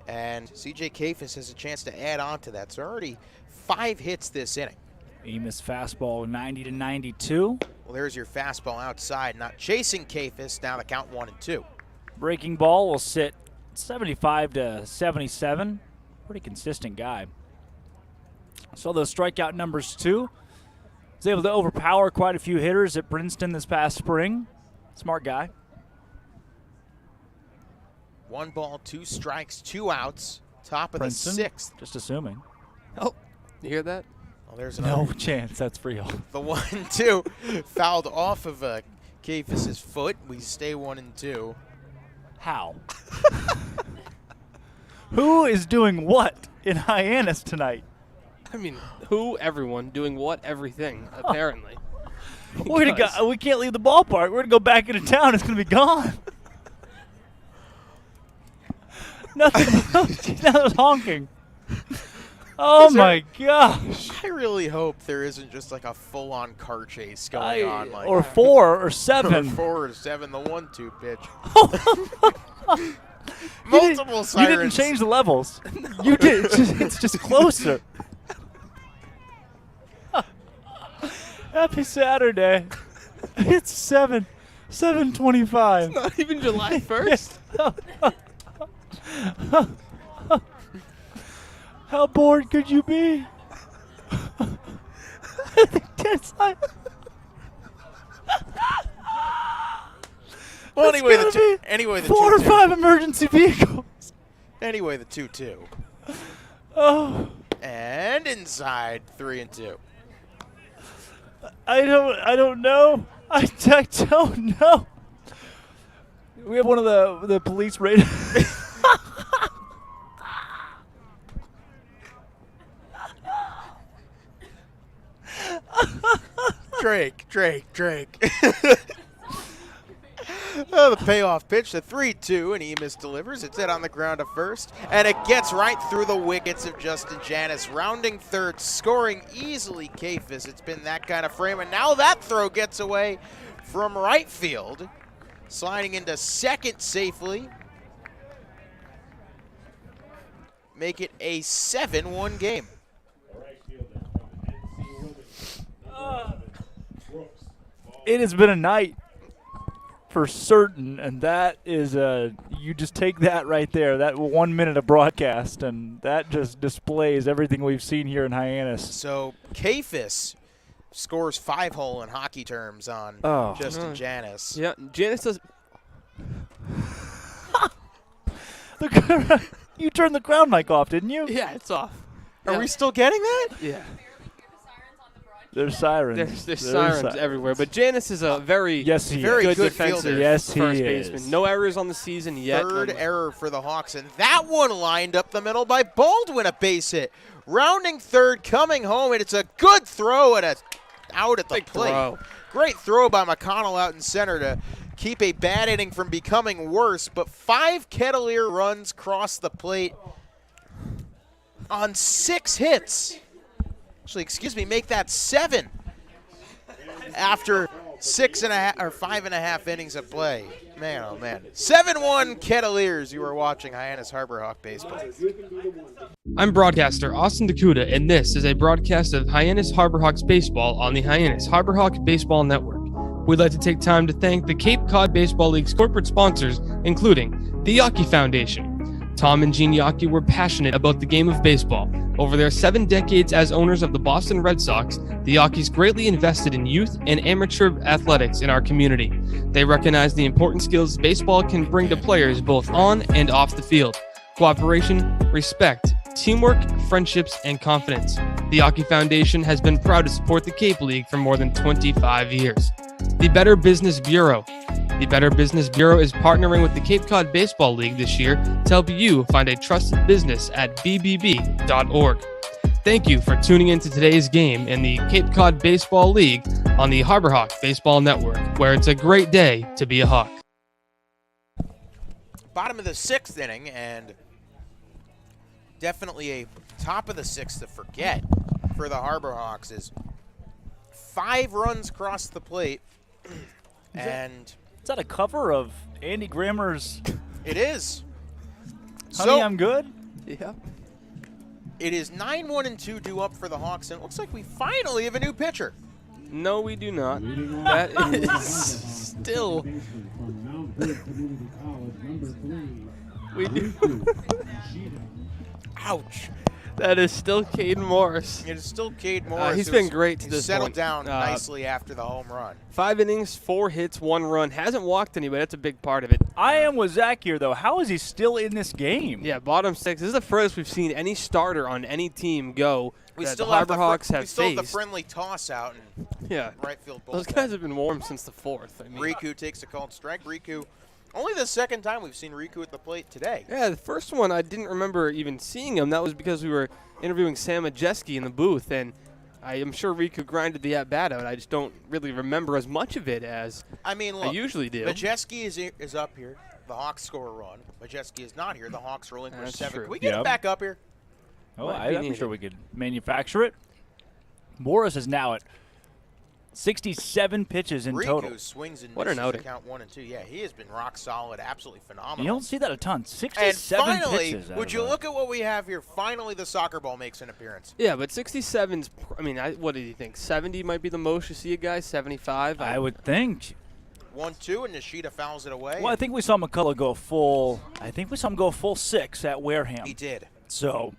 And CJ Kafis has a chance to add on to that. So already 5 hits this inning. Amos fastball 90 to 92. Well, there's your fastball outside, not chasing Kafis. Now the count 1-2. Breaking ball will sit 75 to 77. Pretty consistent guy. So those strikeout numbers too. Was able to overpower quite a few hitters at Princeton this past spring. Smart guy. 1 ball, 2 strikes, 2 outs. Top of Princeton, the 6th. Just assuming. Oh, you hear that? Well, there's another. No chance that's real. The 1-2 fouled off of Kafis' foot. We stay 1-2. How? Who is doing what in Hyannis tonight? I mean, who, everyone, doing what, everything, apparently. We're gonna go, we can't leave the ballpark. We're going to go back into town. It's going to be gone. Nothing. That was honking. Oh, my gosh. I really hope there isn't just like a full-on car chase going on. Like, Or 4 or 7. or 4 or 7, the 1-2 pitch. Multiple sirens. You didn't change the levels. You did. It's just closer. Happy Saturday. It's 7:25. Not even July 1st? How bored could you be? It's like, Well, it's anyway, gonna the be 4 or 5 emergency vehicles. Anyway, the 2-2. Oh, And inside 3-2. I don't know. I don't know. We have one of the police raiders. Drake. Oh, the payoff pitch, the 3-2, and Hyannis delivers. It's hit on the ground at first, and it gets right through the wickets of Justin Hyannis, rounding third, scoring easily Kafis. It's been that kind of frame, and now that throw gets away from right field, sliding into second safely. Make it a 7-1 game. It has been a night for certain, and that is you just take that right there, that 1 minute of broadcast, and that just displays everything we've seen here in Hyannis. So Kafis scores 5-hole in hockey terms on Justin Hyannis. Yeah, Janice does. You turned the ground mic off, didn't you? Yeah, it's off. Are we still getting that? Yeah. There's sirens. There's sirens everywhere, but Janice is a very Yes, he Very is. good defensive fielder. Yes, he first is. baseman. No errors on the season yet. Third error for the Hawks, and that one lined up the middle by Baldwin, a base hit. Rounding third, coming home, and it's a good throw and out at the plate. throw. Great throw by McConnell out in center to keep a bad inning from becoming worse, but 5 Kettleer runs cross the plate on 6 hits. Actually, excuse me, make that 7 after 5.5 innings of play. Man, oh man. 7-1 Kettleers. You are watching Hyannis Harbor Hawk Baseball. I'm broadcaster Austin Dakuda, and this is a broadcast of Hyannis Harbor Hawks Baseball on the Hyannis Harbor Hawk Baseball Network. We'd like to take time to thank the Cape Cod Baseball League's corporate sponsors, including the Yawkey Foundation. Tom and Gene Yawkey were passionate about the game of baseball. Over their 7 decades as owners of the Boston Red Sox, the Yawkeys greatly invested in youth and amateur athletics in our community. They recognize the important skills baseball can bring to players both on and off the field: cooperation, respect, teamwork, friendships, and confidence. The Yawkey Foundation has been proud to support the Cape League for more than 25 years. The Better Business Bureau. The Better Business Bureau is partnering with the Cape Cod Baseball League this year to help you find a trusted business at bbb.org. Thank you for tuning in to today's game in the Cape Cod Baseball League on the Harbor Hawk Baseball Network, where it's a great day to be a Hawk. Bottom of the 6th inning, and definitely a top of the 6th to forget for the Harbor Hawks is 5 runs cross the plate. And Is that a cover of Andy Grammer's it is. Honey, I'm Good? Yep. It is 9-1-2 due up for the Hawks, and it looks like we finally have a new pitcher. No, we do not. That is still. We do. Ouch. That is still Caden Morris. It is still Cade Morris. He's been great to He's this settled point. down nicely after the home run. 5 innings, 4 hits, 1 run. Hasn't walked anybody. That's a big part of it. I am with Zach here, though. How is he still in this game? Yeah, bottom 6. This is the furthest we've seen any starter on any team go. We that still the have Harbor Hawks have we still have the faced. friendly toss out and Yeah, right field bullpen. those guys have been warm since the 4th. I mean, Riku takes a called strike. Riku, only the second time we've seen Riku at the plate today. yeah, the first one I didn't remember even seeing him. That was because we were interviewing Sam Majeski in the booth, and I am sure Riku grinded the at-bat out. I just don't really remember as much of it as I mean, look, I usually do. Majeski is up here. The Hawks score a run. Majeski is not here. The Hawks relinquish That's 7. true. Can we get him Yep. back up here? Oh, Might be I'm needed. sure we could manufacture it. Morris is now at 67 pitches in Riku total. swings and What an misses outing. to count 1 and 2. Yeah, he has been rock solid, absolutely phenomenal. You don't see that a ton. And 67 finally, pitches. out would of you a- look at what we have here? Finally, the soccer ball makes an appearance. Yeah, but 67's, I mean, what did you think? 70 might be the most you see a guy? 75? I would think. 1-2, and Nishida fouls it away. Well, I think we saw McCullough go full. I think we saw him go full 6 at Wareham. He did. So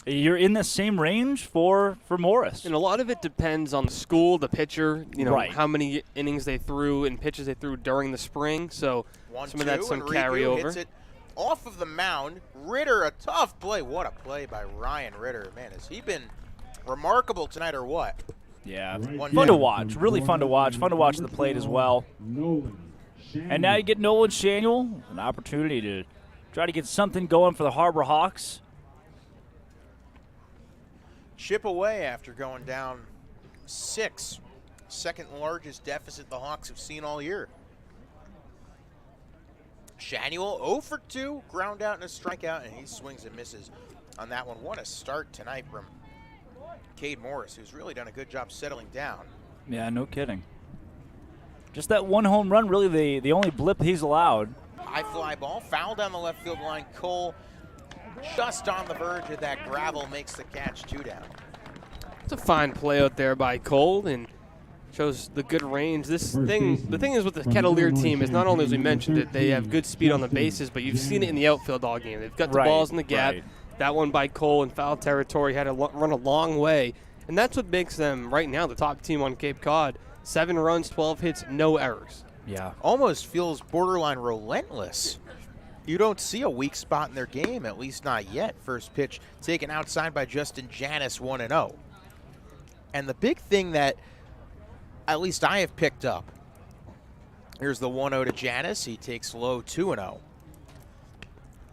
you're in the same range for Morris. And a lot of it depends on the school, the pitcher, Right. how many innings they threw and pitches they threw during the spring. So 1-2, some of that's some and Riku carryover. hits it off of the mound. Ritter, a tough play. What a play by Ryan Ritter. Man, has he been remarkable tonight or what? Yeah, One fun down. to watch. Really fun to watch. Fun to watch the plate as well. And now you get Nolan Shanuel, an opportunity to try to get something going for the Harbor Hawks. Chip away after going down 6. Second largest deficit the Hawks have seen all year. Shanuel 0 for 2, ground out and a strikeout, and he swings and misses on that one. What a start tonight from Cade Morris, who's really done a good job settling down. Yeah, no kidding. Just that one home run, really the only blip he's allowed. High fly ball, foul down the left field line. Cole just on the verge of that gravel, makes the catch, 2 down. It's a fine play out there by Cole and shows the good range. The thing is with the Kettleers team is not only, as we mentioned it, they have good speed on the bases, but you've seen it in the outfield all game. They've got the Right, balls in the gap. right. That one by Cole in foul territory had to run a long way. And that's what makes them, right now, the top team on Cape Cod. 7 runs, 12 hits, no errors. Yeah. Almost feels borderline relentless. You don't see a weak spot in their game, at least not yet. First pitch taken outside by Justin Hyannis, 1-0. And the big thing that at least I have picked up, here's the 1-0 to Hyannis. He takes low, 2-0.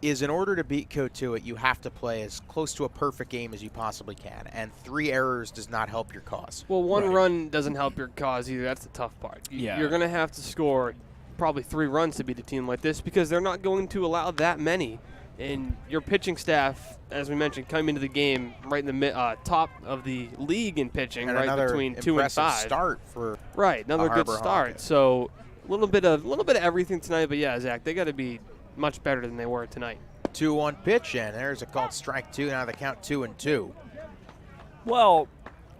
Is in order to beat Cotuit, you have to play as close to a perfect game as you possibly can. And 3 errors does not help your cause. Well, one Right. run doesn't help your cause either. That's the tough part. Yeah. You're going to have to score probably 3 runs to beat a team like this because they're not going to allow that many. And your pitching staff, as we mentioned, coming into the game right in the top of the league in pitching, And right another between 2 and impressive 5. start for Right, another a good Harbor start. Hawk. So a little bit of everything tonight. But yeah, Zach, they got to be much better than they were tonight. 2-1 pitch, and there's a called strike 2. Now the count 2-2. Well,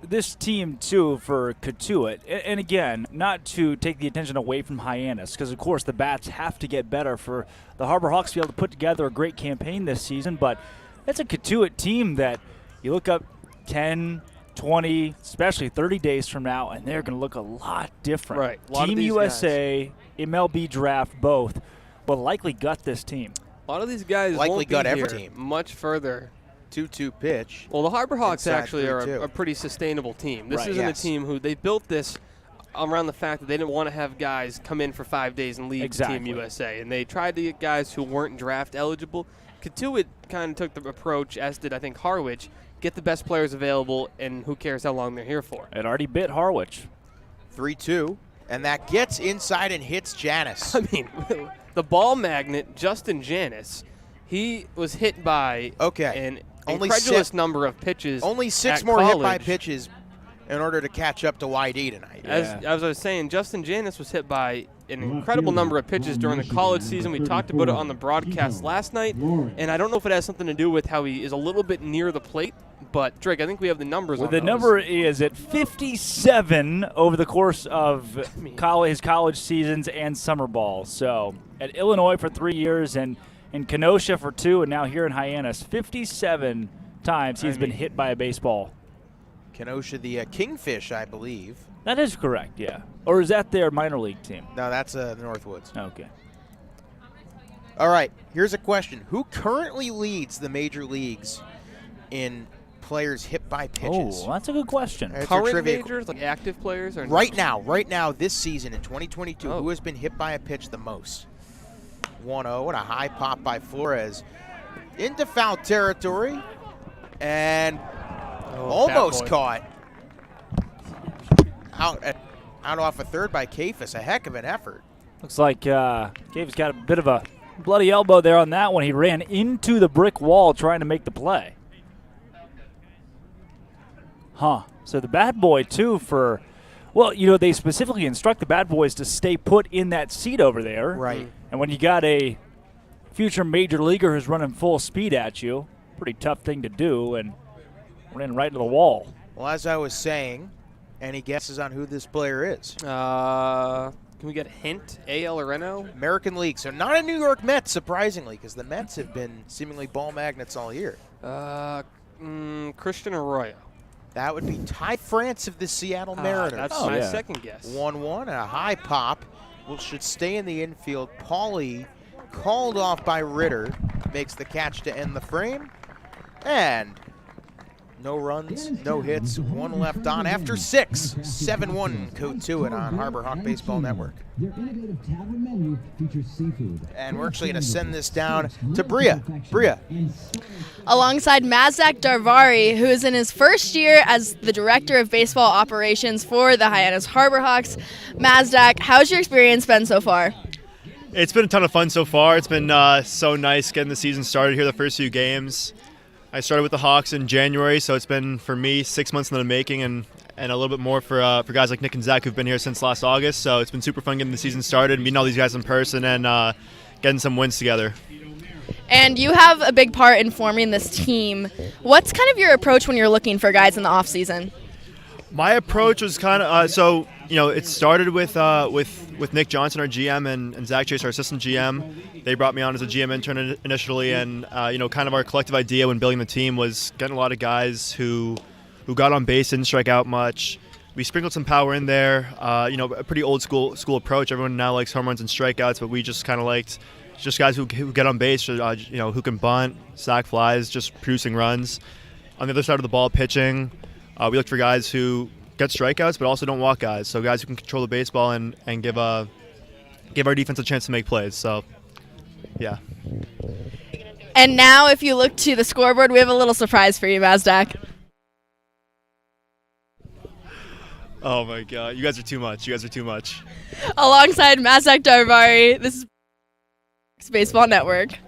this team, too, for Cotuit, and again, not to take the attention away from Hyannis, because, of course, the bats have to get better for the Harbor Hawks to be able to put together a great campaign this season, but it's a Cotuit team that you look up 10, 20, especially 30 days from now, and they're going to look a lot different. Right. A lot of Team these USA, MLB draft, both, will likely gut this team. A lot of these guys Likely won't be got every here team. much further. 2-2 pitch. Well, the Harbor Hawks Inside actually are 3-2. a pretty sustainable team. This Right. isn't Yes. a team who they built this around the fact that they didn't want to have guys come in for 5 days and leave Exactly. Team USA, and they tried to get guys who weren't draft eligible. Cotuit kind of took the approach, as did I think Harwich, get the best players available, and who cares how long they're here for. It already bit Harwich. 3-2. And that gets inside and hits Hyannis. I mean, the ball magnet, Justin Hyannis, he was hit by Okay. an Only incredulous six- number of pitches. Only 6 at more hit by college. pitches in order to catch up to YD tonight. As I was saying, Justin Hyannis was hit by an incredible number of pitches during the college season. We talked about it on the broadcast last night, and I don't know if it has something to do with how he is a little bit near the plate. But, Drake, I think we have the numbers on The those. number is at 57 over the course of his college seasons and summer ball. So at Illinois for 3 years and in Kenosha for 2, and now here in Hyannis, 57 times he's been hit by a baseball. Kenosha, the Kingfish, I believe. That is correct, yeah. Or is that their minor league team? No, that's the Northwoods. Okay. All right, here's a question. Who currently leads the major leagues in players hit by pitches? Oh, that's a good question. That's our Current trivia majors, like active players? Or right now, this season in 2022, Oh. who has been hit by a pitch the most? 1-0 and a high pop by Flores into foul territory and almost caught out off a third by Kafis. A heck of an effort. Looks like Gabe's got a bit of a bloody elbow there on that one. He ran into the brick wall trying to make the play. So the bad boy, too, they specifically instruct the bad boys to stay put in that seat over there. Right. And when you got a future major leaguer who's running full speed at you, pretty tough thing to do, and ran right into the wall. Well, as I was saying, any guesses on who this player is? Can we get a hint? AL or NO? American League. So not a New York Mets, surprisingly, because the Mets have been seemingly ball magnets all year. Christian Arroyo. That would be Ty France of the Seattle Mariners. That's my second guess. 1-1 and a high pop. Should stay in the infield. Pauly called off by Ritter. Makes the catch to end the frame. And no runs, no hits, 1 left on after 6. 7-1 Cotuit on Harbor Hawk Baseball Network. Their innovative tavern menu features seafood. And we're actually going to send this down to Bria. Bria. Alongside Mazdak Darvari, who is in his first year as the Director of Baseball Operations for the Hyannis Harbor Hawks. Mazdak, how's your experience been so far? It's been a ton of fun so far. It's been so nice getting the season started here, the first few games. I started with the Hawks in January, so it's been, for me, 6 months in the making and a little bit more for guys like Nick and Zach who've been here since last August. So it's been super fun getting the season started, meeting all these guys in person, and getting some wins together. And you have a big part in forming this team. What's kind of your approach when you're looking for guys in the offseason? My approach was kind of it started with Nick Johnson, our GM, and Zach Chase, our assistant GM. They brought me on as a GM intern initially, and kind of our collective idea when building the team was getting a lot of guys who got on base, didn't strike out much. We sprinkled some power in there, a pretty old school approach. Everyone now likes home runs and strikeouts, but we just kind of liked just guys who get on base, who can bunt, sack flies, just producing runs. On the other side of the ball, pitching. We look for guys who get strikeouts but also don't walk guys, so guys who can control the baseball and give our defense a chance to make plays. So, yeah. And now if you look to the scoreboard, we have a little surprise for you, Mazdak. Oh, my God. You guys are too much. Alongside Mazdak Darvari, this is Baseball Network.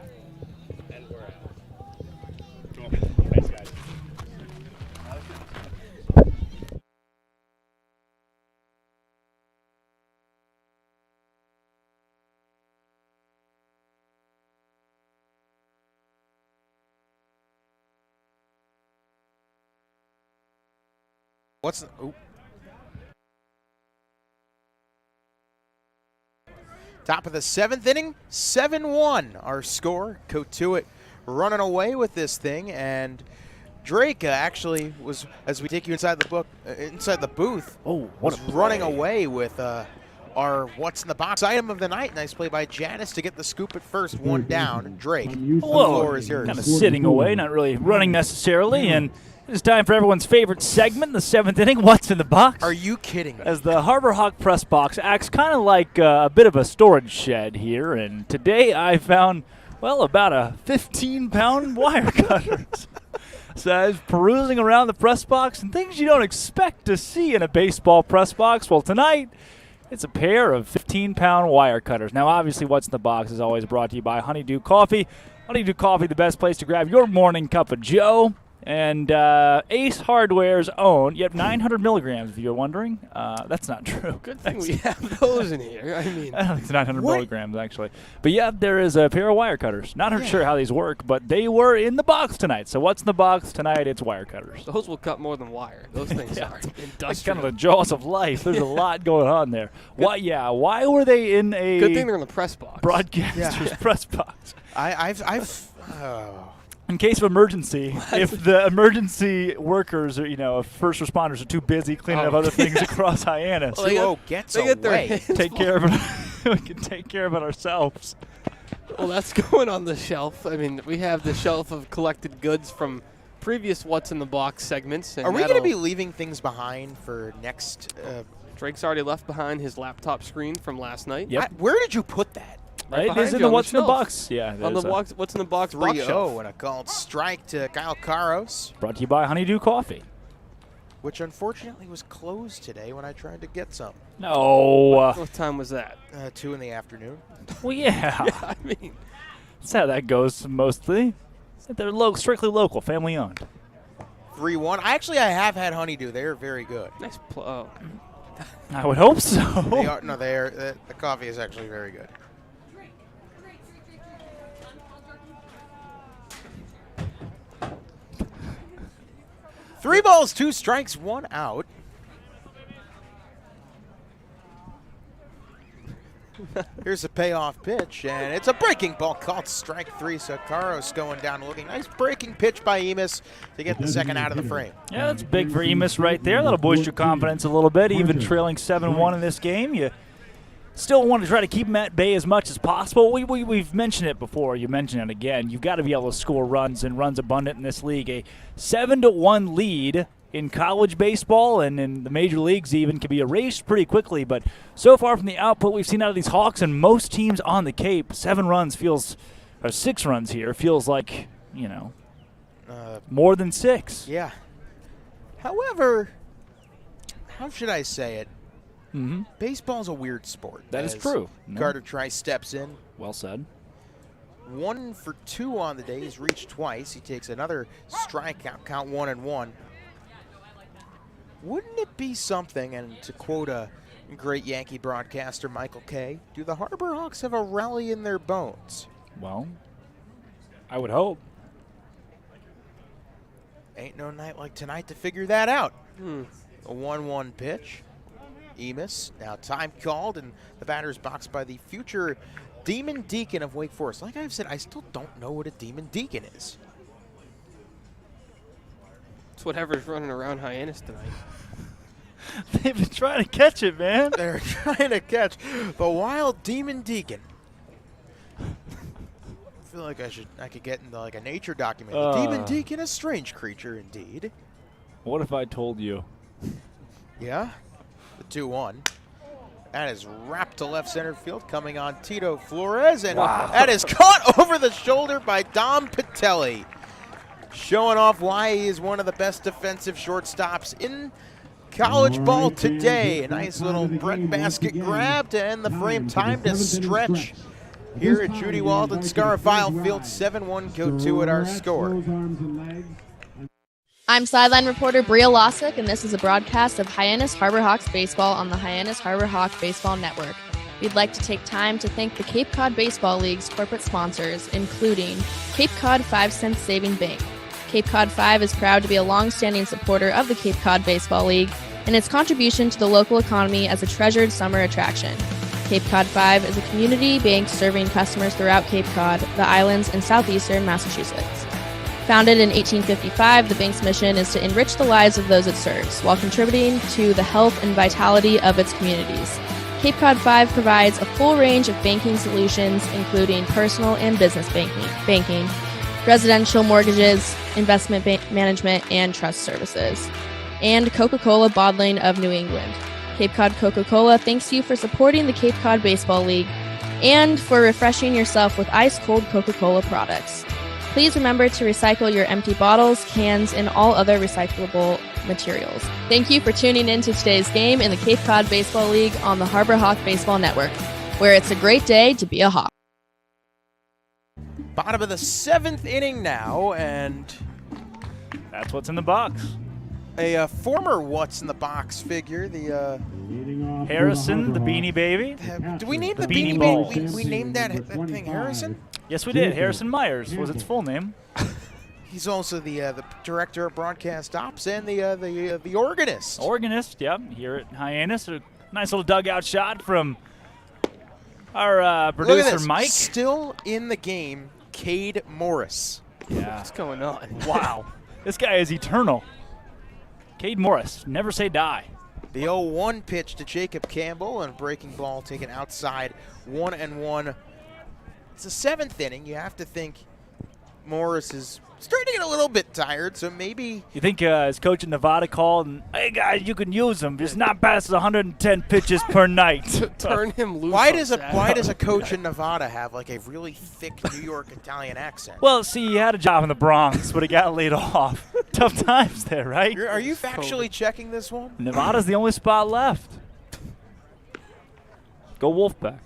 Top of the 7th inning, 7-1 our score. Cotuit running away with this thing, and Drake actually was, as we take you inside the booth, was running away with our what's in the box item of the night. Nice play by Hyannis to get the scoop at first, 1 down. Drake, the floor is yours. Kind of sitting away, not really running necessarily, and it's time for everyone's favorite segment, the 7th inning, What's in the Box? Are you kidding me? As the Harbor Hawk press box acts kind of like a bit of a storage shed here, and today I found, about a 15-pound wire cutter. So I was perusing around the press box, and things you don't expect to see in a baseball press box. Well, tonight, it's a pair of 15-pound wire cutters. Now, obviously, What's in the Box is always brought to you by Honeydew Coffee. Honeydew Coffee, the best place to grab your morning cup of joe. And Ace Hardware's own, yep, 900 milligrams, if you're wondering. That's not true. Good thing we have those in here. I mean, I don't think it's 900 milligrams, actually. But yeah, there is a pair of wire cutters. Not sure how these work, but they were in the box tonight. So what's in the box tonight? It's wire cutters. those will cut more than wire. Those things are It's industrial. kind of the jaws of life. There's a lot going on there. Why were they in a Good thing they're in the press box. broadcaster's press box? In case of emergency, if the emergency workers or first responders are too busy cleaning up other things across Hyannis, They get their hands take care of it. We can take care of it ourselves. Well, that's going on the shelf. I mean, we have the shelf of collected goods from previous What's in the Box segments. And Are we going to be leaving things behind for next? Drake's already left behind his laptop screen from last night. Yep. Where did you put that? Right It is behind in you the on What's in the shelf. Box. Yeah, On the there's What's in the Box box 3-0 shelf. and a called strike to Kyle Caros, brought to you by Honeydew Coffee. which unfortunately was closed today when I tried to get some. No. What time was that? 2 in the afternoon. Well, yeah. I mean, That's how that goes mostly. They're strictly local, family owned. 3-1. I have had Honeydew. They're very good. nice. I would hope so. They are. No, they are. The coffee is actually very good. Three balls, 2 strikes, 1 out. Here's a payoff pitch, and it's a breaking ball called strike 3. So Caros going down looking nice breaking pitch by Hyannis to get the second out of the frame. Yeah, that's big for Hyannis right there. That'll boost your confidence a little bit, even trailing 7-1 in this game. You still want to try to keep them at bay as much as possible. We've mentioned it before. You mentioned it again. You've got to be able to score runs, and runs abundant in this league. A 7-1 lead in college baseball and in the major leagues even can be erased pretty quickly. But so far from the output we've seen out of these Hawks and most teams on the Cape, 6 runs here feels like, more than 6. Yeah. However, how should I say it? Mm-hmm. Baseball's a weird sport. That is as true. Carter Trice steps in. Well said. 1 for 2 on the day. He's reached twice. He takes another strikeout, count 1-1. Wouldn't it be something, and to quote a great Yankee broadcaster, Michael Kay, do the Harbor Hawks have a rally in their bones? Well, I would hope. Ain't no night like tonight to figure that out. A 1-1 pitch. Emis, now time called, and the batter's boxed by the future Demon Deacon of Wake Forest. Like I've said, I still don't know what a Demon Deacon is. It's whatever's running around Hyannis tonight. They've been trying to catch it, man. They're trying to catch the wild Demon Deacon. I feel like I could get into like a nature document. The Demon Deacon, a strange creature indeed. What if I told you? Yeah, the 2-1. That is wrapped to left center field, coming on Tito Flores, and that is caught over the shoulder by Dom Patelli, showing off why he is one of the best defensive shortstops in college ball today. A nice little breadbasket grab to end the frame. Time to stretch here at Judy Walden Scarafile Field. 7-1 Cotuit our score. I'm sideline reporter Bria Losick, and this is a broadcast of Hyannis Harbor Hawks baseball on the Hyannis Harbor Hawk Baseball Network. We'd like to take time to thank the Cape Cod Baseball League's corporate sponsors, including Cape Cod 5 Cent Saving Bank. Cape Cod 5 is proud to be a long-standing supporter of the Cape Cod Baseball League and its contribution to the local economy as a treasured summer attraction. Cape Cod 5 is a community bank serving customers throughout Cape Cod, the islands, and southeastern Massachusetts. Founded in 1855, the bank's mission is to enrich the lives of those it serves while contributing to the health and vitality of its communities. Cape Cod 5 provides a full range of banking solutions, including personal and business banking, residential mortgages, investment management, and trust services, and Coca-Cola Bottling of New England. Cape Cod Coca-Cola thanks you for supporting the Cape Cod Baseball League and for refreshing yourself with ice-cold Coca-Cola products. Please remember to recycle your empty bottles, cans, and all other recyclable materials. Thank you for tuning in to today's game in the Cape Cod Baseball League on the Harbor Hawk Baseball Network, where it's a great day to be a Hawk. Bottom of the 7th inning now, and That's what's in the box. A former What's in the Box figure, the Harrison, the Beanie Baby. do we name the Beanie Beanie Ball. Baby? We named that thing Harrison? Yes, we did. Harrison Myers was its full name. He's also the director of broadcast ops and the organist. Organist, yep. Here at Hyannis, a nice little dugout shot from our Look at producer this. Mike. Still in the game, Cade Morris. Yeah. What's going on? Wow. This guy is eternal. Cade Morris, never say die. The 0-1 pitch to Jacob Campbell and breaking ball taken outside, 1-1. It's the 7th inning. You have to think Morris is starting to get a little bit tired, so maybe You think his coach in Nevada called and, hey guys, you can use him, just not past 110 pitches per night. Turn him loose. why on does Saturday. a coach in Nevada have like a really thick New York Italian accent? Well, see, he had a job in the Bronx, but he got laid off. Tough times there, right? Are you factually checking this one? Nevada's the only spot left. Go Wolfpack.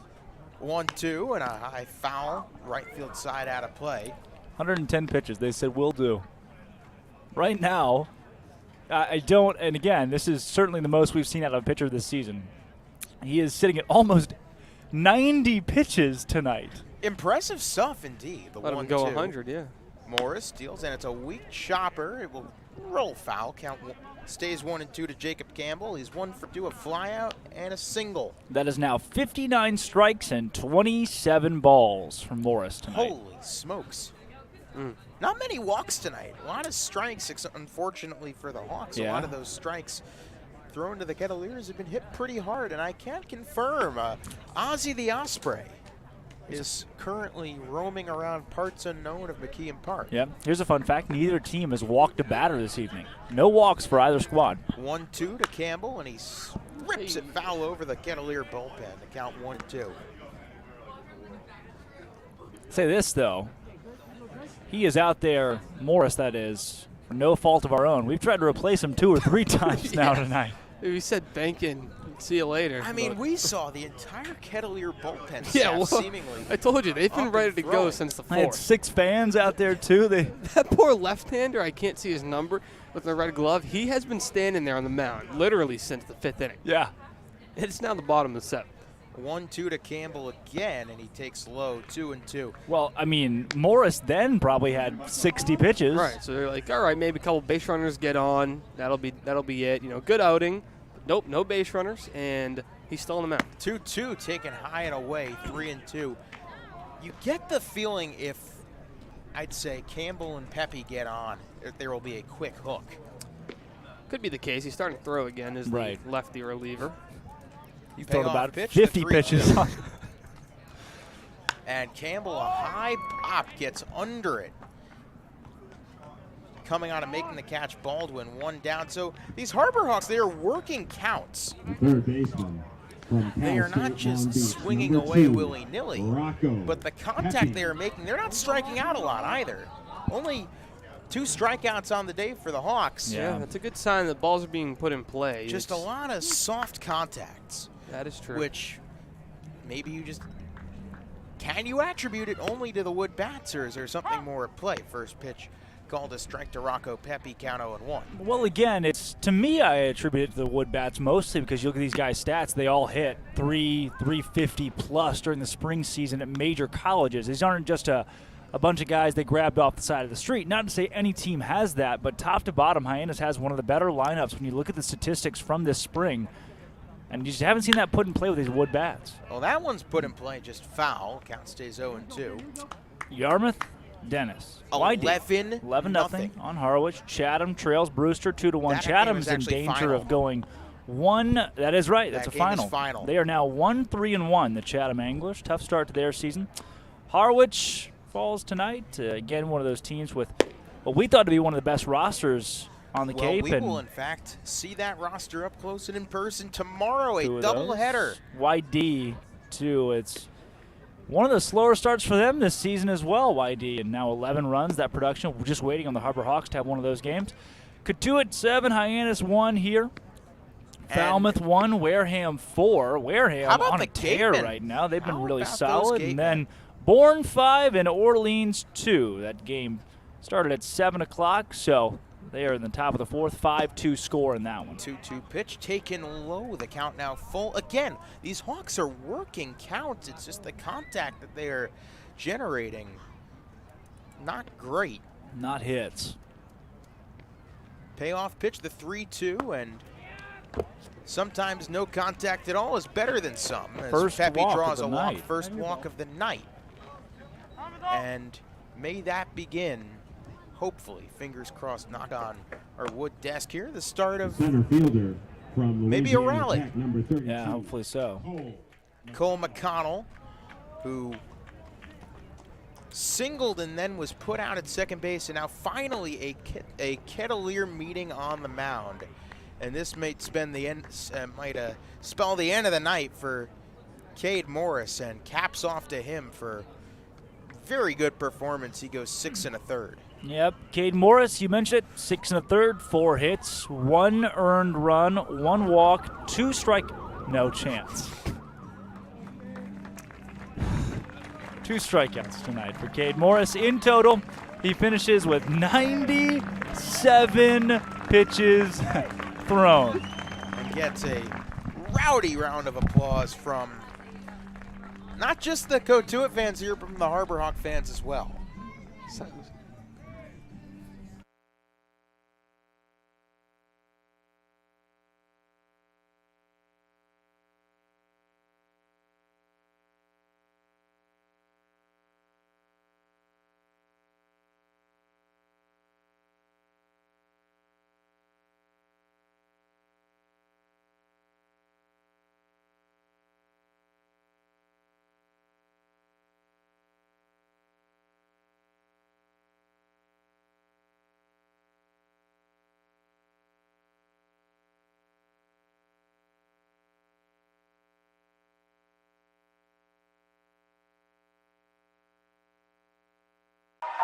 1-2 and a high foul, right field side out of play. 110 pitches. They said, will do. Right now, I don't, and again, this is certainly the most we've seen out of a pitcher this season. He is sitting at almost 90 pitches tonight. Impressive stuff indeed. The Let 1-2. him go 100, yeah. Morris steals, and it's a weak chopper. It will roll foul. Stays 1-2 to Jacob Campbell. He's 1 for 2, a flyout and a single. That is now 59 strikes and 27 balls from Morris tonight. Holy smokes. Not many walks tonight. A lot of strikes, unfortunately for the Hawks. A Yeah. lot of those strikes thrown to the Kettleers have been hit pretty hard, and I can't confirm. Ozzy the Osprey is currently roaming around parts unknown of McKeon Park. Yep. Here's a fun fact. Neither team has walked a batter this evening. No walks for either squad. 1-2 to Campbell, and he rips it foul over the Kettleer bullpen to count 1-2. Say this, though. He is out there, Morris that is, for no fault of our own. We've tried to replace him 2 or 3 times now tonight. We said banking. See you later. I mean, but- we saw the entire Kettleer bullpen Yeah, staff well, seemingly. I told you, they've been up ready and to go throwing. since the I had 4th. 6 fans out there, too. That poor left-hander, I can't see his number with the red glove. He has been standing there on the mound literally since the 5th inning. Yeah. It's now the bottom of the 7th. 1-2 to Campbell again, and he takes low, 2-2. Well, I mean, Morris then probably had 60 pitches. Right, so they're like, all right, maybe a couple base runners get on. That'll be it. You know, good outing. Nope, no base runners, and he's still on the mound. 2-2 taken high and away, 3-2. You get the feeling if, I'd say, Campbell and Pepe get on, there will be a quick hook. Could be the case. He's starting to throw again as Right. the lefty reliever. He's thrown Payoff about pitch, 50 the 3-2. pitches. And Campbell, a high pop, gets under it. Coming on and making the catch, Baldwin, 1 down. So these Harbor Hawks, they are working counts. Third baseman. From They are Cal not State Long just Beach, swinging number away 2, willy-nilly, Rocco but the contact Pepe. they are making, they're not striking out a lot either. Only 2 strikeouts on the day for the Hawks. Yeah. Yeah, that's a good sign that balls are being put in play. Just a lot of soft contacts, That is true. which maybe you just, can you attribute it only to the wood bats, or is there something more at play? First pitch called a strike to Rocco Pepe, count 0-1. Well, again, it's to me, I attribute it to the wood bats mostly because you look at these guys' stats, they all hit 350 plus during the spring season at major colleges. These aren't just a bunch of guys they grabbed off the side of the street. Not to say any team has that, but top to bottom, Hyannis has one of the better lineups when you look at the statistics from this spring. And you just haven't seen that put in play with these wood bats. Well, that one's put in play, just foul. Count stays 0-2. Yarmouth, Dennis. 11 nothing on Harwich. Chatham trails Brewster 2-1. That game Chatham's is in actually danger final. of going 1. That is right. That's That a game is final. final. They are now 1-3-1. The Chatham Anglers. Tough start to their season. Harwich falls tonight. Again, one of those teams with what we thought to be one of the best rosters on the Well, Cape. we and will, in fact, see that roster up close and in person tomorrow, a two of those. doubleheader. YD, too. It's one of the slower starts for them this season as well, YD. And now 11 runs. That production, we're just waiting on the Harbor Hawks to have one of those games. Cotuit 7, Hyannis 1 here. Falmouth 1, Wareham 4. Wareham How about on the a tear Capemen? right now. They've been How really about those solid. Capemen? And then Bourne 5 and Orleans 2. That game started at 7 o'clock, so They are in the top of the fourth, 5-2 score in that one. 2-2 pitch taken low. The count now full. Again, these Hawks are working counts. It's just the contact that they are generating. Not great. Not hits. Payoff pitch, the 3-2, and sometimes no contact at all is better than some. As First Pepe walk draws of a the walk, night. first walk of the night. And may that begin, hopefully, fingers crossed, knock on our wood desk here, the start of Center fielder from maybe a Louisiana rally. Tech, number 32. Yeah, hopefully so. Cole McConnell, who singled and then was put out at second base, and now finally a Kettleer meeting on the mound. And this might spell the end of the night for Cade Morris, and caps off to him for very good performance. He goes 6 1/3. Yep, Cade Morris, you mentioned it, 6 1/3, 4 hits, 1 earned run, 1 walk, 2 strike, no chance. 2 strikeouts tonight for Cade Morris. In total, he finishes with 97 pitches thrown. And gets a rowdy round of applause from not just the Cotuit fans here, but from the Harbor Hawk fans as well.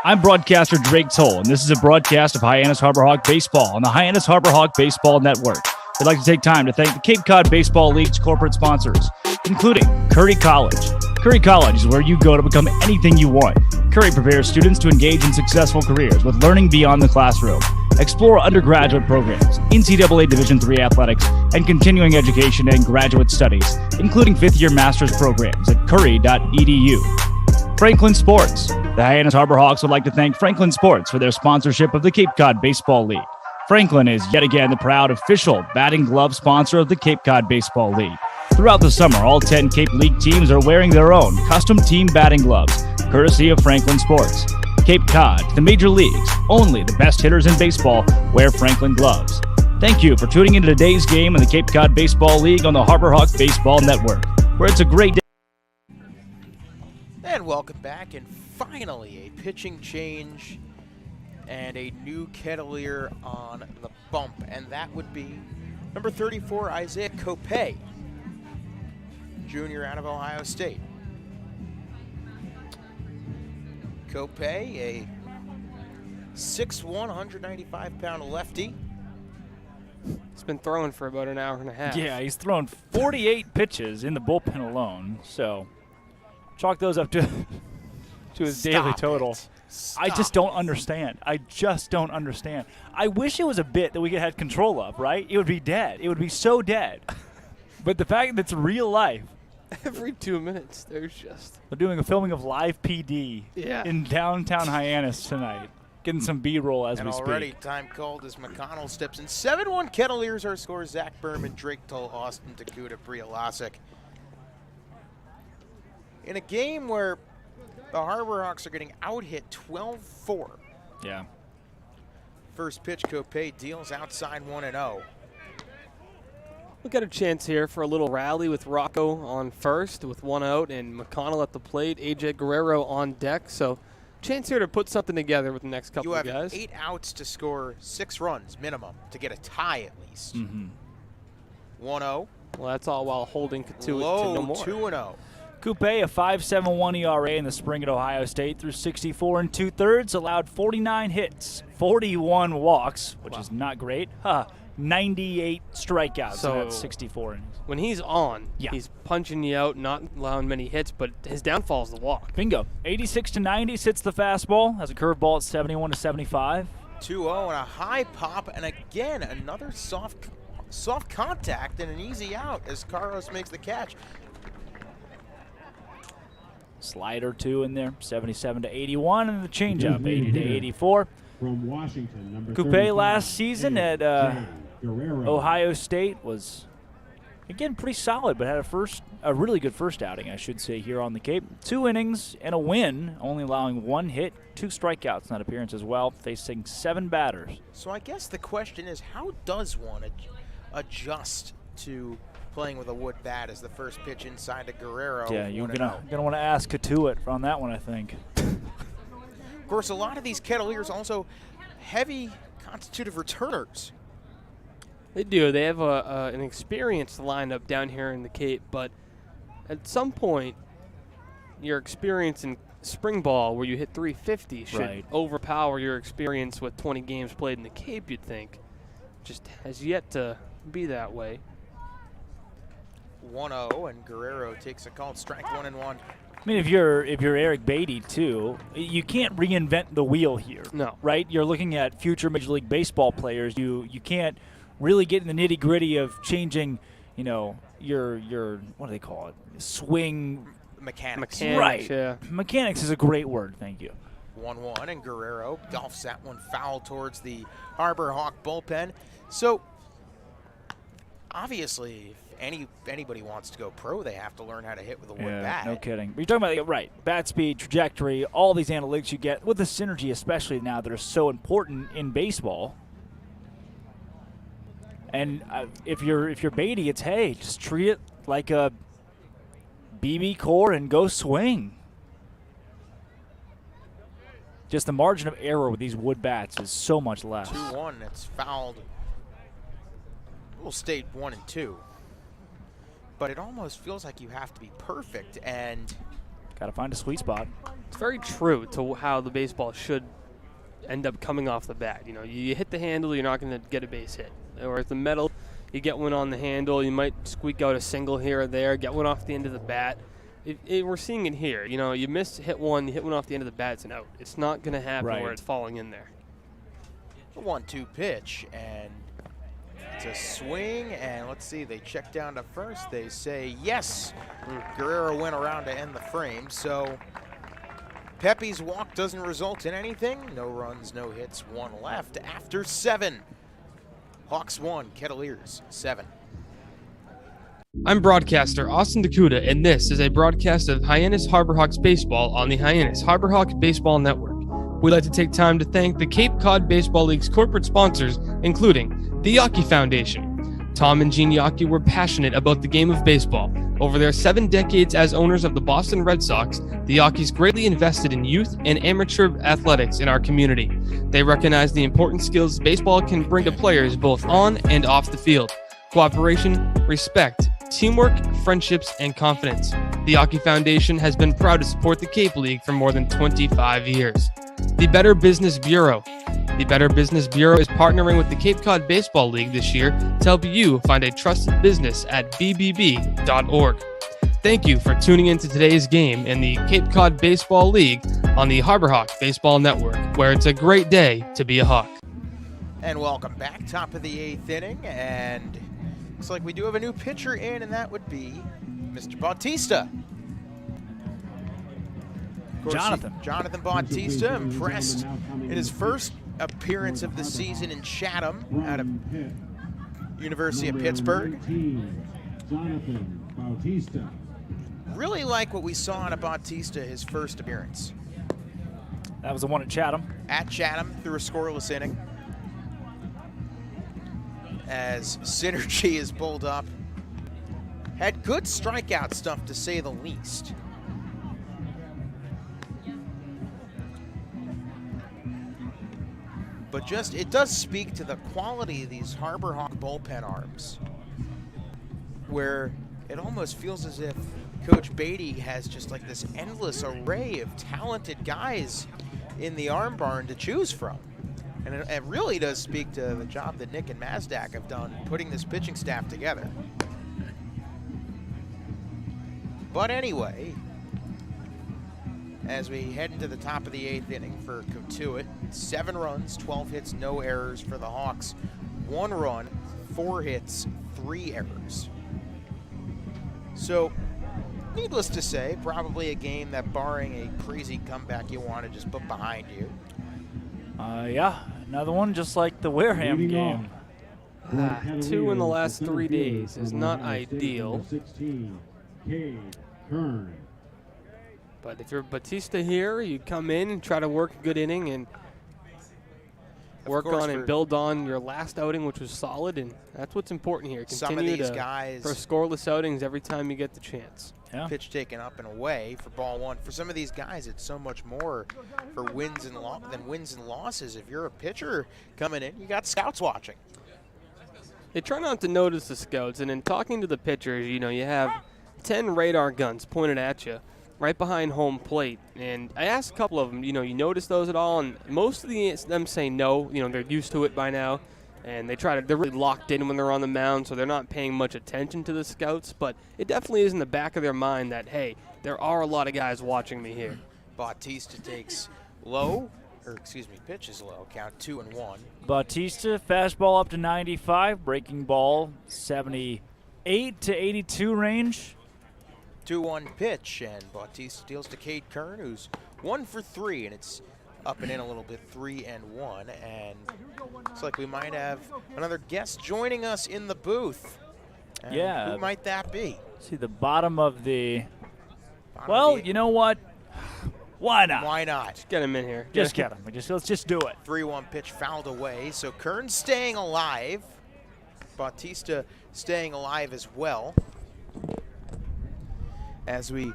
I'm broadcaster Drake Toll, and this is a broadcast of Hyannis Harbor Hawk Baseball on the Hyannis Harbor Hawk Baseball Network. I'd like to take time to thank the Cape Cod Baseball League's corporate sponsors, including Curry College. Curry College is where you go to become anything you want. Curry prepares students to engage in successful careers with learning beyond the classroom. Explore undergraduate programs, NCAA Division III athletics, and continuing education and graduate studies, including fifth-year master's programs at curry.edu. Franklin Sports. The Hyannis Harbor Hawks would like to thank Franklin Sports for their sponsorship of the Cape Cod Baseball League. Franklin is yet again the proud official batting glove sponsor of the Cape Cod Baseball League. Throughout the summer, all 10 Cape League teams are wearing their own custom team batting gloves, courtesy of Franklin Sports. Cape Cod, the major leagues, only the best hitters in baseball wear Franklin gloves. Thank you for tuning into today's game in the Cape Cod Baseball League on the Harbor Hawk Baseball Network, where it's a great day. And welcome back, and finally a pitching change and a new Kettleer on the bump, and that would be number 34, Isaiah Cotuit, junior out of Ohio State. Cotuit, a 6'1", 195-pound lefty. He's been throwing for about an hour and a half. Yeah, he's thrown 48 pitches in the bullpen alone, so chalk those up to his daily total. I just don't understand. I wish it was a bit that we had control of, right? It would be dead. It would be so dead. But the fact that it's real life. Every 2 minutes, there's just... We're doing a filming of live PD in downtown Hyannis tonight. Getting some B-roll as we speak. And already time called as McConnell steps in. 7-1 Kettleers. Our scores: Zach Berman, Drake Tull, Austin Takuda, Bria Losick. In a game where the Harbor Hawks are getting out-hit 12-4. Yeah. First pitch, Cotuit deals outside 1-0. We'll get a chance here for a little rally with Rocco on first with 1 out and McConnell at the plate, AJ Guerrero on deck. So chance here to put something together with the next couple of guys. You have 8 outs to score 6 runs minimum to get a tie at least. 1-0. Well, that's all while holding Cotuit to Low no more. 2-0. Cotuit, a 5.71 ERA in the spring at Ohio State through 64 2/3, allowed 49 hits, 41 walks, which is not great. 98 strikeouts in that 64 innings. When he's on, he's punching you out, not allowing many hits, but his downfall is the walk. Bingo. 86 90 sits the fastball, has a curveball at 71 75. 2-0 and a high pop, and again another soft contact and an easy out as Carlos makes the catch. Slider 2 in there, 77 to 81, and the changeup, 80 to 84. From Washington, number Coupe 35, last season at Guerrero. Ohio State was, again, pretty solid, but had a really good first outing, I should say, here on the Cape. 2 innings and a win, only allowing 1 hit, 2 strikeouts in that appearance as well, facing 7 batters. So I guess the question is, how does one adjust to playing with a wood bat as the first pitch inside to Guerrero? Yeah, you're gonna want to ask Cotuit on that one, I think. Of course, a lot of these Kettleers also heavy constitutive returners. They do. They have an experienced lineup down here in the Cape, but at some point, your experience in spring ball, where you hit 350, should overpower your experience with 20 games played in the Cape, you'd think. Just has yet to be that way. 1-0, and Guerrero takes a called strike 1-1. I mean, if you're Eric Beatty too, you can't reinvent the wheel here. No. Right? You're looking at future Major League Baseball players. You can't really get in the nitty gritty of changing, your what do they call it? Swing Mechanics. Right. Yeah. Mechanics is a great word. Thank you. 1-1, and Guerrero golfs that one foul towards the Harbor Hawk bullpen. So, obviously, if anybody wants to go pro, they have to learn how to hit with a wood bat. No kidding. But you're talking about, bat speed, trajectory, all these analytics you get with the synergy, especially now, that are so important in baseball. And if you're Beatty, it's, hey, just treat it like a BB core and go swing. Just the margin of error with these wood bats is so much less. 2-1, it's fouled. We'll state 1 and 2. But it almost feels like you have to be perfect, and got to find a sweet spot. It's very true to how the baseball should end up coming off the bat. You hit the handle, you're not going to get a base hit. Or if the metal, you get one on the handle, you might squeak out a single here or there, get one off the end of the bat. We're seeing it here. You hit one off the end of the bat, it's an out. It's not going to happen where it's falling in there. a 1-2 pitch, and it's a swing, and let's see, they check down to first. They say yes. Guerrero went around to end the frame, so Pepe's walk doesn't result in anything. No runs, no hits, 1 left after 7. Hawks 1, Kettleers 7. I'm broadcaster Austin Dakuda, and this is a broadcast of Hyannis Harbor Hawks baseball on the Hyannis Harbor Hawks Baseball Network. We'd like to take time to thank the Cape Cod Baseball League's corporate sponsors, including the Yawkey Foundation. Tom and Gene Yawkey were passionate about the game of baseball. Over their 7 decades as owners of the Boston Red Sox, the Yawkeys greatly invested in youth and amateur athletics in our community. They recognize the important skills baseball can bring to players both on and off the field: cooperation, respect, teamwork, friendships, and confidence. The Yawkey Foundation has been proud to support the Cape League for more than 25 years. The Better Business Bureau. The Better Business Bureau is partnering with the Cape Cod Baseball League this year to help you find a trusted business at bbb.org. Thank you for tuning in to today's game in the Cape Cod Baseball League on the Harbor Hawk Baseball Network, where it's a great day to be a Hawk. And welcome back, top of the 8th inning, and looks like we do have a new pitcher in, and that would be Mr. Bautista. Jonathan Bautista, impressed in his first appearance of the season in Chatham out of University of Pittsburgh. Jonathan Bautista. Really like what we saw out of Bautista his first appearance. That was the one at Chatham. At Chatham, through a scoreless inning. As synergy is pulled up. Had good strikeout stuff, to say the least. But just, it does speak to the quality of these Harbor Hawk bullpen arms, where it almost feels as if Coach Beatty has just like this endless array of talented guys in the arm barn to choose from. And it really does speak to the job that Nick and Mazdak have done putting this pitching staff together. But anyway, as we head into the top of the 8th inning for Cotuit. 7 runs, 12 hits, no errors for the Hawks. 1 run, 4 hits, 3 errors. So, needless to say, probably a game that, barring a crazy comeback you want to just put behind you. Yeah, another one just like the Wareham game. 2 in the last 3 days is not ideal. 16, Cade Kern. But if you're Batista here, you come in and try to work a good inning and work on and build on your last outing, which was solid, and that's what's important here. Some of Continue these to guys throw scoreless outings every time you get the chance. Yeah. Pitch taken up and away for ball 1. For some of these guys, it's so much more for wins and losses. If you're a pitcher coming in, you got scouts watching. They try not to notice the scouts, and in talking to the pitchers, you have 10 radar guns pointed at you right behind home plate. And I asked a couple of them, you notice those at all? And most of them say no. They're used to it by now. And they're really locked in when they're on the mound, so they're not paying much attention to the scouts. But it definitely is in the back of their mind that, hey, there are a lot of guys watching me here. Bautista takes pitches low, count 2-1. Bautista, fastball up to 95, breaking ball 78 to 82 range. 2-1 pitch, and Bautista deals to Cade Kern, who's 1 for 3, and it's up and in a little bit, 3-1, and looks like we might have another guest joining us in the booth. And yeah. Who might that be? See the bottom of the. You know what? Why not? Why not? Just get him in here. Just get him. Let's just do it. 3-1 pitch fouled away, so Kern's staying alive. Bautista staying alive as well. As we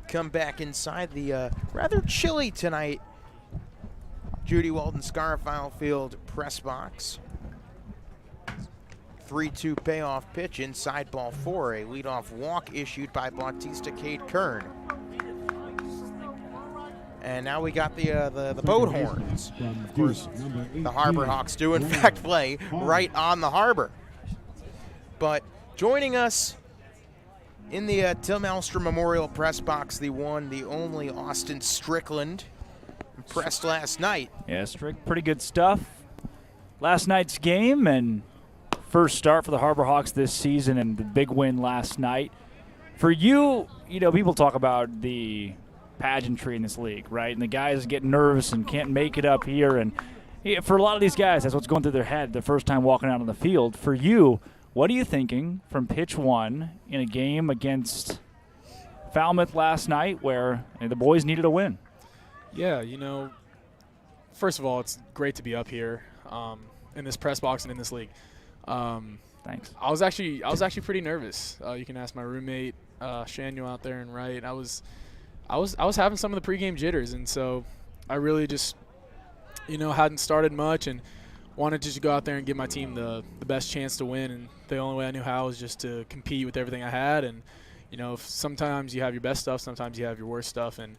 come back inside the rather chilly tonight Judy Walden Scarfile Field press box. 3-2 payoff pitch inside ball 4, a leadoff walk issued by Bautista Cade Kern. And now we got the boat horns. Of course, the Harbor Hawks do in fact play right on the harbor. But joining us in the Tim Alstrom Memorial press box, the one, the only Austin Strickland, impressed last night. Yeah, Strick, pretty good stuff. Last night's game and first start for the Harbor Hawks this season and the big win last night. For you, people talk about the pageantry in this league, right? And the guys get nervous and can't make it up here. And for a lot of these guys, that's what's going through their head the first time walking out on the field. For you, what are you thinking from pitch 1 in a game against Falmouth last night where the boys needed a win? Yeah, first of all, it's great to be up here in this press box and in this league. Thanks. I was actually pretty nervous. You can ask my roommate Shanu out there and Wright. I was having some of the pregame jitters, and so I really just hadn't started much and wanted to just go out there and give my team the best chance to win. And the only way I knew how was just to compete with everything I had. And sometimes you have your best stuff, sometimes you have your worst stuff, and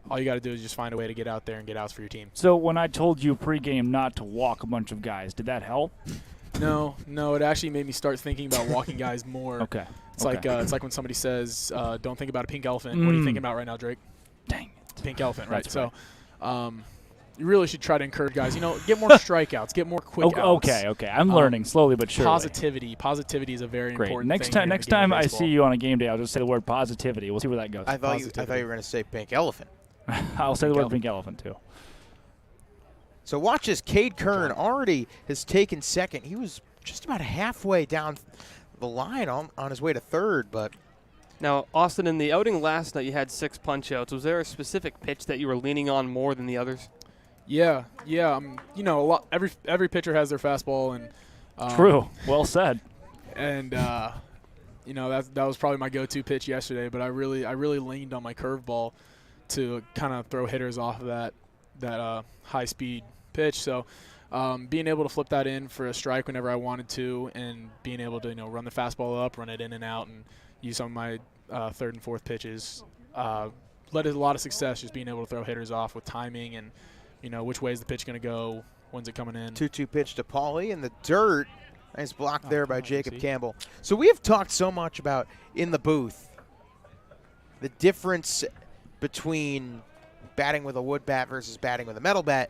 all you got to do is just find a way to get out there and get outs for your team. So when I told you pregame not to walk a bunch of guys, did that help? No, it actually made me start thinking about walking guys more. Okay. It's like when somebody says, "Don't think about a pink elephant." What are you thinking about right now, Drake? Dang it. Pink elephant, right? That's So, you really should try to encourage guys. Get more strikeouts, get more quick outs. Okay. I'm learning slowly but surely. Positivity is a very important Next thing. Next time I see you on a game day, I'll just say the word positivity. We'll see where that goes. I thought you were going to say pink elephant. I'll say the word pink elephant too. So watch as Cade Kern already has taken second. He was just about halfway down the line on his way to third, but now, Austin, in the outing last night, you had 6 punch-outs. Was there a specific pitch that you were leaning on more than the others? Yeah. Every pitcher has their fastball, and true. Well said. And that was probably my go-to pitch yesterday. But I really leaned on my curveball to kind of throw hitters off of that high-speed pitch. So being able to flip that in for a strike whenever I wanted to, and being able to run the fastball up, run it in and out, and use some of my third and fourth pitches led to a lot of success, just being able to throw hitters off with timing and which way is the pitch going to go, when's it coming in. 2-2 pitch to Pauly in the dirt. Nice block there by Jacob Campbell. So we have talked so much about in the booth the difference between batting with a wood bat versus batting with a metal bat.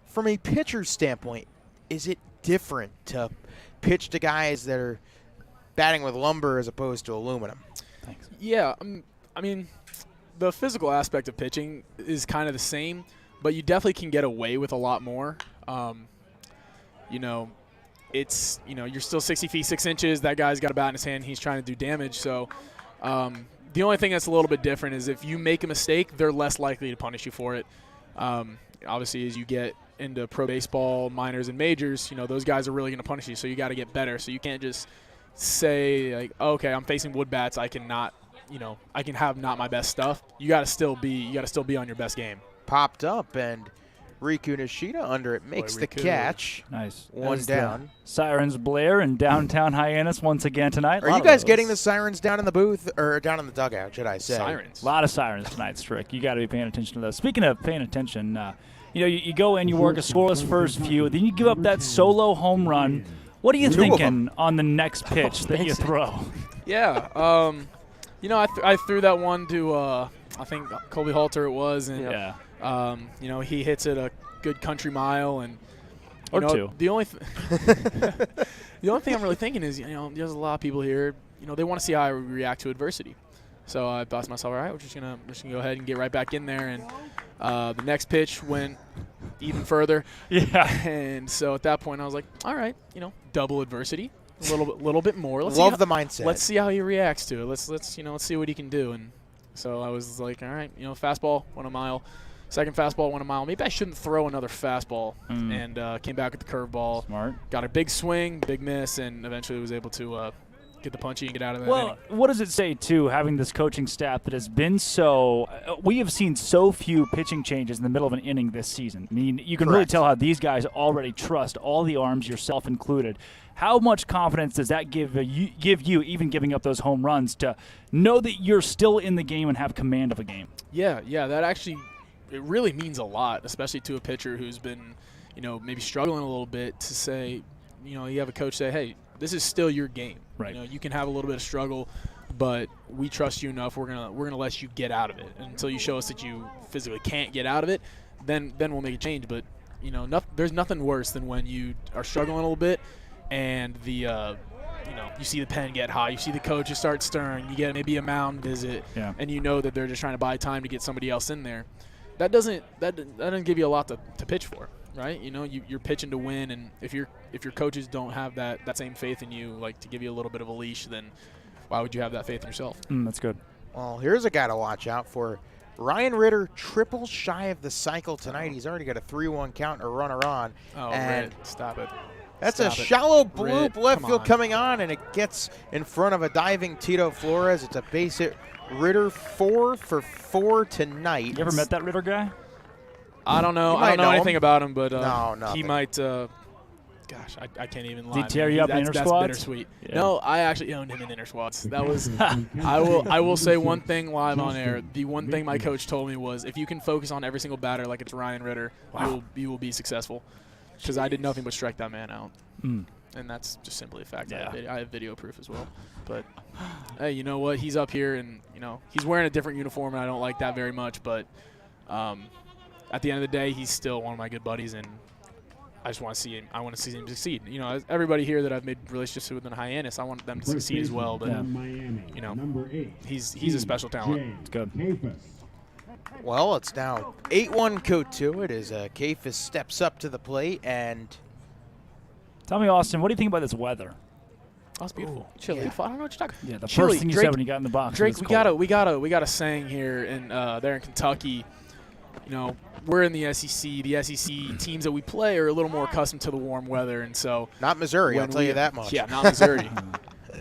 From a pitcher's standpoint, is it different to pitch to guys that are batting with lumber as opposed to aluminum? Thanks. Yeah, I mean, the physical aspect of pitching is kind of the same, but you definitely can get away with a lot more. You know, it's, you know, you're still 60 feet 6 inches. That guy's got a bat in his hand. He's trying to do damage. So the only thing that's a little bit different is if you make a mistake, they're less likely to punish you for it. Obviously, as you get into pro baseball, minors, and majors, you know, those guys are really going to punish you. So you got to get better. So you can't just say, like, oh, okay, I'm facing wood bats. I cannot, you know, I can have not my best stuff. You got to still be on your best game. Popped up, and Riku Nishida under it makes the catch. Nice. One As down. the sirens blare in downtown Hyannis once again tonight. Are you guys getting the sirens down in the booth or down in the dugout, should I say? Sirens. A lot of sirens tonight, Strick. You got to be paying attention to those. Speaking of paying attention, you know, you go in, you work a scoreless first few, then you give up that solo home run. What are you thinking on the next pitch that you throw? Yeah. You know, I threw that one to I think Colby Halter it was, and you know, he hits it a good country mile, and or two. The only the only thing I'm really thinking is, you know, there's a lot of people here, you know, they want to see how I react to adversity. So I thought to myself, all right, we're just gonna go ahead and get right back in there, and the next pitch went even further. Yeah. And so at that point, I was like, all right, you know, double adversity, a little bit more. Let's Love the mindset. Let's see how he reacts to it. Let's see what he can do. And so I was like, all right, you know, fastball went a mile, second fastball went a mile. Maybe I shouldn't throw another fastball. And came back with the curveball. Smart. Got a big swing, big miss, and eventually was able to get the punchy and get out of that Well, inning. what does it say, too, having this coaching staff that has been so we have seen so few pitching changes in the middle of an inning this season. I mean, you can really tell how these guys already trust all the arms, yourself included. How much confidence does that give you, even giving up those home runs, to know that you're still in the game and have command of a game? Yeah, that actually it really means a lot, especially to a pitcher who's been, you know, maybe struggling a little bit, to say, you know, you have a coach say, hey, this is still your game. Right. You know, you can have a little bit of struggle, but we trust you enough. We're gonna let you get out of it. And until you show us that you physically can't get out of it, then we'll make a change. But you know, there's nothing worse than when you are struggling a little bit, and the you know, you see the pen get high, you see the coaches start stirring, you get maybe a mound visit, and you know that they're just trying to buy time to get somebody else in there. That doesn't give you a lot to pitch for. Right, you know, you're pitching to win, and if your coaches don't have that same faith in you, like to give you a little bit of a leash, then why would you have that faith in yourself? That's good. Well, here's a guy to watch out for. Ryan Ritter, triple shy of the cycle tonight. He's already got a 3-1 count and a runner on. Oh, and Rit, stop it. That's Stop a shallow bloop Rit, left come field on. coming on, and it gets in front of a diving Tito Flores. It's a base hit. Ritter 4 for 4 tonight. You ever met that Ritter guy? I don't know. You I don't might know know anything him. about him, but No, he nothing. might. Gosh, I can't even lie. Did he tear you up in That's inter-squads? bittersweet. Yeah. No, I actually owned him in inter squads. That was. I will say one thing live on air. The one thing my coach told me was, if you can focus on every single batter like it's Ryan Ritter, you will be successful. Because I did nothing but strike that man out. And that's just simply a fact. Yeah. I have video proof as well. But hey, you know what? He's up here, and you know he's wearing a different uniform, and I don't like that very much. But at the end of the day, he's still one of my good buddies, and I just want to see him. I want to see him succeed. You know, everybody here that I've made relationships with in Hyannis, I want them to succeed as well. But you know, he's a special talent. It's good. Well, it's now 8-1 Cotuit as Kafis steps up to the plate, and Tell me, Austin, what do you think about this weather? Oh, it's beautiful. Chilly. I don't know what you're talking. Yeah, the Chilly. first thing you Drake, said when you got in the box. Drake, was we cold. got a saying here in there in Kentucky. You know, we're in the SEC. The SEC teams that we play are a little more accustomed to the warm weather, and so not Missouri. I'll when tell you that much. Yeah, not Missouri.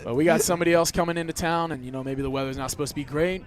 But we got somebody else coming into town, and you know maybe the weather's not supposed to be great.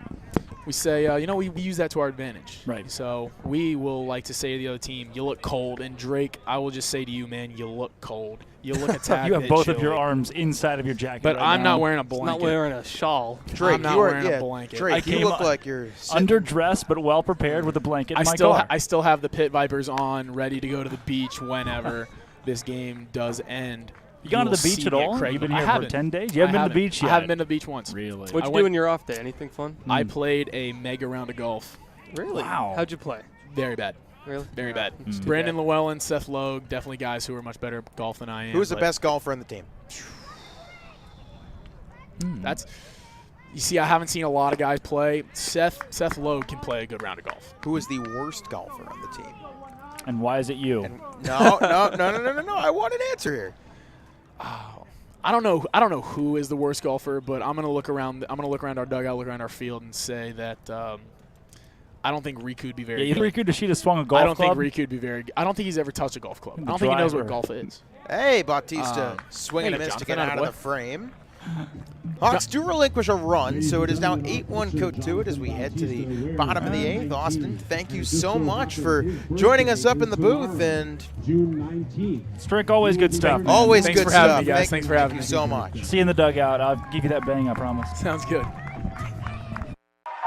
We say, you know, we use that to our advantage. Right. So we will like to say to the other team, you look cold. And Drake, I will just say to you, man, you look cold. You look a tad You have bit both of chilly. your arms inside of your jacket. But right I'm now. not wearing a blanket. Not wearing a shawl. Drake, I'm not you are, wearing a blanket. Drake, I you came look on- like you're sitting- underdressed but well prepared with a blanket in my car. I still have the Pit Vipers on, ready to go to the beach whenever this game does end. You gone to will the beach see at me all? Craig. You've been I here for haven't. 10 days? You haven't been to the beach yet? I haven't been to the beach once. Really? What'd you I do went- in your off day? Anything fun? I played a mega round of golf. Really? Wow. How'd you play? Very bad. Really? Very bad. It's too Brandon bad. Llewellyn, Seth Logue, definitely guys who are much better at golf than I am. Who's the but best golfer on the team? That's. You see, I haven't seen a lot of guys play. Seth Logue can play a good round of golf. Who is the worst golfer on the team? And why is it you? And no. I want an answer here. Oh, I don't know who is the worst golfer, but I'm gonna look around. I'm gonna look around our dugout, look around our field, and say that I don't think Riku would be very. Yeah, good. Riku Nishida swung a golf I don't club? think Riku would be very good. I don't think he's ever touched a golf club. The I don't think he knows what driver. golf is. Hey, Bautista swinging hey, a miss to Jonathan, get out of what? the frame. Hawks do relinquish a run, so it is now 8-1 Cotuit as we head to the bottom of the 8th. Austin, thank you so much for joining us up in the booth. And June 19th. Strick, always good stuff. man. always Thanks good for having stuff. me, guys. Thank, Thanks for thank having you me. so much. See you in the dugout. I'll give you that bang, I promise. Sounds good.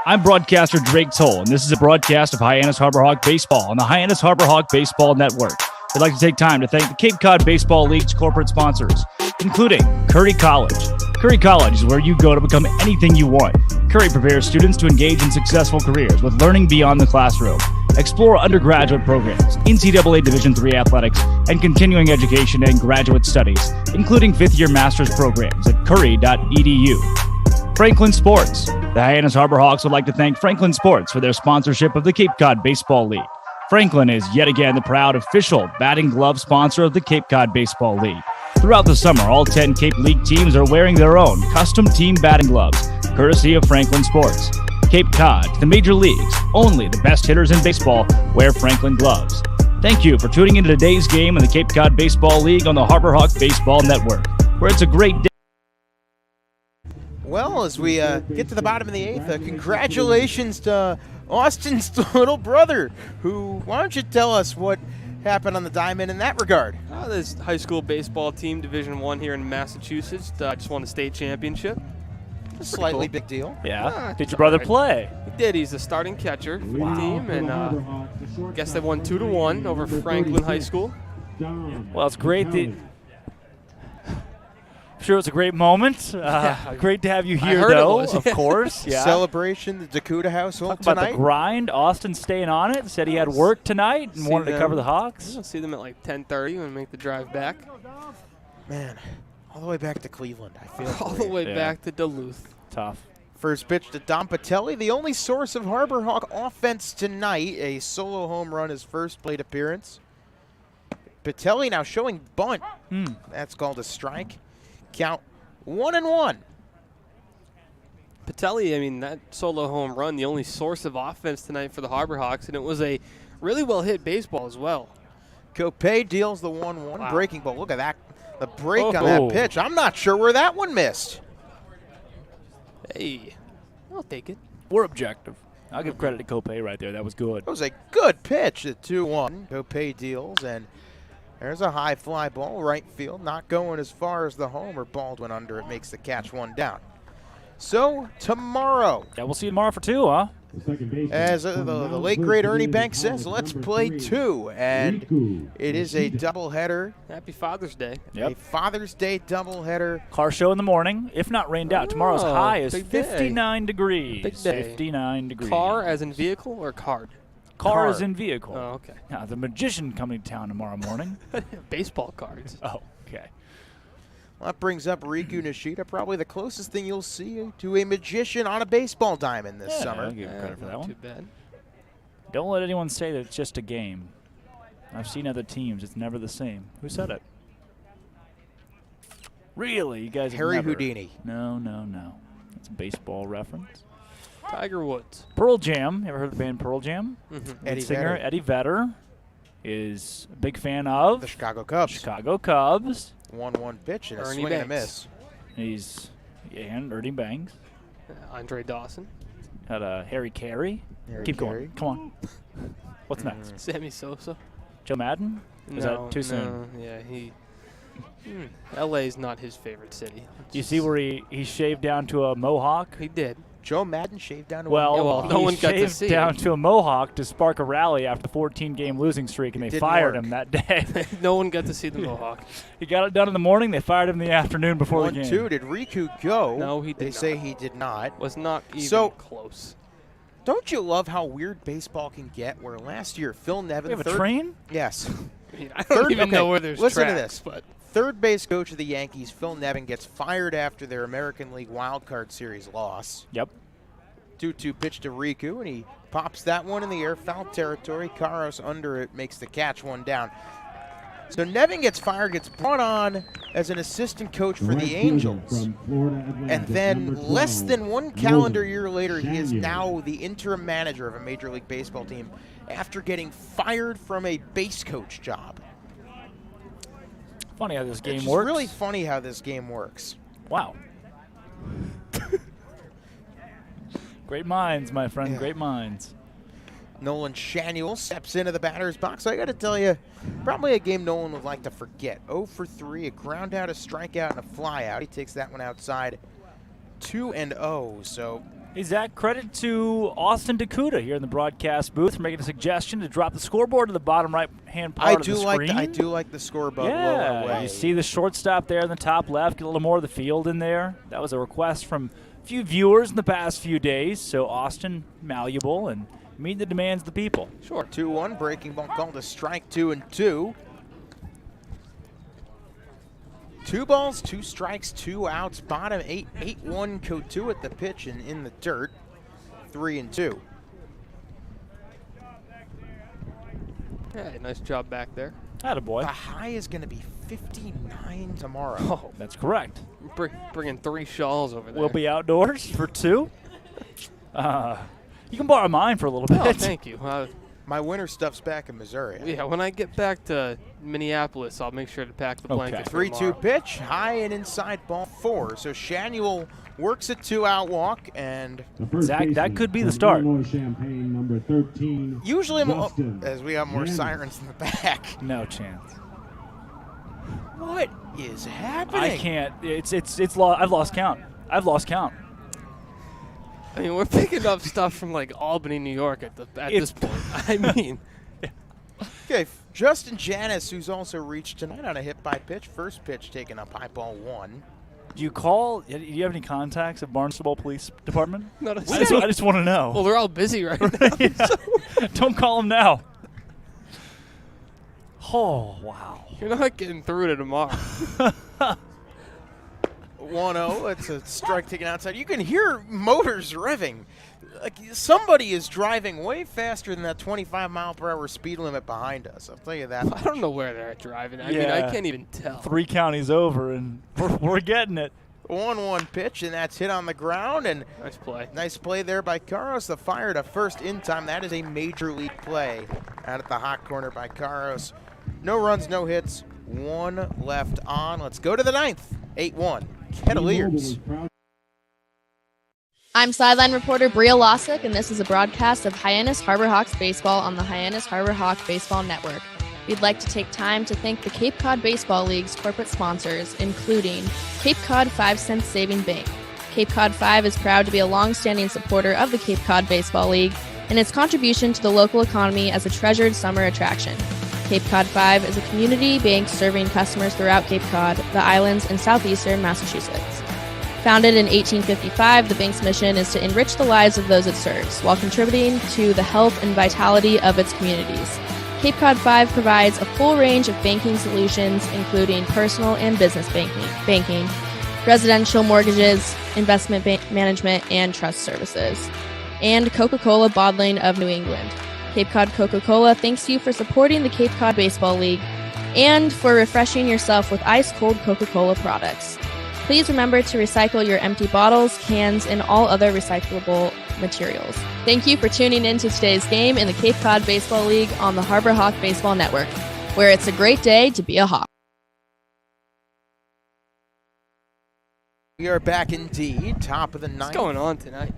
I'm broadcaster Drake Toll, and this is a broadcast of Hyannis Harbor Hawk Baseball on the Hyannis Harbor Hawk Baseball Network. I'd like to take time to thank the Cape Cod Baseball League's corporate sponsors, including Curry College. Curry College is where you go to become anything you want. Curry prepares students to engage in successful careers with learning beyond the classroom. Explore undergraduate programs, NCAA Division III athletics, and continuing education and graduate studies, including fifth-year master's programs at curry.edu. Franklin Sports. The Hyannis Harbor Hawks would like to thank Franklin Sports for their sponsorship of the Cape Cod Baseball League. Franklin is yet again the proud official batting glove sponsor of the Cape Cod Baseball League. Throughout the summer, all 10 Cape League teams are wearing their own custom team batting gloves, courtesy of Franklin Sports. Cape Cod, to the major leagues, only the best hitters in baseball wear Franklin gloves. Thank you for tuning into today's game in the Cape Cod Baseball League on the Harbor Hawk Baseball Network, where it's a great day. Well, as we get to the bottom of the 8th, congratulations to Austin's little brother, who, why don't you tell us what happened on the diamond in that regard? This high school baseball team, Division I here in Massachusetts, just won the state championship. A slightly big deal. Yeah. Did your brother play? He did. He's the starting catcher for the team, and guess they won 2-1 over Franklin High School. Well, it's great that. I'm sure it's a great moment. Great to have you here, heard it though. was, Of course. Yeah. Celebration, the Dakota household Talk about tonight. the grind. Austin staying on it. Said he had work tonight and wanted to cover the Hawks. I'll see them at like 10:30 when we make the drive back. Man, all the way back to Cleveland, I feel. All the way back to Duluth. Tough. First pitch to Dom Patelli, the only source of Harbor Hawk offense tonight. A solo home run, his first plate appearance. Patelli now showing bunt. That's called a strike. Count 1-1. Patelli, I mean, that solo home run, the only source of offense tonight for the Harbor Hawks, and it was a really well-hit baseball as well. Kopay deals the 1-1 Wow. breaking ball. Look at that, the break on that pitch. I'm not sure where that one missed. Hey, I'll take it. We're objective. I'll give credit to Kopay right there. That was good. That was a good pitch, the 2-1. Kopay deals, and there's a high fly ball, right field, not going as far as the homer. Baldwin under it, makes the catch, one down. So, tomorrow, Yeah, we'll see you tomorrow for 2, huh? as the late great Ernie Banks says, let's play 2. And it is a doubleheader, Happy Father's Day. a Father's Day doubleheader. Car show in the morning, if not rained out. Tomorrow's high is big day. 59 degrees. Big day. 59 degrees. Car as in vehicle or card? Car is in vehicle. Oh, okay. Now, the magician coming to town tomorrow morning. Baseball cards. Oh, okay. Well, that brings up Riku Nishida, probably the closest thing you'll see to a magician on a baseball diamond this Yeah, summer. I'll give you credit for that Not one. too bad. Don't let anyone say that it's just a game. I've seen other teams. It's never the same. Who said it? Really? You guys have Harry never. Houdini. No. That's a baseball reference. Tiger Woods. Pearl Jam. Ever heard of the band Pearl Jam? Eddie Singer Vedder. Eddie Vedder is a big fan of The Chicago Cubs. Chicago Cubs. 1-1 pitch and a Ernie swing and a Banks. miss. And Ernie Banks. Andre Dawson. Had Harry Carey. Harry Keep Carey. going. Come on. What's next? Sammy Sosa. Joe Madden? Is that too soon? Yeah, he. LA's not his favorite city. You see where he shaved down to a mohawk? He did. Joe Madden shaved down to Well, a Yeah, well, mohawk. no he one got to shaved see down it. to a mohawk to spark a rally after the 14-game losing streak, and they didn't fired work. him that day. No one got to see the Mohawk. He got it done in the morning. They fired him in the afternoon before the game. 1-2. Did Riku go? No, he did They not. say he did not. Was not even So- close. Don't you love how weird baseball can get? Where last year Phil Nevin, We have a train? Yes. I mean, I don't even know where there's listen tracks, to this. but Third base coach of the Yankees, Phil Nevin, gets fired after their American League Wild Card Series loss. Yep. 2-2 pitch to Riku, and he pops that one in the air, foul territory. Carros under it makes the catch, one down. So Nevin gets fired, gets brought on as an assistant coach for the Angels. And then less than one calendar year later, he is now the interim manager of a Major League Baseball team after getting fired from a base coach job. Funny how this game It's works. really funny how this game works. Wow. Great minds, my friend. Yeah. Great minds. Nolan Shanuel steps into the batter's box. I got to tell you, probably a game Nolan would like to forget. 0 for 3, a ground out, a strikeout, and a fly out. He takes that one outside. 2-0. So, Hey, Zach, credit to Austin Dakuda here in the broadcast booth for making a suggestion to drop the scoreboard to the bottom right-hand part of the screen. I do like the scoreboard lower Yeah, away. you see the shortstop there in the top left, get a little more of the field in there. That was a request from a few viewers in the past few days, so Austin, malleable and meet the demands of the people. Sure. 2-1, breaking ball called to strike 2-2. 2 balls, 2 strikes, 2 outs. Bottom 8, 8-1 Cotuit at the pitch and in the dirt. 3-2. hey, nice job back there. Attaboy. The high is going to be 59 tomorrow. Oh, That's correct. bringing 3 shawls over there. We'll be outdoors for 2. You can borrow mine for a little bit. Oh, thank you. My winter stuff's back in Missouri. Yeah, when I get back to Minneapolis, I'll make sure to pack the blankets. for 3-2 tomorrow. pitch, high and inside, ball 4. So Shanuel works a 2-out walk, and Zach, that could be the start. Champagne, number 13. usually Justin as we have more Hyannis. sirens in the back. No chance. What is happening? I can't. I've lost count. I mean, we're picking up stuff from like Albany, New York at this point. I mean, Okay, Justin Hyannis, who's also reached tonight on a hit by pitch. First pitch taken up, high ball 1. Do you have any contacts at Barnstable Police Department? not a I just want to know. well, they're all busy right now. Yeah. Don't call them now. Oh, wow. You're not getting through to tomorrow. 1-0, it's a strike taken outside. You can hear motors revving. Like somebody is driving way faster than that 25-mile-per-hour speed limit behind us. I'll tell you that. I don't know where they're driving. I mean, I can't even tell. 3 counties over, and we're getting it. 1-1 pitch, and that's hit on the ground. And Nice play. nice play there by Carros. The fire to first in time. That is a major league play out at the hot corner by Carros. No runs, no hits. 1 left on. Let's go to the 9th. 8-1. Kettleers. I'm sideline reporter Bria Losick, and this is a broadcast of Hyannis Harbor Hawks baseball on the Hyannis Harbor Hawk Baseball Network. We'd like to take time to thank the Cape Cod Baseball League's corporate sponsors, including Cape Cod 5 Cent Saving Bank. Cape Cod 5 is proud to be a long-standing supporter of the Cape Cod Baseball League and its contribution to the local economy as a treasured summer attraction. Cape Cod 5 is a community bank serving customers throughout Cape Cod, the islands, and southeastern Massachusetts. Founded in 1855, the bank's mission is to enrich the lives of those it serves while contributing to the health and vitality of its communities. Cape Cod 5 provides a full range of banking solutions, including personal and business banking, residential mortgages, investment management, and trust services, and Coca-Cola Bottling of New England. Cape Cod Coca-Cola thanks you for supporting the Cape Cod Baseball League and for refreshing yourself with ice-cold Coca-Cola products. Please remember to recycle your empty bottles, cans, and all other recyclable materials. Thank you for tuning in to today's game in the Cape Cod Baseball League on the Harbor Hawk Baseball Network, where it's a great day to be a Hawk. We are back indeed, top of the 9th. What's going on tonight?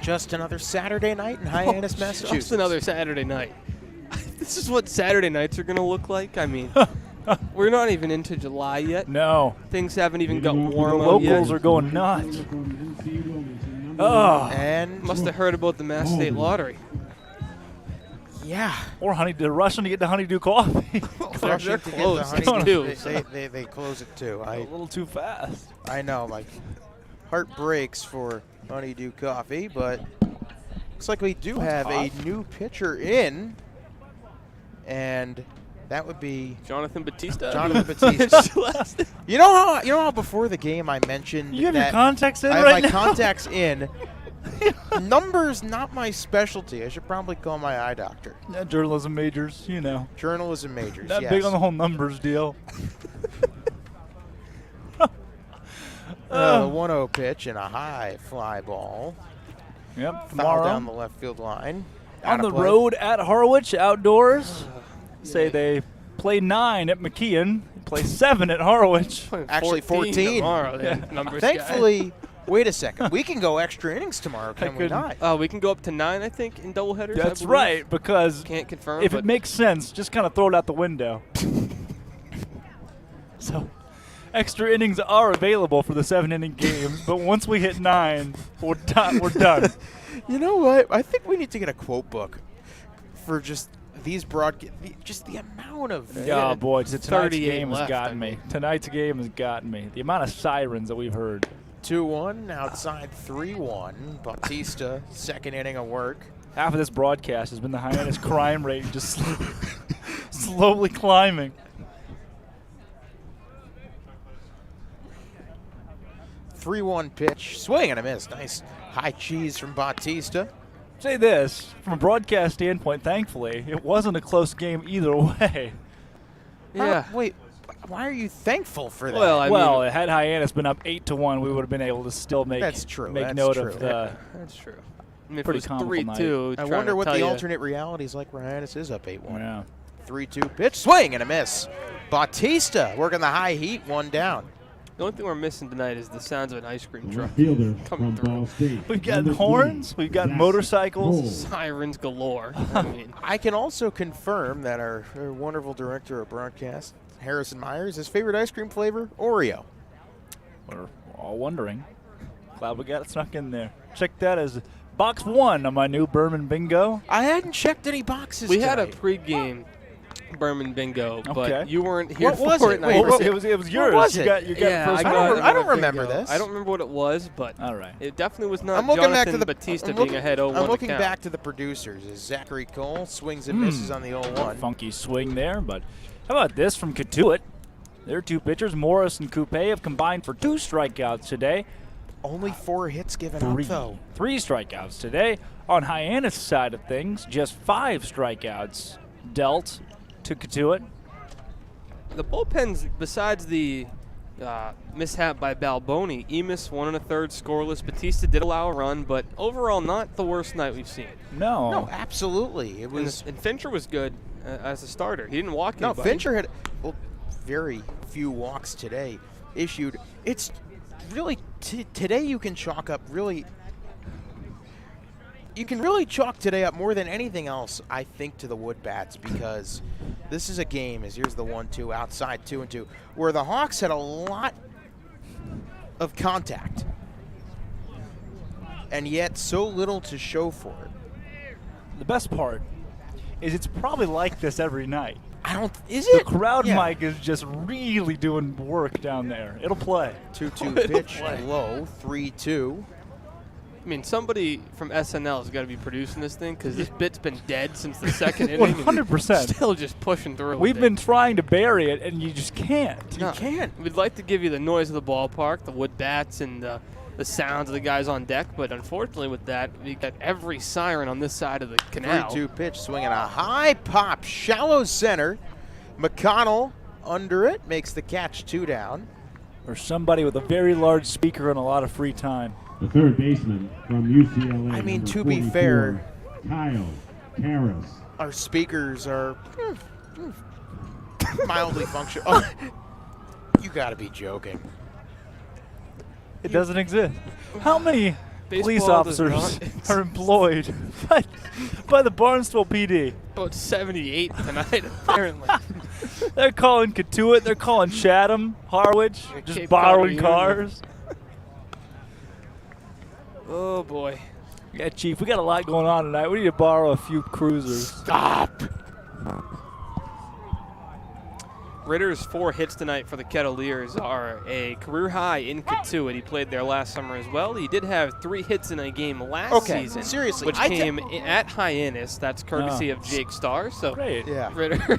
Just another Saturday night in Hyannis, Massachusetts. Just another Saturday night. This is what Saturday nights are going to look like. I mean, we're not even into July yet. No. Things haven't even got warm The out yet. locals are going nuts. Oh. And Must have heard about the Mass State Lottery. yeah, Or rushing to get the honeydew coffee. They're rushing to get the closed honeydew. too. They close it too. A little too fast. I know, like heart breaks for honeydew coffee, but Looks like we do have a new pitcher in, and that would be Jonathan Batista. Jonathan Batista. You know how before the game I mentioned You have that your contacts in I have right my now? contacts in. Numbers not my specialty. I should probably call my eye doctor. Yeah, journalism majors, you know. Journalism majors. Not yes. big on the whole numbers deal. 1-0 pitch and a high fly ball. Yep, Foul tomorrow. down the left field line. On Out the of play. road at Harwich, outdoors. Say they play 9 at McKeon, play 7 at Harwich. Actually 14. tomorrow. Yeah. Numbers guy. Thankfully, wait a second. We can go extra innings tomorrow, can we couldn't- not? We can go up to 9, I think, in doubleheaders. That's I believe. right, because Can't confirm. if but it makes sense, just kind of throw it out the window. So, extra innings are available for the 7-inning games, but once we hit 9, we're done. We're done. You know what? I think we need to get a quote book for just these just the amount of. Oh boy, tonight's 38 game has left, gotten I me. mean. Tonight's game has gotten me. The amount of sirens that we've heard. 2-1, outside 3-1. Bautista, second inning of work. Half of this broadcast has been the Hyannis crime rate just slowly climbing. 3-1 pitch, swing and a miss. Nice high cheese from Bautista. Say this, from a broadcast standpoint, thankfully, it wasn't a close game either way. Yeah. Wait, why are you thankful for that? Well, I Well, mean, had Hyannis been up 8-1, we would have been able to still make That's true, make that's note true. of the. that's true. I mean, if Pretty it was comical 3-2, I trying wonder to what tell the you- alternate reality is like where Hyannis is up 8-1. Yeah. 3-2 pitch, swing and a miss. Bautista working the high heat, one down. The only thing we're missing tonight is the sounds of an ice cream The truck. left fielder Coming from through. Ball State. We've got Number horns, 3, we've got Zach motorcycles. Cole. Sirens galore. I mean, I can also confirm that our wonderful director of broadcast, Harrison Myers, his favorite ice cream flavor, Oreo. We're all wondering. Glad we got it snuck in there. Check that as box 1 on my new Berman Bingo. I hadn't checked any boxes we had a tonight. pregame Berman bingo, Okay. but you weren't here What was for it? it. What was it was yours. was You it? got you got Yeah, first I one. don't- I don't another remember bingo. this. I don't remember what it was, but All right. it definitely was not I'm looking Jonathan back to the Batista I'm being looking, ahead 0-1 I'm looking account. back to the producers. As Zachary Cole swings and misses on the 0-1. Funky swing there, but how about this from Cotuit? Their 2 pitchers, Morris and Coupe, have combined for 2 strikeouts today. Only 4 hits given 3 up, though. 3 strikeouts today. On Hyannis' side of things, just 5 strikeouts dealt to Cotuit. The bullpens, besides the mishap by Balboni, Emis 1 1/3 scoreless. Batista did allow a run, but overall not the worst night we've seen. No. No, absolutely. It was. And Fincher was good as a starter. He didn't walk No, anybody. Fincher had very few walks today issued. It's really today you can chalk up really. You can really chalk today up more than anything else, I think, to the Wood Bats, because this is a game. As here's the 1-2 outside 2-2, where the Hawks had a lot of contact, and yet so little to show for it. The best part is it's probably like this every night. I don't. Is The it? crowd Yeah. mic is just really doing work down there. It'll play. 2-2 pitch low, 3-2. I mean, somebody from SNL has got to be producing this thing because this bit's been dead since the second inning. and 100%. Still just pushing through. We've with been it. trying to bury it, and you just can't. You can't. We'd like to give you the noise of the ballpark, the wood bats, and the sounds of the guys on deck, but unfortunately with that, we got every siren on this side of the canal. 3-2 pitch, swinging a high pop, shallow center. McConnell under it, makes the catch, 2 down. Or somebody with a very large speaker and a lot of free time. The third baseman from UCLA. I mean, number to be 44, fair, Kyle Karras. our speakers are mildly functional. Oh, you got to be joking. It doesn't exist. How many police Baseball does officers not are employed by the Barnstable PD? About 78 tonight, apparently. They're calling Cotuit, they're calling Chatham, Harwich, just Cape borrowing Cod reunion. cars. Oh, boy. Yeah, Chief, we got a lot going on tonight. We need to borrow a few cruisers. Stop. Ritter's 4 hits tonight for the Kettleers are a career high in Cotuit. He played there last summer as well. He did have 3 hits in a game last season. Seriously, which came at Hyannis. That's courtesy of Jake Starr. So Great. Yeah. Ritter.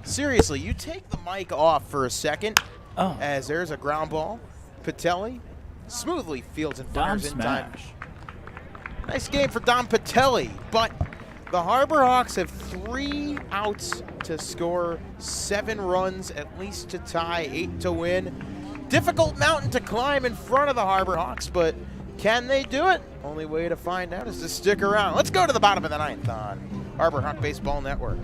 Seriously, you take the mic off for a second as there's a ground ball. Patelli smoothly fields and fires in time. Nice game for Dom Patelli, but the Harbor Hawks have 3 outs to score 7 runs, at least to tie, 8 to win. Difficult mountain to climb in front of the Harbor Hawks, but can they do it? Only way to find out is to stick around. Let's go to the bottom of the 9th on Harbor Hawk Baseball Network.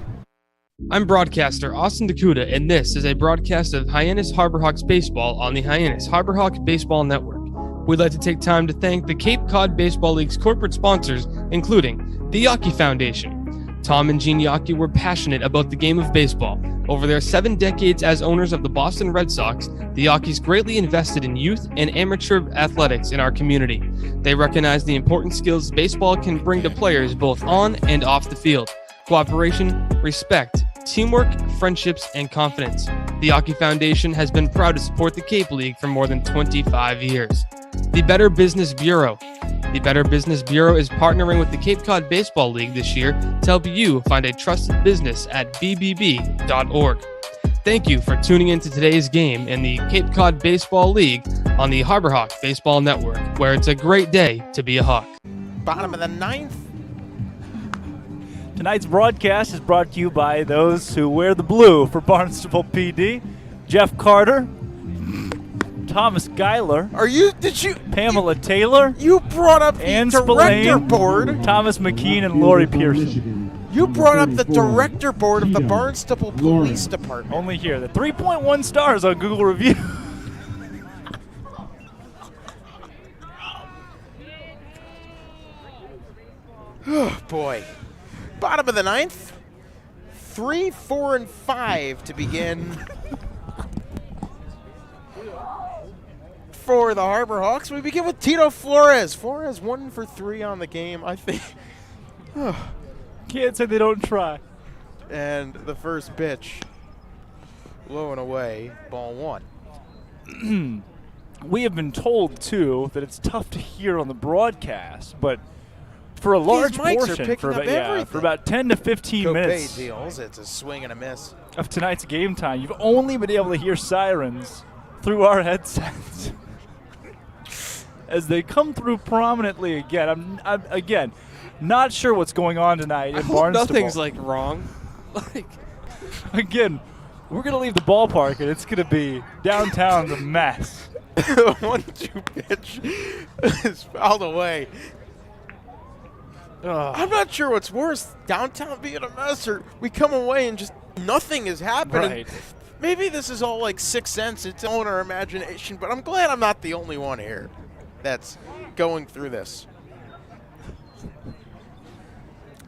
I'm broadcaster Austin Dakuda, and this is a broadcast of Hyannis Harbor Hawks baseball on the Hyannis Harbor Hawk Baseball Network. We'd like to take time to thank the Cape Cod Baseball League's corporate sponsors, including the Yawkey Foundation. Tom and Gene Yawkey were passionate about the game of baseball. Over their 7 decades as owners of the Boston Red Sox, the Yawkeys greatly invested in youth and amateur athletics in our community. They recognize the important skills baseball can bring to players both on and off the field: cooperation, respect, teamwork, friendships, and confidence. The Yawkey Foundation has been proud to support the Cape League for more than 25 years. The Better Business Bureau. The Better Business Bureau is partnering with the Cape Cod Baseball League this year to help you find a trusted business at bbb.org. Thank you for tuning in to today's game in the Cape Cod Baseball League on the Harbor Hawk Baseball Network, where it's a great day to be a Hawk. Bottom of the 9th. Tonight's broadcast is brought to you by those who wear the blue for Barnstable PD: Jeff Carter, Thomas Geiler, Pamela Taylor, You brought up the Ann director Spillane, board. Thomas McKean, and Lori Pearson. You brought up the director board of the Barnstable Police Department. Only here. The 3.1 stars on Google Review. Oh, boy. Bottom of the 9th. 3, 4, and 5 to begin for the Harbor Hawks. We begin with Tito Flores. Flores 1 for 3 on the game, I think. Can't say they don't try. And the first pitch, low and away, ball 1. We have been told, too, that it's tough to hear on the broadcast, but for a large mics are portion, picking for up about, everything. for about 10 to 15 Cope minutes deals. It's a swing and a miss. of tonight's game time, you've only been able to hear sirens through our headsets as they come through prominently again. I'm again, not sure what's going on tonight in Barnstable. Nothing's wrong. Again, we're going to leave the ballpark, and it's going to be downtown's a mess. 1-2 pitch is fouled away. I'm not sure what's worse, downtown being a mess, or we come away and just nothing is happening. Right. Maybe this is all like Sixth Sense, it's all in our imagination, but I'm glad I'm not the only one here that's going through this.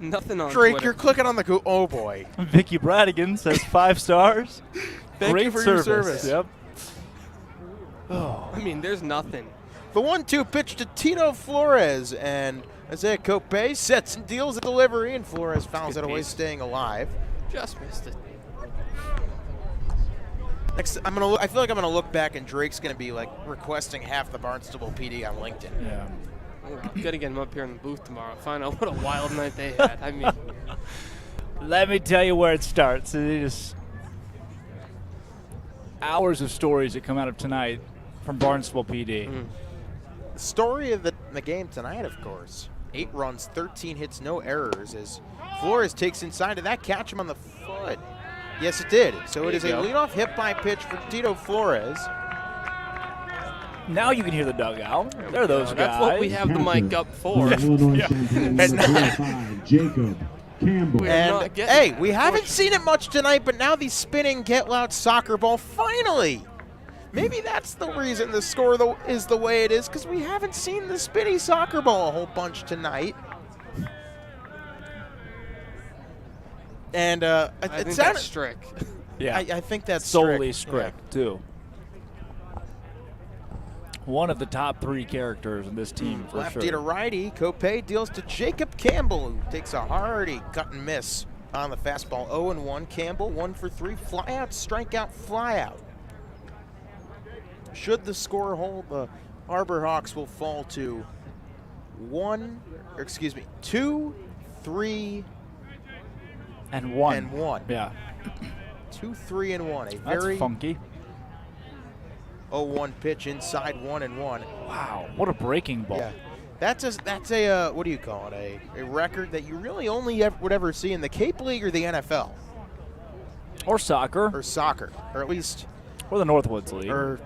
Nothing on Drake, Twitter. you're clicking on the oh boy. Vicky Bradigan says 5 stars. Thank Great you for your service. service. Yep. I mean, there's nothing. The 1-2 pitch to Tito Flores, and Isaiah Cope sets and deals the delivery, and Flores fouls it away, piece. staying alive. Just missed it. Next, I feel like I'm gonna look back, and Drake's gonna be like requesting half the Barnstable PD on LinkedIn. Yeah. Gotta get him up here in the booth tomorrow. Find out what a wild night they had. I mean, Let me tell you where it starts. It is hours of stories that come out of tonight from Barnstable PD. The story of the game tonight, of course. 8 runs, 13 hits, no errors, as Flores takes inside. Did that catch him on the foot? Yes, it did. So it is a leadoff hit by pitch for Tito Flores. Now you can hear the dugout. There are those guys. that's what we have the mic up for. Illinois Yeah. Champaign, Jacob Campbell. We're And not getting hey, that, we haven't seen it much tonight, but now the spinning get loud soccer ball finally. Maybe that's the reason the score is the way it is, because we haven't seen the spinny soccer ball a whole bunch tonight. And I it think sounded. that's Strick. Yeah. I think that's solely Strick. Strick, too. One of the top 3 characters in this team, for Lefty sure. to righty, Cope deals to Jacob Campbell, who takes a hardy cut and miss on the fastball. 0-1. Campbell 1 for 3. Flyout, strikeout, flyout. Should the score hold, the Harbor Hawks will fall to 2, 3, And 1. and 1. Yeah. 2, 3, and 1. A That's very funky. 0-1 pitch inside 1-1. Wow. What a breaking ball. Yeah. That's a what do you call it? A record that you really only would ever see in the Cape League or the NFL. Or soccer. Or soccer. Or at least. Or the Northwoods League. Or,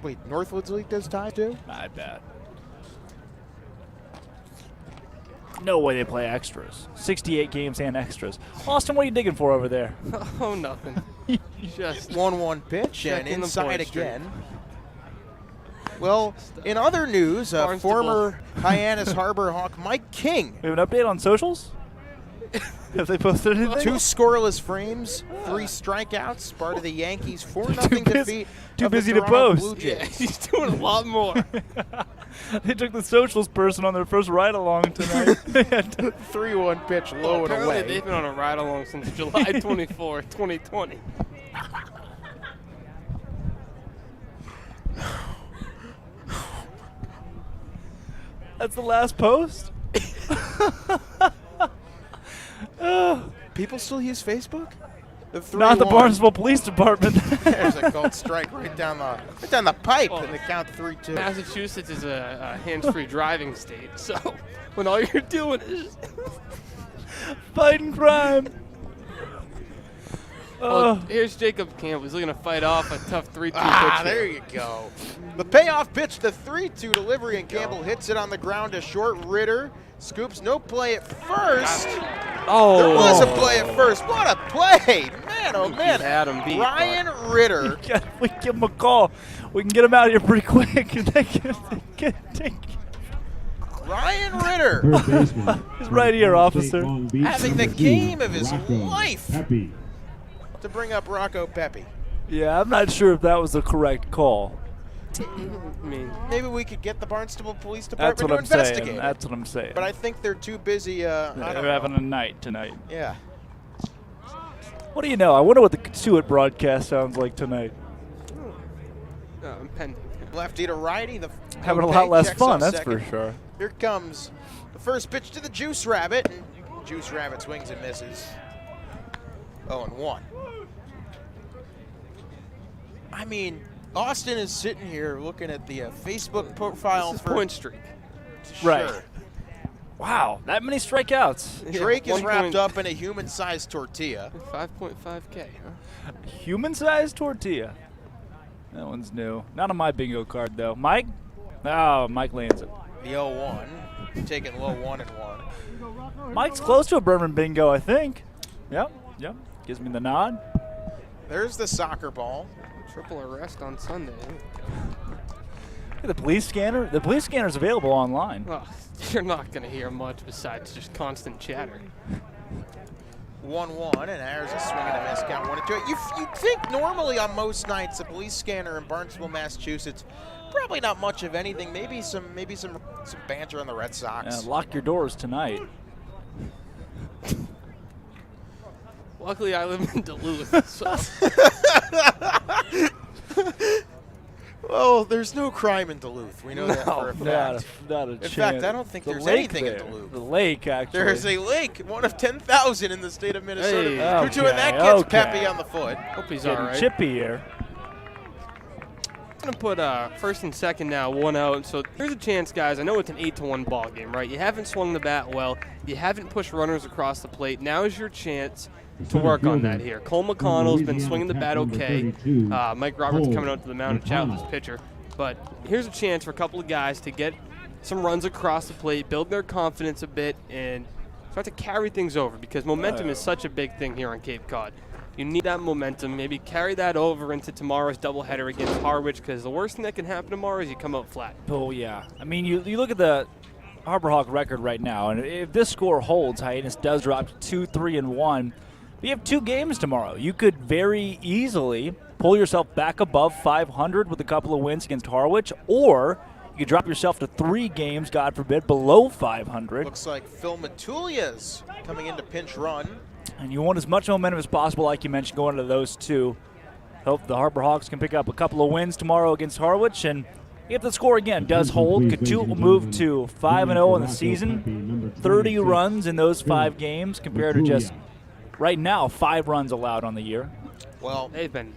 wait, Northwoods League does tie too? I bet. No way they play extras. 68 games and extras. Austin, what are you digging for over there? Oh, nothing. Just 1-1 pitch and checking the inside point streak. again. Well, in other news, Barnstable. former Hyannis Harbor Hawk Mike King. We have an update on socials? Have they posted anything? 2 scoreless frames, 3 strikeouts, part of the Yankees 4-0 Too defeat. too of the busy to Toronto post. Blue Yeah, Jays. he's doing a lot more. They took the socials person on their first ride-along tonight. 3-1 pitch, low and Apparently, away. they've been on a ride along since July 24, 2020. That's the last post? People still use Facebook? Not the 3-1. Barnesville Police Department. There's a called strike right down the pipe in the count 3-2. Massachusetts is a hands-free driving state, so when all you're doing is Fighting crime. here's Jacob Campbell. He's looking to fight off a tough 3-2 pitch. There you go. The payoff pitch, the 3-2 delivery, and Campbell hits it on the ground to short. Ritter scoops, no play at first. Oh. There was a play at first. What a play. Man, oh man. had him beat, Ryan Ritter. We give him a call. We can get him out of here pretty quick. Ryan Ritter Third baseman. He's right here, officer. Long Beach, having the number 2, game of his Rocco life Pepe. to bring up Rocco Pepe. Yeah, I'm not sure if that was the correct call. I mean, Maybe we could get the Barnstable Police That's Department what to I'm saying. investigate. That's what I'm saying. But I think they're too busy. I They're don't having know. a night tonight. Yeah. What do you know? I wonder what the Cotuit broadcast sounds like tonight. pending. Lefty to righty. The Having a okay, lot less checks fun, off that's second. for sure. Here comes the first pitch to the Juice Rabbit. And Juice Rabbit swings and misses. 0-1. I mean, Austin is sitting here looking at the Facebook profile This is for point streak. Right. Sure. Wow, that many strikeouts. Drake is 1 wrapped point- up in a human-sized tortilla. 5.5K, huh? Human-sized tortilla. That one's new. Not on my bingo card, though. Mike? Oh, Mike lands it. The 0-1. Taking low 1-1. Mike's close to a Bourbon bingo, I think. Yep. Gives me the nod. There's the soccer ball. Triple arrest on Sunday. The police scanner. The police scanner's available online. Oh, you're not going to hear much besides just constant chatter. 1-1, and there's a swing and a miss. Count 1-2. You'd think normally on most nights the police scanner in Barnstable, Massachusetts, probably not much of anything. Maybe some banter on the Red Sox. Lock your doors tonight. Luckily, I live in Duluth, so Well, there's no crime in Duluth. We know that for a fact. Not a In chance. fact, I don't think The there's lake anything in there. Duluth. The lake, actually. There is a lake, one of 10,000 in the state of Minnesota. Hey. Cotuit, and that Okay, gets okay. Pepe on the foot. hope he's Getting all right. chippy here. I'm going to put first and second now, 1 out. So here's a chance, guys. I know it's an 8-1 ball game, right? You haven't swung the bat well. You haven't pushed runners across the plate. Now is your chance to work on that here. Cole McConnell's been swinging the bat okay. Mike Roberts coming out to the mound to chat with his pitcher. But here's a chance for a couple of guys to get some runs across the plate, build their confidence a bit, and start to carry things over because momentum is such a big thing here on Cape Cod. You need that momentum. Maybe carry that over into tomorrow's doubleheader against Harwich because the worst thing that can happen tomorrow is you come out flat. Oh, yeah. I mean, you look at the Harbor Hawk record right now, and if this score holds, Hyannis does drop to 2-3-1. But you have 2 games tomorrow. You could very easily pull yourself back above 500 with a couple of wins against Harwich, or you could drop yourself to 3 games, God forbid, below 500. Looks like Phil Matulia's coming in to pinch run. And you want as much momentum as possible, like you mentioned, going into those two. Hope the Harbor Hawks can pick up a couple of wins tomorrow against Harwich. And if the score again does hold, Cotuit will move to 5-0 in the season. 30 runs in those 5 games compared to just right now 5 runs allowed on the year. Well, they've been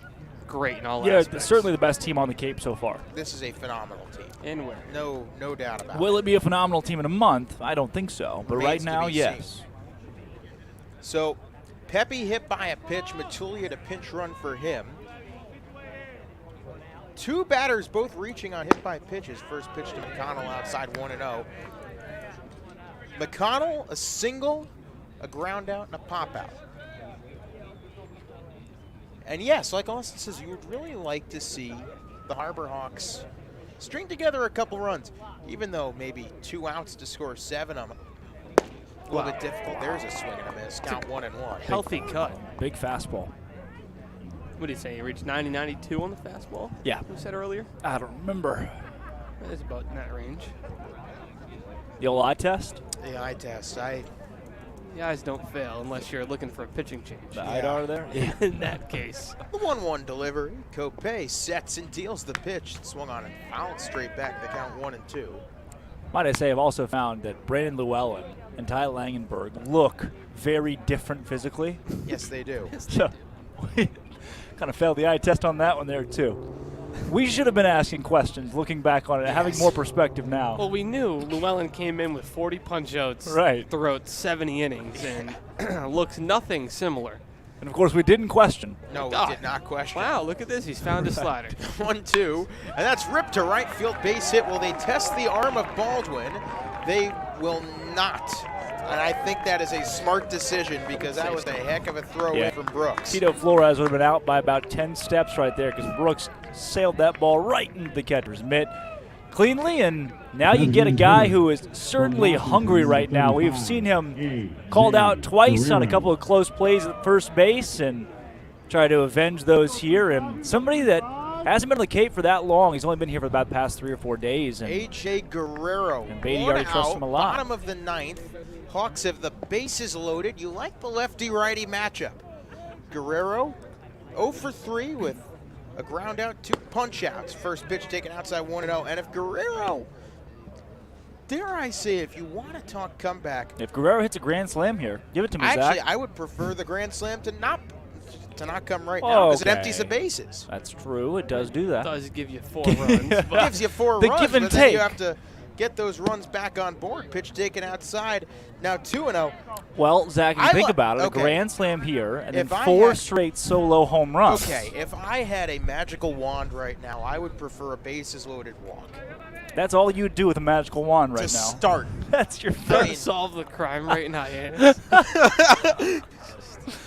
great in all aspects. Yeah, certainly the best team on the Cape so far. This is a phenomenal team. And where? No doubt about it. Will it be a phenomenal team in a month? I don't think so. But right now, yes. So, Pepe hit by a pitch, Matulia to pinch run for him. 2 batters both reaching on hit by pitches. First pitch to McConnell outside 1-0. McConnell, a single, a ground out, and a pop out. And yes, like Austin says, you would really like to see the Harbor Hawks string together a couple runs, even though maybe 2 outs to score 7 on them. A little bit difficult. There's a swing and a miss. Count 1-1. Healthy cut. Big fastball. What did he say? He reached 90-92 on the fastball? Yeah. You said earlier? I don't remember. It's about in that range. The old eye test? The eye test. The eyes don't fail unless you're looking for a pitching change. The IDAR there? Yeah. In that case. The 1-1 delivery. Cotuit sets and deals the pitch. Swung on and fouled straight back to count 1-2. Might I say, I've also found that Brandon Llewellyn and Ty Langenberg look very different physically. Yes, they do. So we kind of failed the eye test on that one there, too. We should have been asking questions, looking back on it, having more perspective now. Well, we knew Llewellyn came in with 40 punch-outs throughout 70 innings and looks nothing similar. And, of course, we didn't question. No, we did not question. Wow, look at this. He's found a slider. 1-2, and that's ripped to right field, base hit. Will they test the arm of Baldwin? They will not. And I think that is a smart decision because that was a heck of a throw in from Brooks. Tito Flores would have been out by about 10 steps right there because Brooks sailed that ball right into the catcher's mitt cleanly, and now you get a guy who is certainly hungry right now. We've seen him called out twice on a couple of close plays at first base and try to avenge those here, and somebody that hasn't been on the Cape for that long. He's only been here for about the past 3 or 4 days. And A.J. Guerrero, and Beatty already trusts him a lot. Bottom of the 9th. Hawks have the bases loaded. You like the lefty-righty matchup. Guerrero 0 for 3 with a ground out, 2 punch outs. First pitch taken outside 1-0. And if Guerrero, dare I say, if you want to talk comeback. If Guerrero hits a grand slam here, give it to me, Zach. Actually, I would prefer the grand slam to not come right now because it empties the bases. That's true. It does do that. It does give you 4 runs. It gives you 4 the runs, give and but take. then you have to get those runs back on board. Pitch taken outside. Now 2-0. Well, Zach, if you think about it, a grand slam here and then 4 straight solo home runs. Okay, if I had a magical wand right now, I would prefer a bases-loaded walk. That's all you'd do with a magical wand right now. To start. That's your first. Solve the crime rate in Hyannis.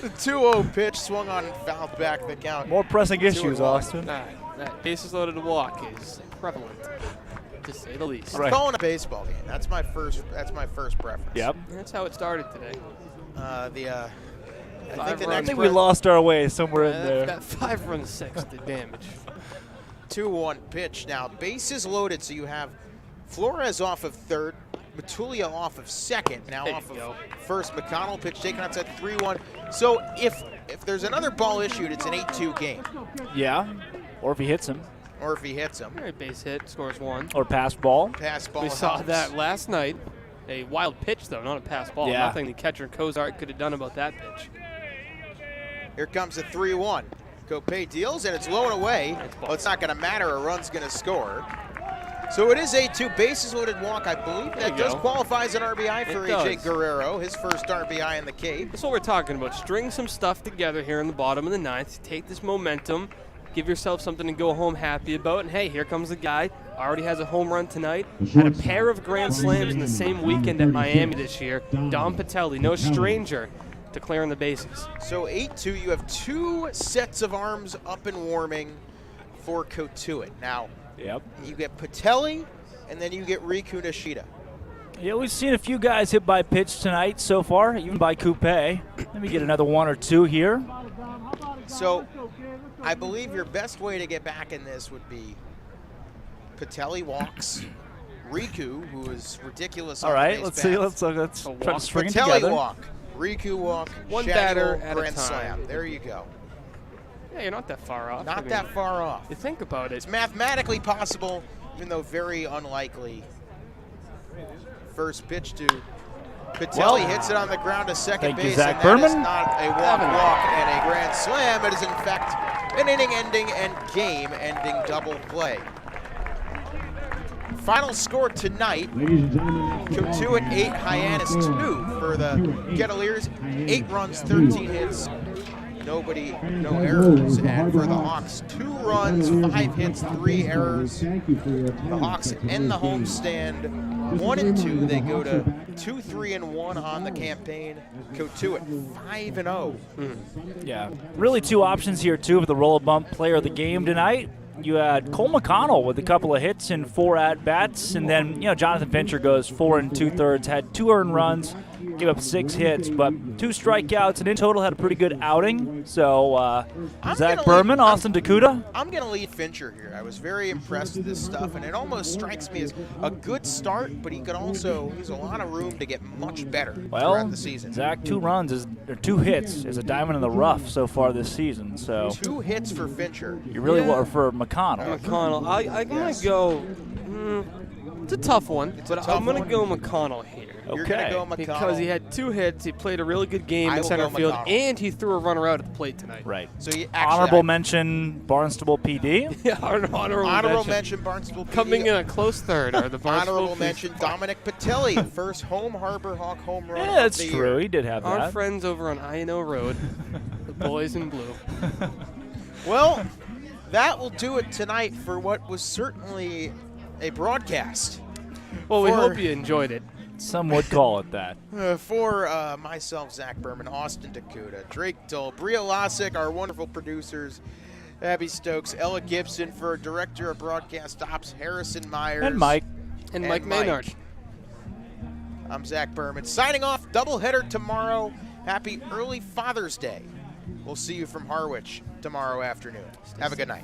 The 2-0 pitch swung on and fouled back the count. More pressing issues, Austin. That bases loaded walk is prevalent, to say the least. I'm calling a baseball game. That's my first preference. Yep. That's how it started today. I think we lost our way somewhere in there. That 5-run 6 did damage. 2-1 pitch now. Bases loaded, so you have Flores off of third, Matulia off of second, now off of first. McConnell pitch taken outside 3-1. So if there's another ball issued, it's an 8-2 game. Yeah, or if he hits him. Or if he hits him. All right, base hit, scores 1. Or pass ball. Pass ball. We saw that last night. A wild pitch, though, not a pass ball. Yeah. Nothing the catcher Kozart could have done about that pitch. Here comes the 3-1. Cotuit deals, and it's low and away. Well, it's not going to matter. A run's going to score. So it is a 2 bases loaded walk. I believe that does qualify as an RBI for A.J. Guerrero, his first RBI in the Cape. That's what we're talking about. String some stuff together here in the bottom of the 9th. Take this momentum. Give yourself something to go home happy about. And, hey, here comes the guy. Already has a home run tonight. Had a pair of grand slams in the same weekend at Miami this year. Dom Patelli, no stranger to clearing the bases. So 8-2, you have 2 sets of arms up and warming for Cotuit. Now, you get Patelli, and then you get Riku Nishida. Yeah, we've seen a few guys hit by pitch tonight so far, even by Coupé. Let me get another 1 or 2 here. So I believe your best way to get back in this would be Patelli walks, Riku, who is ridiculous. All right, let's see. Let's try to string it together. Patelli walk, Riku walk, One shaggy batter roll, at a grand time. slam. There you go. Yeah, you're not that far off. Not that far off. You think about it. It's mathematically possible, even though very unlikely. First pitch to Patelli, hits it on the ground to second Thank you, base, Zach and that is Berman. not a walk and a grand slam. It is in fact an inning-ending and game-ending double play. Final score tonight, Ladies and gentlemen, Cotuit 8, Hyannis 2 for the Kettleers. 8 runs, 13 hits, nobody, no errors. And for the Hawks, 2 runs, 5 hits, 3 errors. The Hawks end the homestand 1-2. They go to 2-3-1 on the campaign. Cotuit 5-0. Yeah, really 2 options here, too, for the roll bump player of the game tonight. You had Cole McConnell with a couple of hits and 4 at-bats, and then, Jonathan Fincher goes 4 2/3, had 2 earned runs, gave up 6 hits, but 2 strikeouts, and in total had a pretty good outing. So, Zach Berman, Austin Dakuda. I'm going to lead Fincher here. I was very impressed with this stuff, and it almost strikes me as a good start, but he has a lot of room to get much better throughout the season. Zach, 2 hits is a diamond in the rough so far this season. So 2 hits for Fincher. You really want for McConnell. I'm going to go. It's a tough one, but I'm going to go McConnell here. You're going to go McConnell. Because he had 2 hits, he played a really good game in center field, and he threw a runner out at the plate tonight. Right. So honorable mention Barnstable PD. Yeah, honorable mention Barnstable PD. Coming in a close third are the Barnstable Honorable mention Dominic Patelli, the first home Harbor Hawk home run. Yeah, that's true. He did have that. Our friends over on I&O Road, the boys in blue. Well, that will do it tonight for what was certainly a broadcast. Well, we hope you enjoyed it. Some would call it that. For myself, Zach Berman, Austin Dakuda, Drake Dull, Bria Losick, our wonderful producers, Abby Stokes, Ella Gibson, for Director of Broadcast Ops, Harrison Myers. And Mike. And Mike Maynard. I'm Zach Berman. Signing off, doubleheader tomorrow. Happy early Father's Day. We'll see you from Harwich tomorrow afternoon. Have a good night.